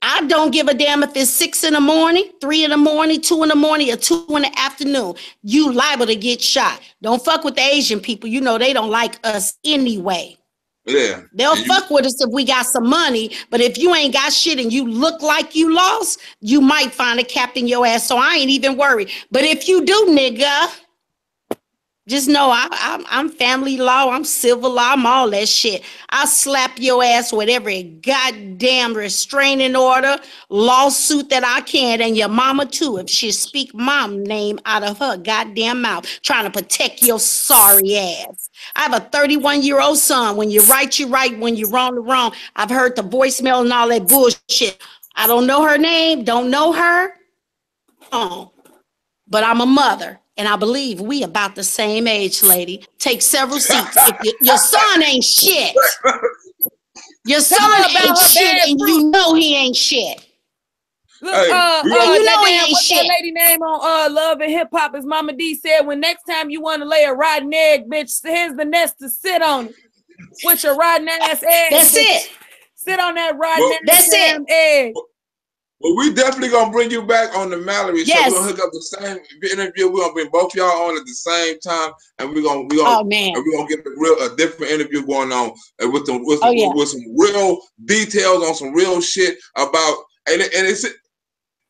I don't give a damn if it's 6 in the morning, 3 in the morning, 2 in the morning, or 2 in the afternoon. You liable to get shot. Don't fuck with the Asian people. You know they don't like us anyway. Yeah. They'll fuck with us if we got some money, but if you ain't got shit and you look like you lost, you might find a cap in your ass. So I ain't even worried. But if you do, nigga, just know I'm family law, I'm civil law, I'm all that shit. I'll slap your ass with every goddamn restraining order, lawsuit that I can, and your mama too, if she speak my name out of her goddamn mouth, trying to protect your sorry ass. I have a 31-year-old son. When you're right, you're right. When you're wrong, you're wrong. I've heard the voicemail and all that bullshit. I don't know her name, don't know her. Oh, but I'm a mother. And I believe we about the same age, lady. Take several seats. If your son ain't shit. Your son ain't shit, and you know he ain't shit. Look, you know he ain't shit. That lady name on Love and Hip Hop is Mama D said, when next time you want to lay a rotten egg, bitch, here's the nest to sit on it. With your rotten ass egg. That's it. Sit on that rotten ass egg. Well, we definitely gonna bring you back on the Mallory show. We're gonna hook up the same interview. We're gonna bring both y'all on at the same time, and we're gonna get a different interview going on with some real details on some real shit about and it's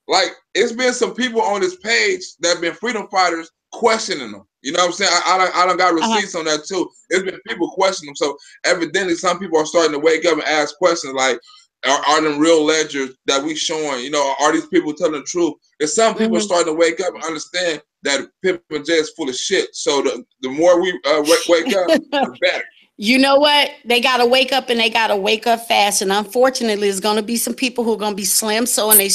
like it's been some people on this page that have been freedom fighters questioning them. You know what I'm saying? I done got receipts on that too. It's been people questioning them. So evidently some people are starting to wake up and ask questions like, are them real ledgers that we showing? You know, are these people telling the truth? And some people are starting to wake up and understand that Pimp and J is full of shit. So the more we wake up, the better. You know what? They got to wake up, and they got to wake up fast. And unfortunately, there's going to be some people who are going to be slim slow, and they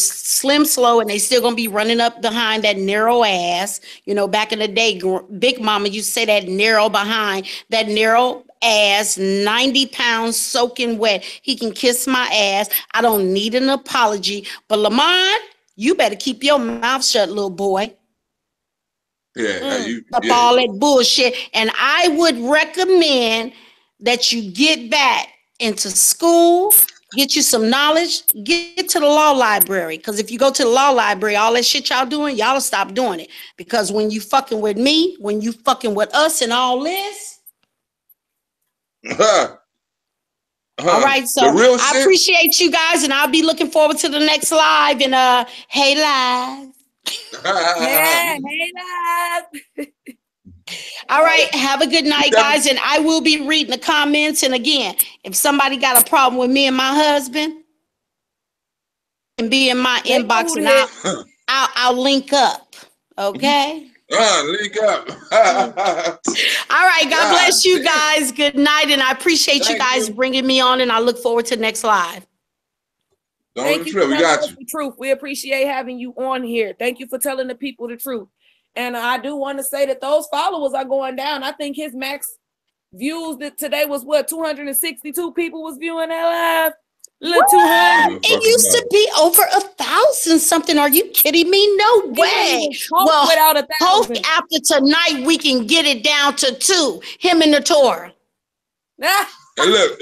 still going to be running up behind that narrow ass. You know, back in the day, Big Mama used to say that narrow behind, that narrow ass, 90 pounds soaking wet. He can kiss my ass. I don't need an apology. But Lamont, you better keep your mouth shut, little boy. Yeah, all that bullshit. And I would recommend that you get back into school, get you some knowledge, get to the law library. Because if you go to the law library, all that shit y'all doing, y'all stop doing it. Because when you fucking with me, when you fucking with us and all this. All right, so I appreciate you guys, and I'll be looking forward to the next live. And hey, live. Hey, live. All right, have a good night, guys, and I will be reading the comments. And again, if somebody got a problem with me and my husband, and be in my inbox, and I'll link up. Okay. Link up. All right, God bless you guys. Good night, and I appreciate you guys bringing me on, and I look forward to the next live. Thank you for telling us the truth. We appreciate having you on here. Thank you for telling the people the truth. And I do want to say that those followers are going down. I think his max views that today was what, 262 people was viewing that live. Look, 200. It used to be over 1,000 something. Are you kidding me? No way. Well, without 1,000. Hope after tonight we can get it down to 2. Him and the Torah. Hey, look,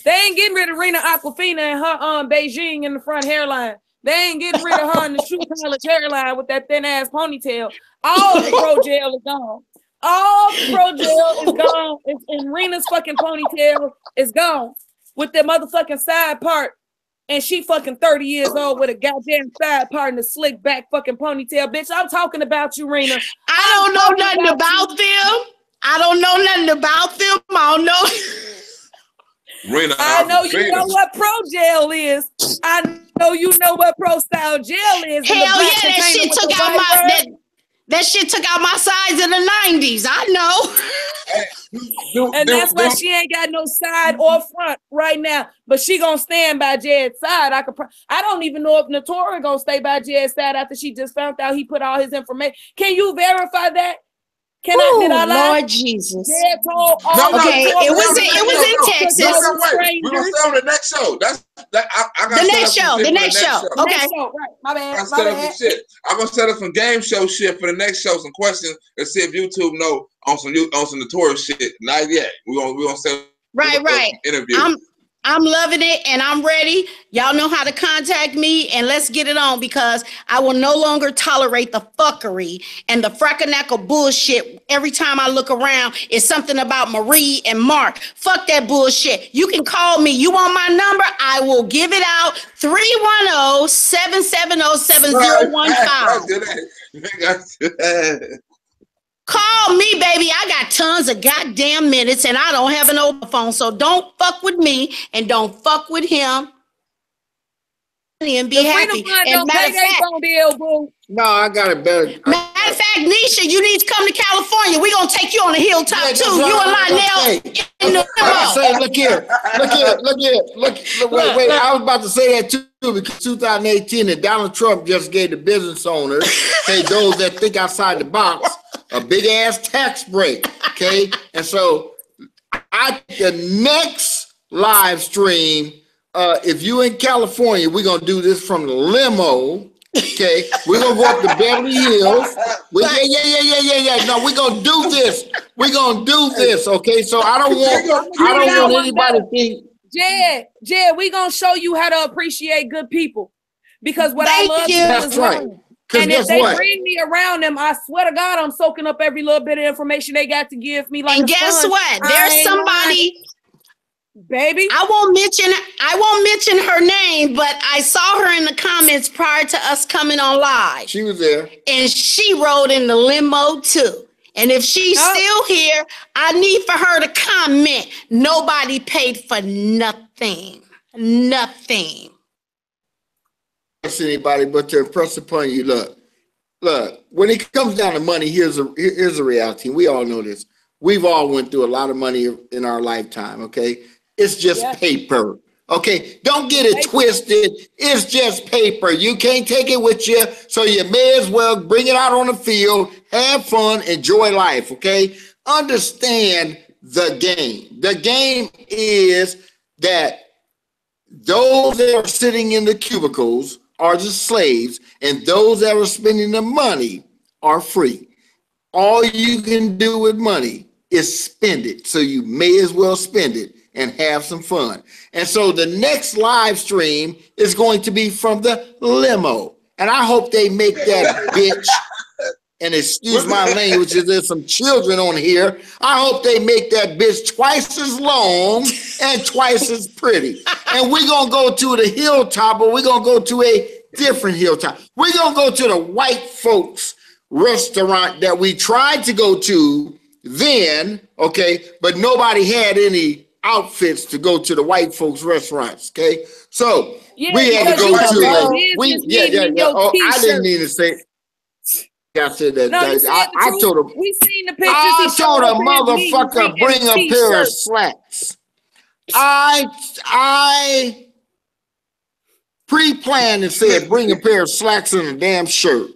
they ain't getting rid of Rena Aquafina and her Beijing in the front hairline. They ain't getting rid of her in the shoe college hairline with that thin ass ponytail. All the pro gel is gone. All the pro gel is gone. And Rena's fucking ponytail is gone with the motherfucking side part. And she fucking 30 years old with a goddamn side part and a slick back fucking ponytail. Bitch, I'm talking about you, Rena. I don't know nothing about them. I don't know nothing about them. I don't know. Rena, I know you know what pro gel is. I know you know what pro style gel is. Hell yeah, that shit took out that shit took out my size in the 90s. I know. And that's why she ain't got no side or front right now. But she gonna stand by Jed's side. I don't even know if Notori gonna stay by Jed's side after she just found out he put all his information. Can you verify that? Did I lie? Lord Jesus. Dad told it was in Texas. We're gonna stay on the next show. I got the next show. Okay. Right. My bad. I'm gonna set up some game show shit for the next show, some questions, and see if YouTube know on some notorious shit. Not yet. We're gonna set right. Interview. I'm loving it, and I'm ready. Y'all know how to contact me, and let's get it on, because I will no longer tolerate the fuckery and the frackanacka bullshit. Every time I look around, it's something about Marie and Mark. Fuck that bullshit. You can call me. You want my number? I will give it out. 310-770-7015. Call me, baby. I got tons of goddamn minutes, and I don't have an open phone. So don't fuck with me, and don't fuck with him. And be happy. And matter of fact, no, I got it better. Matter of fact, Nisha, you need to come to California. We're gonna take you on the hilltop too. You and Lionel in the say, look here. Wait. I was about to say that too, because 2018 and Donald Trump just gave the business owners, those that think outside the box, a big ass tax break. Okay, and so the next live stream. If you in California, we're gonna do this from the limo. Okay, we're gonna go up to Beverly Hills. Yeah. No, we're gonna do this. We're gonna do this. Okay, so I don't want anybody to think. Jed, we gonna show you how to appreciate good people, because what I love is right. And if they bring me around them, I swear to God, I'm soaking up every little bit of information they got to give me. Like, and guess what? There's somebody. Baby, I won't mention her name, but I saw her in the comments prior to us coming on live. She was there, and she rode in the limo too. And if she's still here, I need for her to comment. Nobody paid for nothing. Nothing. Anybody but to impress upon you. Look, when it comes down to money, here's a reality. We all know this. We've all went through a lot of money in our lifetime, okay? It's just paper, okay? Don't get it twisted. It's just paper. You can't take it with you, so you may as well bring it out on the field, have fun, enjoy life, okay? Understand the game. The game is that those that are sitting in the cubicles are the slaves, and those that are spending the money are free. All you can do with money is spend it, so you may as well spend it and have some fun. And so the next live stream is going to be from the limo, and I hope they make that bitch, and excuse my language, there's some children on here, I hope they make that bitch twice as long and twice as pretty. And we're going to go to the hilltop, but we're going to go to a different hilltop. We're going to go to the white folks restaurant that we tried to go to then, okay, but nobody had any outfits to go to the white folks restaurants, okay? So we had to go to I didn't mean to say. I said that. No, I told him. We seen the pictures. I told a motherfucker bring a pair of slacks. I pre-planned and said bring a pair of slacks and a damn shirt.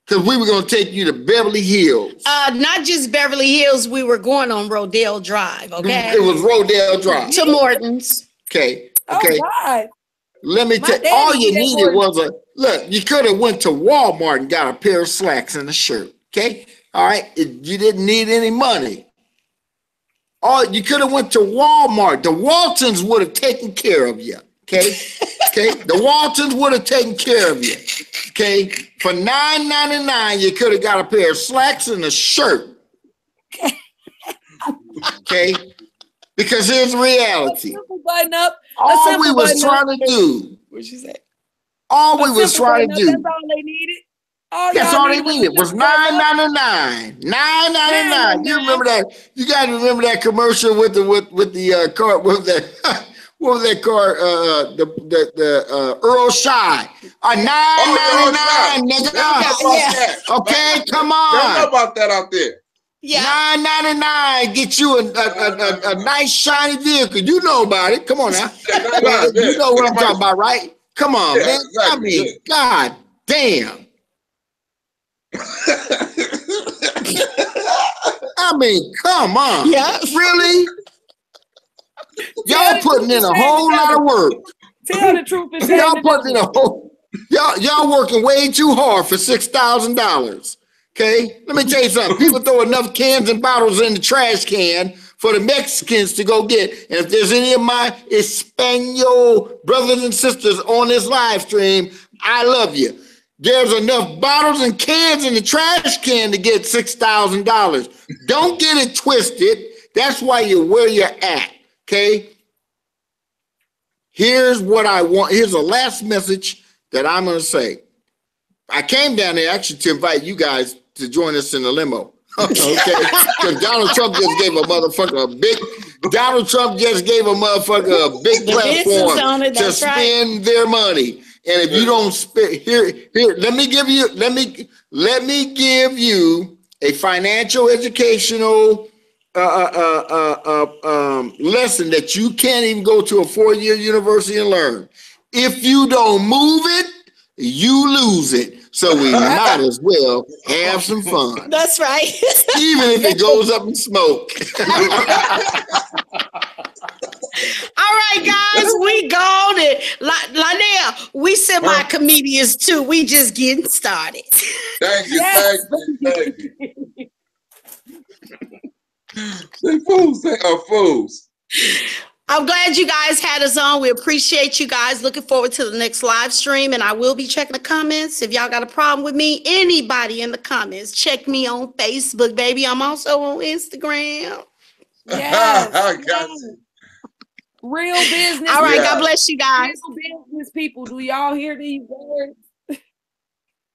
Because we were going to take you to Beverly Hills. Not just Beverly Hills. We were going on Rodale Drive, okay? It was Rodale Drive. To Morton's. Okay. Oh, God. Let me tell you, all you needed was look, you could have went to Walmart and got a pair of slacks and a shirt, okay? All right? You didn't need any money. You could have went to Walmart. The Waltons would have taken care of you, okay? Okay? The Waltons would have taken care of you, okay? For $9.99, you could have got a pair of slacks and a shirt, okay? Because here's the reality. Button up. All we was trying to do. What'd you say? All we was trying to do. That's all they needed. That's all they needed was $9.99. $9.99. You remember that? You guys remember that commercial with the car with the what was that car? The Earl Shy. $9.99, nigga. Okay, come on. I know about that out there. Yeah. $9.99 get you a nice shiny vehicle. You know about it. Come on now. You know what I'm talking about, right? Come on, man. Exactly. I mean, God damn. I mean, come on. Yeah. Really? Y'all putting in a whole lot of work. Tell the truth. Y'all putting in a whole. Y'all working way too hard for $6,000. Okay, let me tell you something. People throw enough cans and bottles in the trash can for the Mexicans to go get. And if there's any of my Espanol brothers and sisters on this live stream, I love you. There's enough bottles and cans in the trash can to get $6,000. Don't get it twisted. That's why you're where you're at. Okay. Here's what I want. Here's the last message that I'm going to say. I came down there actually to invite you guys to join us in the limo. Okay? Because Donald Trump just gave a motherfucker a big platform to spend their money. And if you don't spend here, let me give you a financial educational lesson that you can't even go to a 4-year university and learn. If you don't move it, you lose it. So we might as well have some fun. That's right. Even if it goes up in smoke. All right, guys, we gone. Linnell, we semi-comedians too. We just getting started. Thank you, thank you. They fools, they are fools. I'm glad you guys had us on. We appreciate you guys. Looking forward to the next live stream. And I will be checking the comments. If y'all got a problem with me, anybody in the comments, check me on Facebook, baby. I'm also on Instagram. Yes. I got you. Real business. All right, God bless you guys. Real business people. Do y'all hear these words?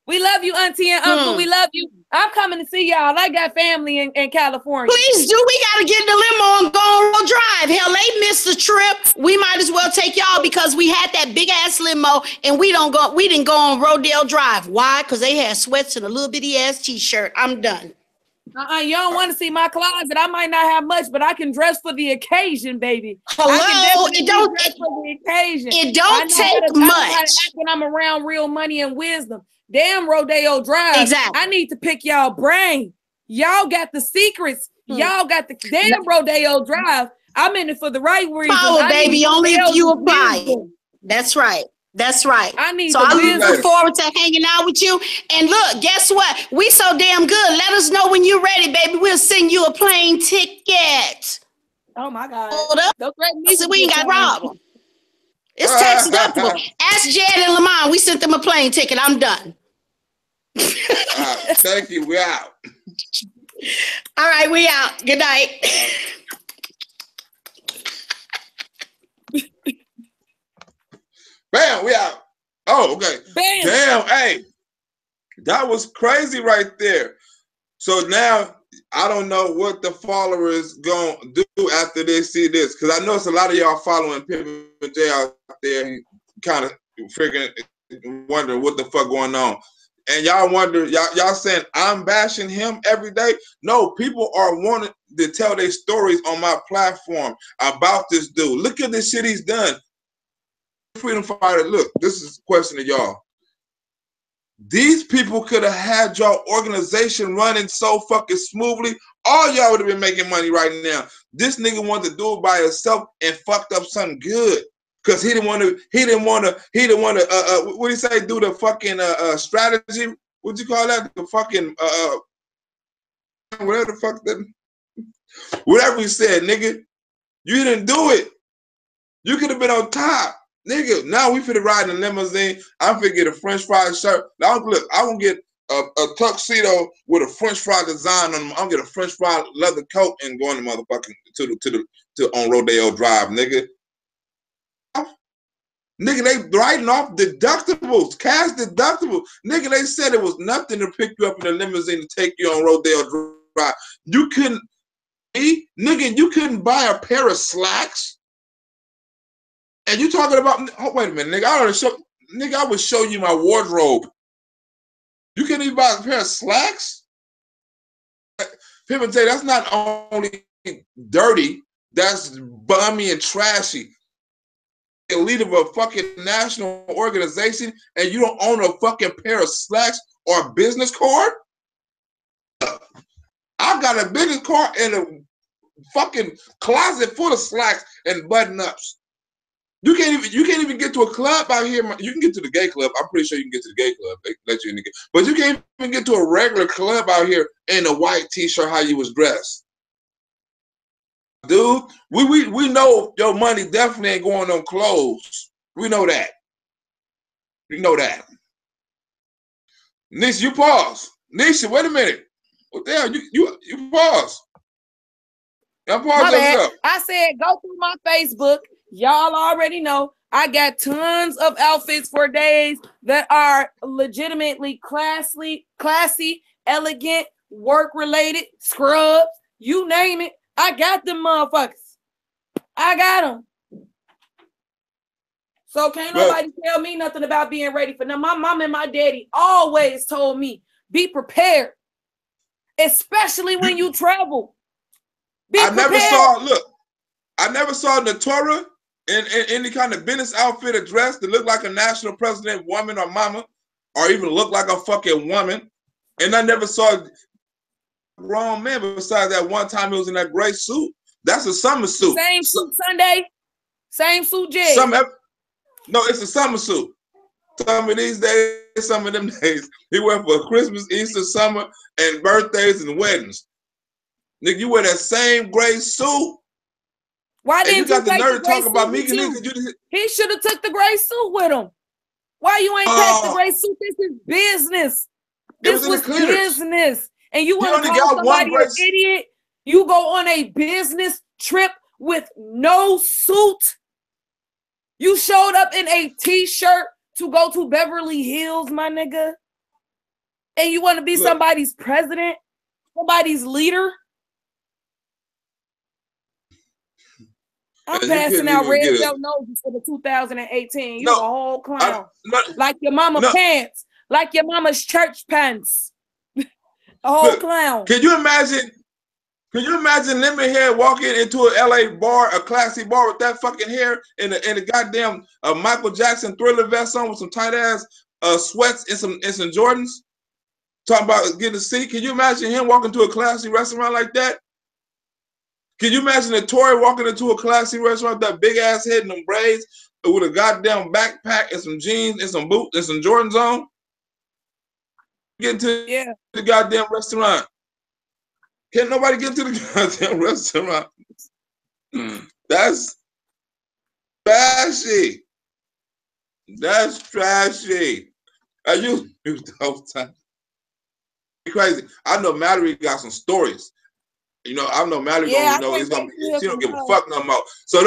We love you, Auntie and Uncle. We love you. I'm coming to see y'all. I got family in California. Please do. We got to get in the limo and go on Road Drive. Hell, they missed the trip. We might as well take y'all because we had that big ass limo and we didn't go on Rodale Drive. Why? Because they had sweats and a little bitty ass t-shirt. I'm done. You don't want to see my closet. I might not have much, but I can dress for the occasion, baby. Hello, it don't dress for the occasion. It don't take much. I when I'm around real money and wisdom. Damn, Rodeo Drive. Exactly. I need to pick y'all brain. Y'all got the secrets. Y'all got the damn Rodeo Drive. I'm in it for the right reason. Power, baby, only if you apply it. That's right. That's right. I look forward to hanging out with you. And look, guess what? We so damn good. Let us know when you're ready, baby. We'll send you a plane ticket. Oh my God. Hold up. We ain't got a problem. It's tax deductible. Ask Jed and Lamont. We sent them a plane ticket. I'm done. Thank you. We out. All right, we out. Good night. Bam, we out. Oh, okay. Bam. Damn, hey. That was crazy right there. So now I don't know what the followers gonna do after they see this. Because I know it's a lot of y'all following Pimp and J out there kind of freaking wondering what the fuck going on. And y'all wonder, y'all saying I'm bashing him every day? No, people are wanting to tell their stories on my platform about this dude. Look at the shit he's done. Freedom fighter, look, this is a question to y'all. These people could have had your organization running so fucking smoothly. All y'all would have been making money right now. This nigga wanted to do it by himself and fucked up something good. Cause he didn't want to, what do you say, do the fucking strategy? What'd you call that? The fucking whatever the fuck that, whatever he said, nigga. You didn't do it. You could have been on top. Nigga, now we finna ride in a limousine. I'm finna get a French fry shirt. Now look, I won't get a tuxedo with a French fry design on them. I'll get a French fry leather coat and go on the motherfucking to on Rodeo Drive, nigga. Nigga, they writing off deductibles, cash deductibles. Nigga, they said it was nothing to pick you up in a limousine to take you on Rodeo Drive. You couldn't, nigga, you couldn't buy a pair of slacks. And you talking about, oh, wait a minute, nigga, I would show you my wardrobe. You can't even buy a pair of slacks? People say that's not only dirty, that's bummy and trashy. A leader of a fucking national organization and you don't own a fucking pair of slacks or a business card? I got a business card and a fucking closet full of slacks and button-ups. You can't even get to a club out here. You can get to the gay club. I'm pretty sure you can get to the gay club. They let you in the gay. But you can't even get to a regular club out here in a white t-shirt how you was dressed. Dude, we know your money definitely ain't going on clothes. We know that. We know that. Nisha, you pause. Nisha, wait a minute. What the hell? You pause. Y'all pause yourself. I said go through my Facebook. Y'all already know I got tons of outfits for days that are legitimately classy, elegant, work-related, scrubs, you name it. I got them motherfuckers. I got them. So can't nobody tell me nothing about being ready for them. My mom and my daddy always told me, be prepared, especially when you travel. I never saw Natura in any kind of business outfit or dress that looked like a national president, woman or mama, or even look like a fucking woman. And I never saw grown man besides that one time he was in that gray suit. That's a summer suit. Same suit Sunday, same suit Jay. No, it's a summer suit. Some of these days, some of them days, he wear for Christmas, Easter, summer, and birthdays and weddings. Nigga, you wear that same gray suit. Why didn't you got the nerve to talk about me? He should have took the gray suit with him. Why you ain't packed the gray suit? This is business. This was business. And you want to call somebody an idiot? You go on a business trip with no suit. You showed up in a t-shirt to go to Beverly Hills, my nigga. And you want to be somebody's president, somebody's leader? I'm passing out red belt noses for the 2018. You a whole clown. Like your mama pants. Like your mama's church pants. A whole clown. Can you imagine lemon hair walking into an LA bar, a classy bar with that fucking hair and a goddamn Michael Jackson Thriller vest on with some tight ass sweats and some Jordans? Talking about getting a seat. Can you imagine him walking to a classy restaurant like that? Can you imagine a Tory walking into a classy restaurant with that big ass head and them braids with a goddamn backpack and some jeans and some boots and some Jordans on? Get into the goddamn restaurant. Can't nobody get to the goddamn restaurant. That's trashy. That's trashy. Are you the whole time? Crazy. I know Mallory got some stories. You know, I know Mallory gonna, you know, it's gonna be, she don't give a fuck no more. So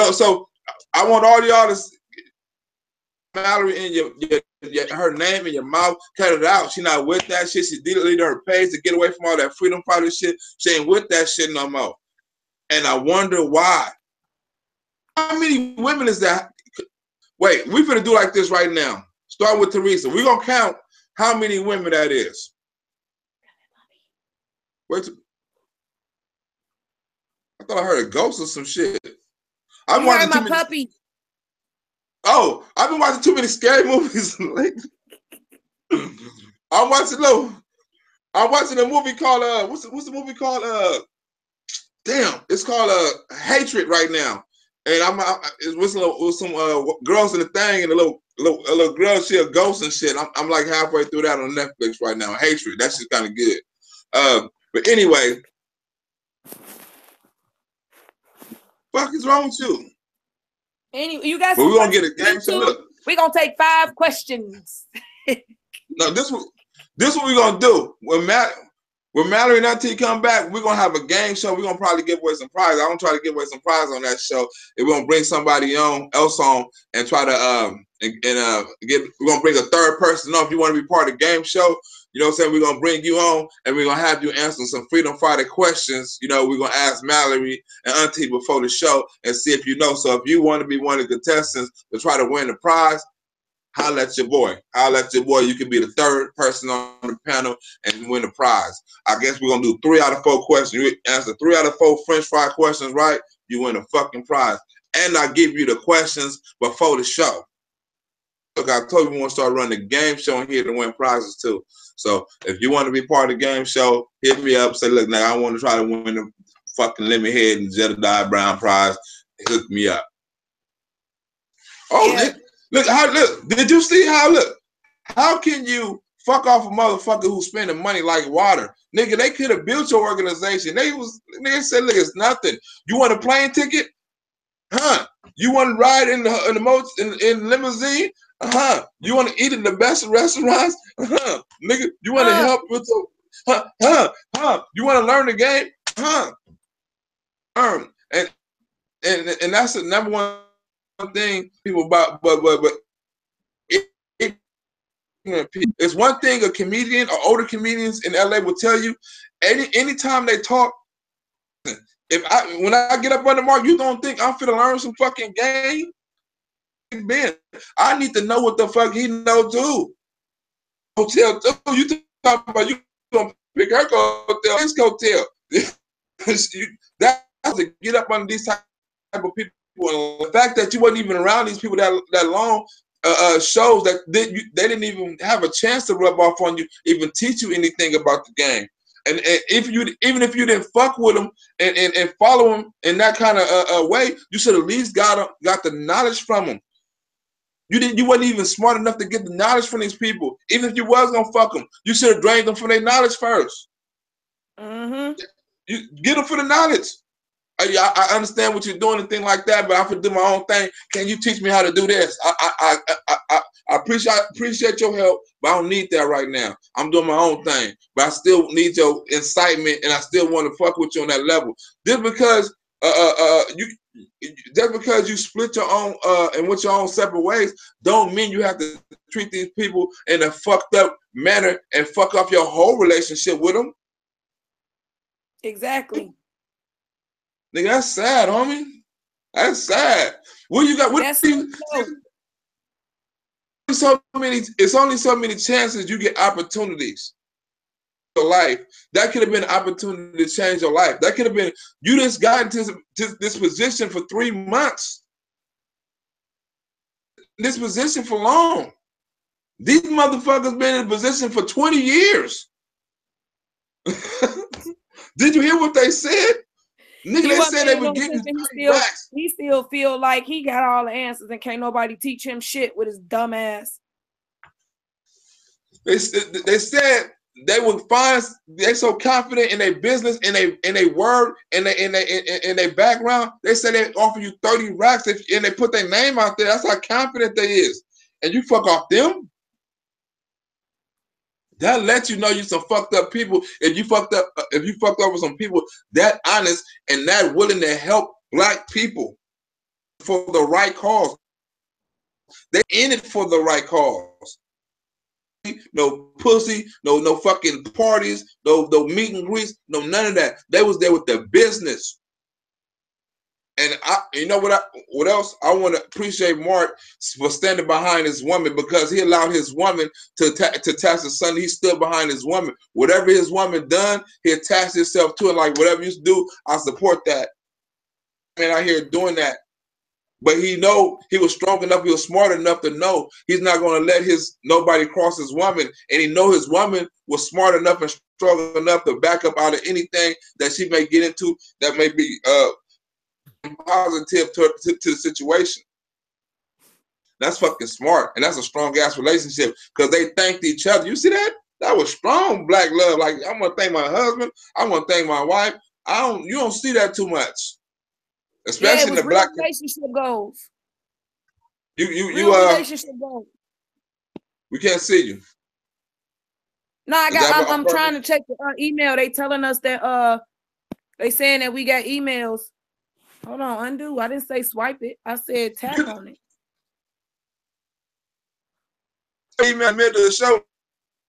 I want all y'all to Mallory in her name in your mouth, cut it out. She not with that shit. She deleted her page to get away from all that freedom fighter shit. She ain't with that shit no more. And I wonder why. How many women is that? Wait, we finna do like this right now. Start with Teresa. We're gonna count how many women that is. Wait. I thought I heard a ghost or some shit. I'm watching my puppy. Oh, I've been watching too many scary movies lately. I'm watching a movie called what's the movie called? Damn, it's called Hatred right now. And I'm with some girls in the thing, and a little girl, she a ghost and shit. I'm like halfway through that on Netflix right now. Hatred, that shit's kind of good. But anyway, fuck is wrong with you? Anyway, you guys. But we're gonna get a game show. Look, we're gonna take 5 questions. No, this what we're gonna do. When Mallory and Auntie come back, we're gonna have a game show. We're gonna probably give away some prizes. I'm gonna try to give away some prizes on that show. And we're gonna bring somebody else on and try to we're gonna bring a third person on if you want to be part of the game show. You know what I'm saying? We're gonna bring you on and we're gonna have you answer some freedom fighter questions. You know, we're gonna ask Mallory and Auntie before the show and see if you know. So if you want to be one of the contestants to try to win the prize, holla at your boy. Holla at your boy. You can be the third person on the panel and win the prize. I guess we're gonna do 3 out of 4 questions. You answer 3 out of 4 French fry questions right, you win a fucking prize. And I give you the questions before the show. Look, I told you we want to start running the game show and here to win prizes too. So if you want to be part of the game show, hit me up. Say, look, now I want to try to win the fucking lemon head and Jedediah Brown prize. Hook me up. Oh, yeah. Look, did you see how can you fuck off a motherfucker who's spending money like water? Nigga, they could have built your organization. They said, look, it's nothing. You want a plane ticket? Huh? You want to ride in the limousine? You want to eat in the best restaurants? Nigga, you want to help with the you want to learn the game? And that's the number one thing people about, but it's one thing a comedian or older comedians in LA will tell you. Anytime they talk, when I get up on the mark, you don't think I'm finna learn some fucking game? Ben, I need to know what the fuck he know too. Hotel too. You talking about you gonna pick her hotel, his hotel. That's to get up on these type of people. The fact that you wasn't even around these people that long shows that they didn't even have a chance to rub off on you, even teach you anything about the game. And even if you didn't fuck with them and follow them in that kind of way, you should at least got the knowledge from them. You wasn't even smart enough to get the knowledge from these people. Even if you was gonna fuck them, you should have drained them for their knowledge first. You get them for the knowledge. I understand what you're doing and things like that, but I can do my own thing. Can you teach me how to do this? I appreciate your help, but I don't need that right now. I'm doing my own thing, but I still need your incitement, and I still want to fuck with you on that level. Just because you split your own and went your own separate ways, don't mean you have to treat these people in a fucked up manner and fuck up your whole relationship with them. Exactly. Nigga, that's sad, homie. That's sad. What you got? What That's it's only so many chances you get opportunities in your life. That could have been an opportunity to change your life. That could have been, you just got into this position for 3 months. This position for long. These motherfuckers been in a position for 20 years. Did you hear what they said? Nigga, they said they were getting racks. He still feel like he got all the answers and can't nobody teach him shit with his dumb ass. They said they would find, they're so confident in their business, in their word, in their background. They said they offer you 30 racks and they put their name out there. That's how confident they is. And you fuck off them? That lets you know you some fucked up people. If you fucked up with some people that honest and that willing to help black people for the right cause. They in it for the right cause. No pussy, no fucking parties, no meet and greets, no none of that. They was there with their business. And you know what else? I want to appreciate Mark for standing behind his woman, because he allowed his woman to attach his son. He stood behind his woman. Whatever his woman done, he attached himself to it. Like, whatever you do, I support that. Man out here doing that. But he was strong enough, he was smart enough to know he's not going to let nobody cross his woman. And he know his woman was smart enough and strong enough to back up out of anything that she may get into that may be positive to the situation. That's fucking smart, and that's a strong ass relationship because they thanked each other. You see that? That was strong black love. Like, I'm gonna thank my husband. I'm gonna thank my wife. You don't see that too much, especially in the black relationship goals. You relationship goals. We can't see you. No, I'm trying to check the email. They telling us that they saying that we got emails. Hold on, undo. I didn't say swipe it. I said tap on it. Email in the middle of the show.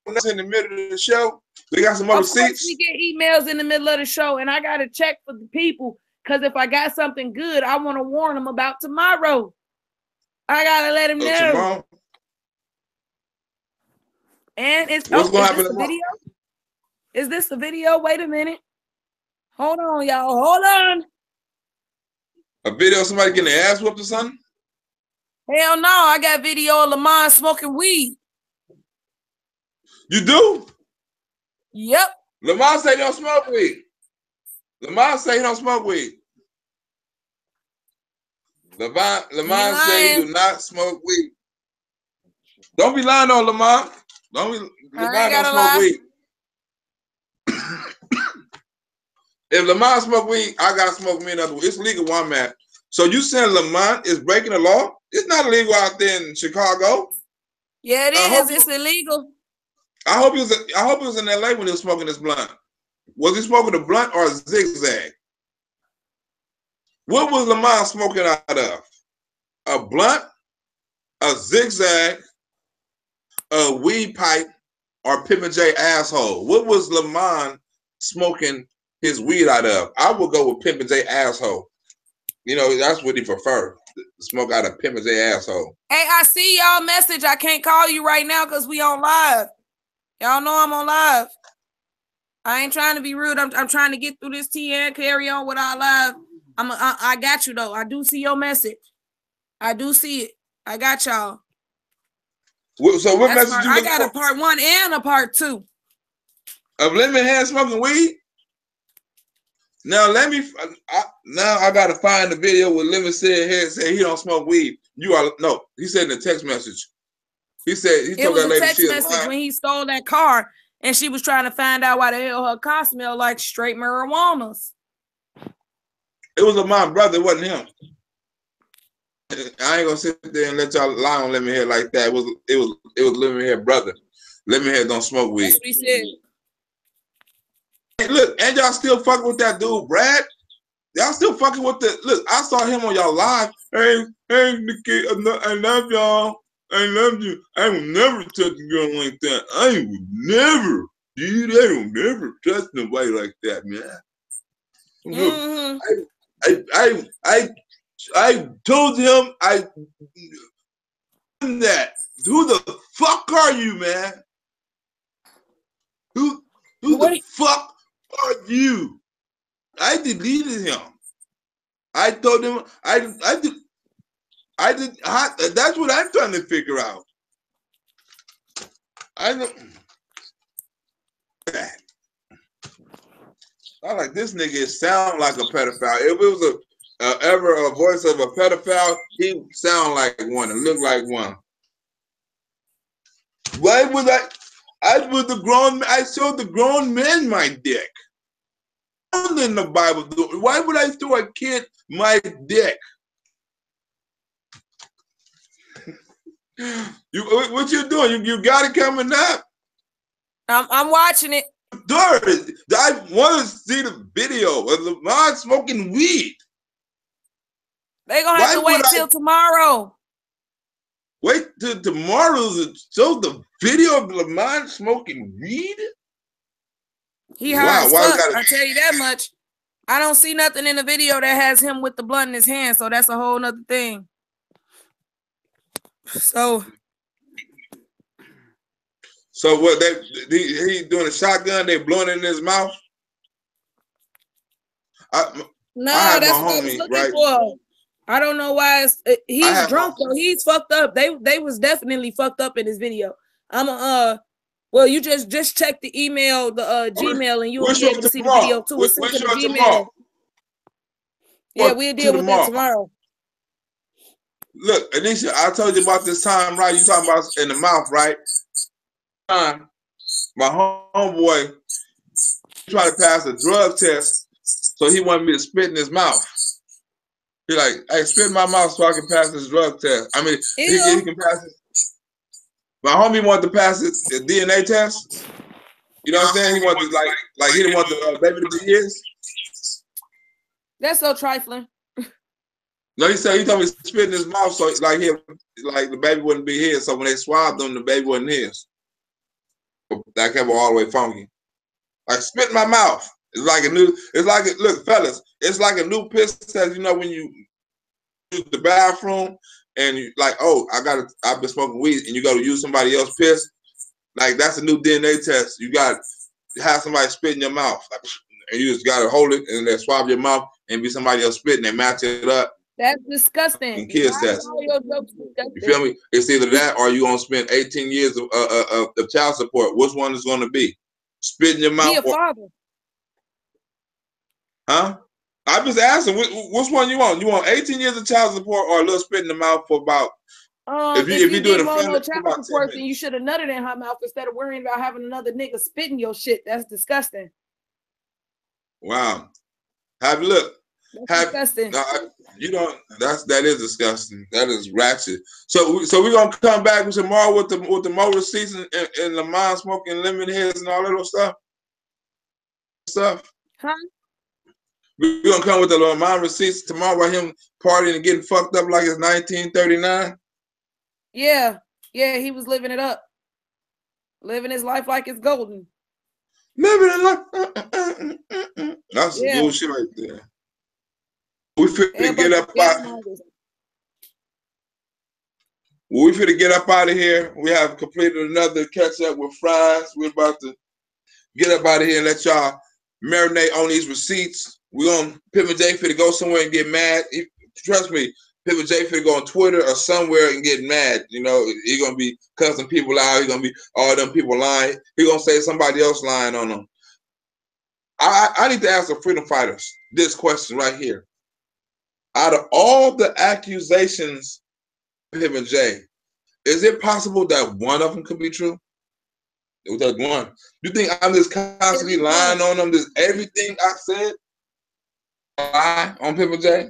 That's in the middle of the show. We got some more receipts. We get emails in the middle of the show, and I gotta check for the people because if I got something good, I want to warn them about tomorrow. I gotta let them know. Tomorrow? And it's what's going to happen tomorrow? Video? Is this the video? Wait a minute. Hold on, y'all. Hold on. A video of somebody getting their ass whooped or something? Hell no, I got video of Lamont smoking weed. You do? Yep. Lamont say he don't smoke weed. Lamont say he don't smoke weed. Lamont say he do not smoke weed. Don't be lying on Lamont. Lamont don't smoke weed. If Lamont smoke weed, I gotta smoke me another weed. It's legal where I'm at. So you saying Lamont is breaking the law? It's not illegal out there in Chicago. Yeah, it is. It's illegal. I hope he was in LA when he was smoking this blunt. Was he smoking a blunt or a zigzag? What was Lamont smoking out of? A blunt, a zigzag, a weed pipe, or Pimpin' J asshole? What was Lamont smoking his weed out of? I would go with Pimpin' J asshole. You know, that's what he preferred. Smoke out of Pimpin' J asshole. Hey, I see y'all message. I can't call you right now because we on live. Y'all know I'm on live. I ain't trying to be rude. I'm trying to get through this tea and carry on with our live. I got you though. I do see your message. I do see it. I got y'all. So what message you I got a part 1 and a part 2. Of Lemon Head smoking weed? Now I gotta find the video where Lemon Head said he don't smoke weed. He said in the text message. He said he told that lady she was lying. It was a text message when he stole that car and she was trying to find out why the hell her car smelled like straight marijuanas. It was my brother, it wasn't him. I ain't gonna sit there and let y'all lie on Lemon Head like that. It was Lemon Head brother. Lemon Head don't smoke weed. That's what he said. Hey, look, and y'all still fucking with that dude, Brad. Y'all still fucking with look, I saw him on y'all live. Hey, Nikki, I love y'all. I love you. I will never touch a girl like that. I will never, dude. I will never touch nobody like that, man. Mm-hmm. I told him that. Who the fuck are you, man? Who the fuck are you? I deleted him. I told him that's what I'm trying to figure out. I like this nigga sound like a pedophile. If it was ever a voice of a pedophile, he sound like one and look like one. Why would I showed the grown men my dick. In the Bible, why would I show a kid my dick? What you doing? You got it coming up. I'm watching it. Doris, I want to see the video of Lamont smoking weed. They gonna have to wait till tomorrow. Wait till tomorrow to show the video of Lamont smoking weed? He high as fuck, I tell you that much. I don't see nothing in the video that has him with the blunt in his hand, so that's a whole nother thing. So what he doing a shotgun, they blowing it in his mouth? That's what I was looking for. I don't know why he's drunk though. He's fucked up. They was definitely fucked up in this video. Well, you just check the email, the Gmail, and you'll be able to see the video too. It's sent to the Gmail. Yeah, we'll deal with it tomorrow. Look, Iniesha, I told you about this time, right? You talking about in the mouth, right? My homeboy tried to pass a drug test, so he wanted me to spit in his mouth. He like, hey, spit in my mouth so I can pass this drug test. I mean, he can pass it. My homie wanted to pass the DNA test. You know what I'm saying? He wanted to like he didn't want the baby to be his. That's so trifling. No, he told me to spit in his mouth so like the baby wouldn't be his. So when they swabbed him, the baby wasn't his. That kept it all the way funky. Like spit in my mouth. Look, fellas, it's like a new piss test, you know, when you use the bathroom and you like, oh, I've been smoking weed, and you go to use somebody else's piss. Like that's a new DNA test. You got to have somebody spit in your mouth. Like, and you just got to hold it and then swab your mouth and be somebody else spitting and match it up. That's disgusting. And kids test. You feel me? It's either that or you gonna spend 18 years of child support. Which one is gonna be? Spit in your mouth? Be a father. Huh? I'm just asking, which one you want? You want 18 years of child support or a little spit in the mouth for about? If you didn't want no child support, then you should have nutted in her mouth instead of worrying about having another nigga spitting your shit. That's disgusting. Wow. Have a look. Disgusting. That is disgusting. That is ratchet. So we're gonna come back tomorrow with the more receipts and Lamont smoking lemon heads and all that little stuff. Huh? We're gonna come with the Lamont receipts tomorrow about him partying and getting fucked up like it's 1939. Yeah, he was living it up, living his life like it's golden. Living it like that's some bullshit right there. We finna get up out. We finna get up out of here. We have completed another catch up with fries. We're about to get up out of here and let y'all marinate on these receipts. We're gonna Pivot J finna go somewhere and get mad. Trust me, Pivot J finna go on Twitter or somewhere and get mad. You know, he gonna be cussing people out. He gonna be all them people lying. He gonna say somebody else lying on them. I need to ask the freedom fighters this question right here. Out of all the accusations, him and Jay, is it possible that one of them could be true? It was that one. You think I'm just constantly lying on them? Just everything I said, lie on Pip and J?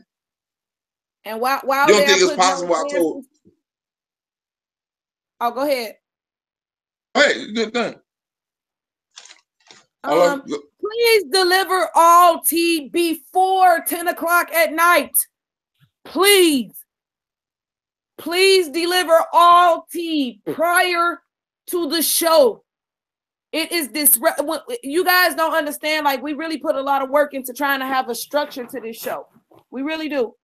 And while you don't think it's possible? I told. Oh, go ahead. Hey, good thing. Please deliver all tea before 10 o'clock at night. Please. Please deliver all tea prior to the show. It is this. You guys don't understand. Like, we really put a lot of work into trying to have a structure to this show. We really do.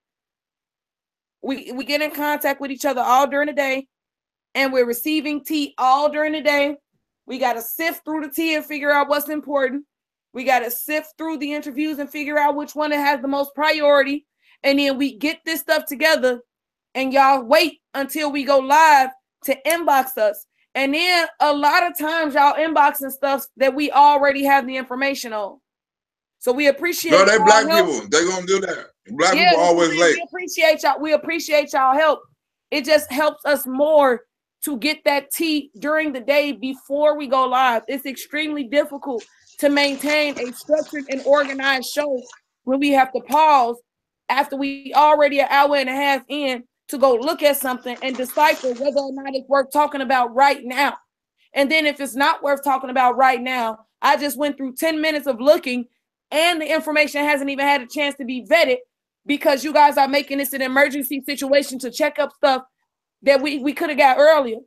We get in contact with each other all during the day, and we're receiving tea all during the day. We got to sift through the tea and figure out what's important. We got to sift through the interviews and figure out which one that has the most priority. And then we get this stuff together, and y'all wait until we go live to inbox us. And then a lot of times y'all inboxing stuff that we already have the information on. So we appreciate. No, they black people. They gonna do that. Black people always late. We appreciate y'all. We appreciate y'all help. It just helps us more to get that tea during the day before we go live. It's extremely difficult to maintain a structured and organized show when we have to pause after we already an hour and a half in to go look at something and decipher whether or not it's worth talking about right now. And then if it's not worth talking about right now, I just went through 10 minutes of looking and the information hasn't even had a chance to be vetted because you guys are making this an emergency situation to check up stuff that we could have got earlier.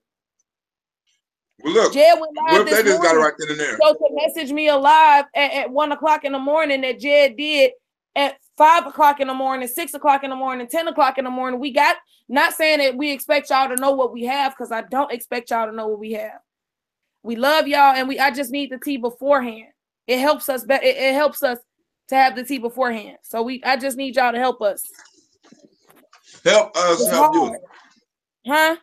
Well, look, Jed went live they just got it right then and there. So to message me alive at 1 o'clock in the morning that Jed did at 5 o'clock in the morning, 6 o'clock in the morning, 10 o'clock in the morning, we got, not saying that we expect y'all to know what we have, because I don't expect y'all to know what we have. We love y'all, and I just need the tea beforehand. It helps us, it helps us to have the tea beforehand. So I just need y'all to help us. Help us help you. Huh?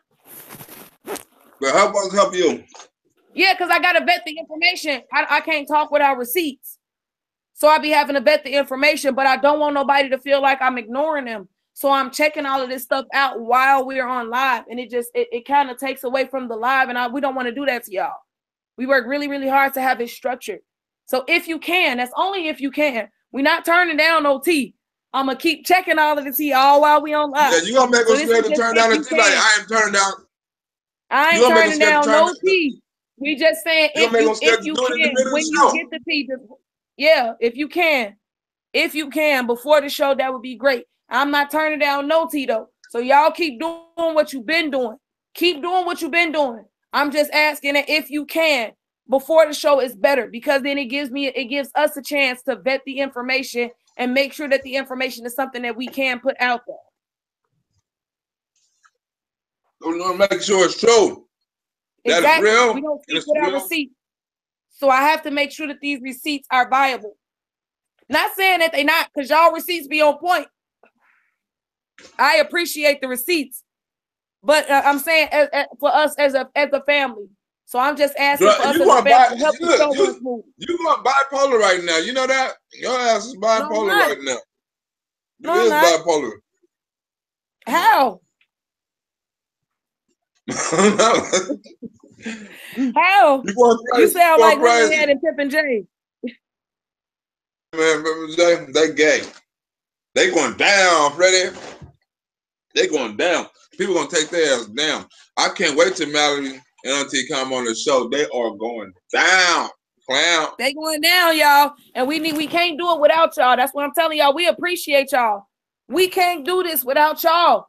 But help us help you. Yeah, because I gotta vet the information. I can't talk without receipts. So I be having to vet the information, but I don't want nobody to feel like I'm ignoring them. So I'm checking all of this stuff out while we're on live. And it kind of takes away from the live. And we don't want to do that to y'all. We work really, really hard to have it structured. So if you can, that's only if you can. We're not turning down no tea. I'm going to keep checking all of the tea all while we on live. Yeah, you going to make us scared to turn down the tea like I am turning down. I ain't turning down no tea. We just saying if you can, when you get the tea, yeah, if you can, before the show, that would be great. I'm not turning down no tea though. So y'all keep doing what you've been doing. Keep doing what you've been doing. I'm just asking that if you can, before the show is better, because then it gives us a chance to vet the information and make sure that the information is something that we can put out there. Make sure it's true. Exactly. That is real. We don't speak without receipts. So I have to make sure that these receipts are viable. Not saying that they're not, because y'all receipts be on point. I appreciate the receipts, but I'm saying for us as a family. So I'm just asking for us as a family to help the show move. You going bipolar right now. You know that? Your ass is bipolar right now. You is bipolar. How? How? You sound like we had in Pip and J. Man, they gay. They going down, Freddie. They going down. People gonna take their ass down. I can't wait till Mallory and Auntie come on the show. They are going down. Clown. They going down, y'all. And we can't do it without y'all. That's what I'm telling y'all. We appreciate y'all. We can't do this without y'all.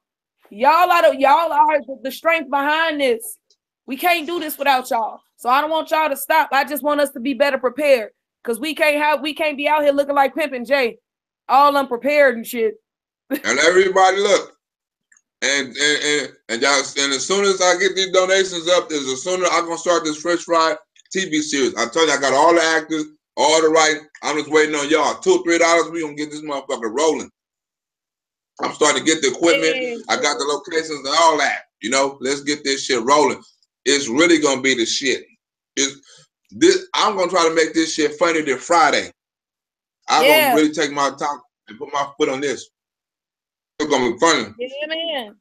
Y'all are the strength behind this. We can't do this without y'all. So I don't want y'all to stop. I just want us to be better prepared. Because we can't be out here looking like Pimp and Jay, all unprepared and shit. And everybody look. And y'all, and as soon as I get these donations up, is as soon as I'm gonna start this Fresh Fry TV series. I told you I got all the actors, all the writing. I'm just waiting on y'all. $2 or $3, we gonna get this motherfucker rolling. I'm starting to get the equipment. I got the locations and all that. You know, let's get this shit rolling. It's really gonna be the shit. I'm gonna try to make this shit funnier than Friday. I'm gonna really take my time and put my foot on this. It's gonna be funny. Yeah, man.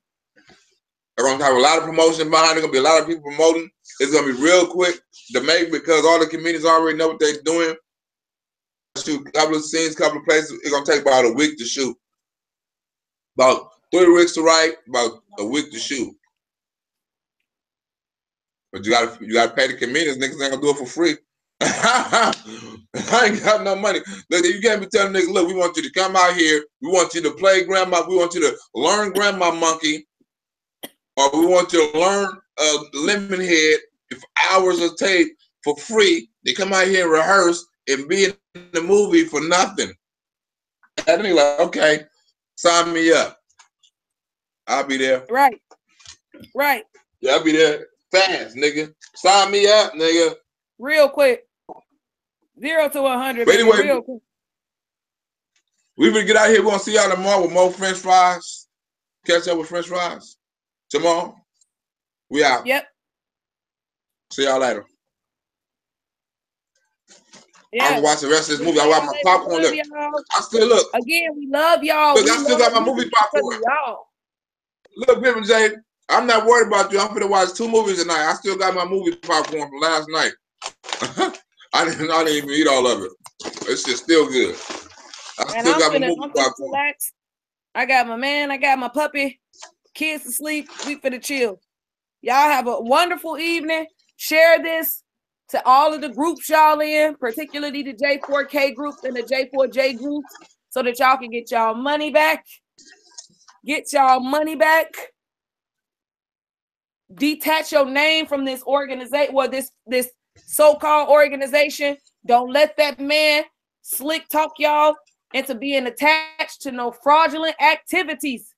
They're gonna have a lot of promotion behind it. Gonna be a lot of people promoting. It's gonna be real quick to make because all the comedians already know what they're doing. Shoot a couple of scenes, couple of places. It's gonna take about a week to shoot. About 3 weeks to write, about a week to shoot. But you gotta pay the comedians. Niggas ain't gonna do it for free. I ain't got no money. Look, you can't be telling niggas, look, we want you to come out here. We want you to play grandma. We want you to learn Grandma Monkey or we want you to learn Lemonhead for hours of tape for free. They come out here and rehearse and be in the movie for nothing. And they like, okay, sign me up. I'll be there. Right. Right. Yeah, I'll be there fast, nigga. Sign me up, nigga. Real quick. 0 to 100. But anyway, real quick. We will get out here. We're gonna see y'all tomorrow with more French fries. Catch up with French fries tomorrow. We out. Yep. See y'all later. Yeah. I'm gonna watch the rest of this movie. I watch my popcorn. Look, I still look. Again, we love y'all. Look, I still got my movie popcorn. Y'all. Look, Pippin J, I'm not worried about you. I'm gonna watch 2 movies tonight. I still got my movie popcorn from last night. I didn't even eat all of it. It's just still good. I still got my movie popcorn. Relax. I got my man. I got my puppy. Kids asleep. We finna chill. Y'all have a wonderful evening. Share this to all of the groups y'all in, particularly the J4K groups and the J4J groups, so that y'all can get y'all money back. Get y'all money back. Detach your name from this organization, well, this so-called organization. Don't let that man slick talk y'all into being attached to no fraudulent activities.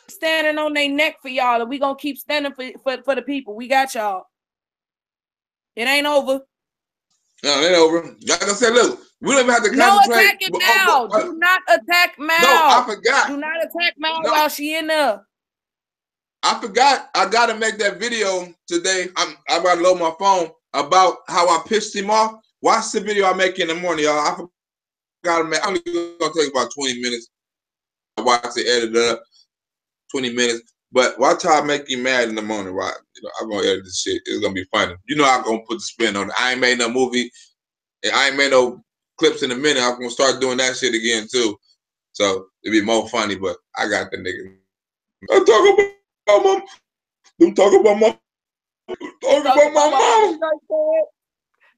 Standing on their neck for y'all, and we gonna keep standing for the people. We got y'all. It ain't over. No, it ain't over. Like I said, look, we don't even have to concentrate. No attacking Mal. Do not attack Mal. No, I forgot. Do not attack Mal while she in there. I forgot. I gotta make that video today. I gotta load my phone about how I pissed him off. Watch the video I make in the morning, y'all. I forgot to make. I'm gonna take about 20 minutes. I watch it, edit it up. 20 minutes. But watch how I make you mad in the morning, right? You know, I'm gonna edit this shit. It's gonna be funny. You know, I'm gonna put the spin on it. I ain't made no movie, and I ain't made no clips in a minute. I'm gonna start doing that shit again too. So it'll be more funny. But I got the nigga. I'm talking about my. I'm talking about my. Talking about my mom.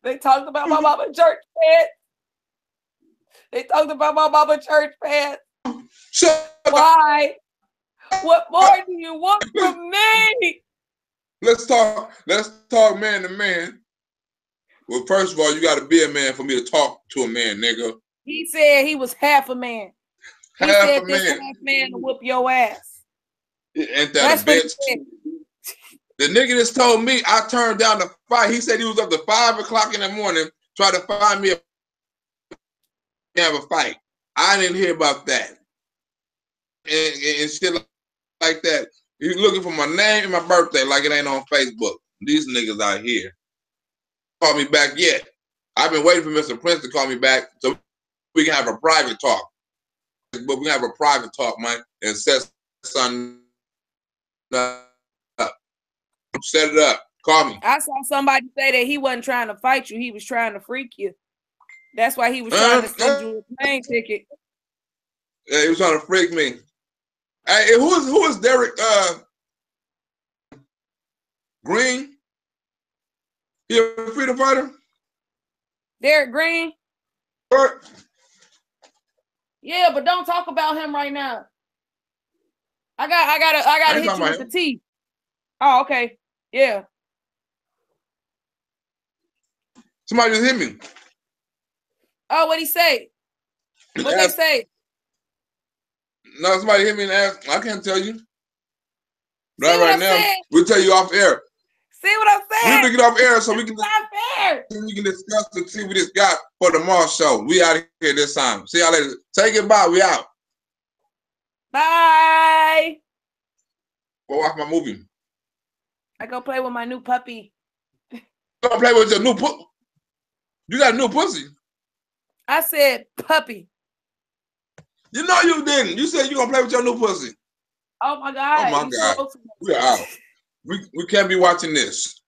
They talked about my mama church pants. They talked about my mama church pants. Why? What more do you want from me? Let's talk man to man. Well, first of all, you got to be a man for me to talk to a man, nigga. He said he was half a man. He said this half man to whoop your ass. Ain't that a bitch? The nigga just told me I turned down the fight. He said he was up to 5 o'clock in the morning trying to find me have a fight. I didn't hear about that. And shit like that. He's looking for my name and my birthday like it ain't on Facebook. These niggas out here. Call me back yet. I've been waiting for Mr. Prince to call me back so we can have a private talk. But we have a private talk, man, and set something up. Set it up. Call me. I saw somebody say that he wasn't trying to fight you. He was trying to freak you. That's why he was trying to send you a plane ticket. Yeah, he was trying to freak me. Hey, who is Derek Green? He a freedom fighter? Derek Green? What? Yeah, but don't talk about him right now. I gotta hit you with the T. Oh, okay. Yeah. Somebody just hit me. Oh, what'd he say? What'd they say? No, somebody hit me and asked. I can't tell you. Right now, we'll tell you off air. See what I'm saying? We pick it off air so we can discuss and see what we just got for the Mars show. We out of here this time. See y'all later. Take it bye. We out. Bye. Go watch my movie. I go play with my new puppy. Go play with your new pussy. You got a new pussy. I said puppy. You know you didn't. You said you gonna play with your new pussy. Oh my God. Oh my God. We are out. We can't be watching this.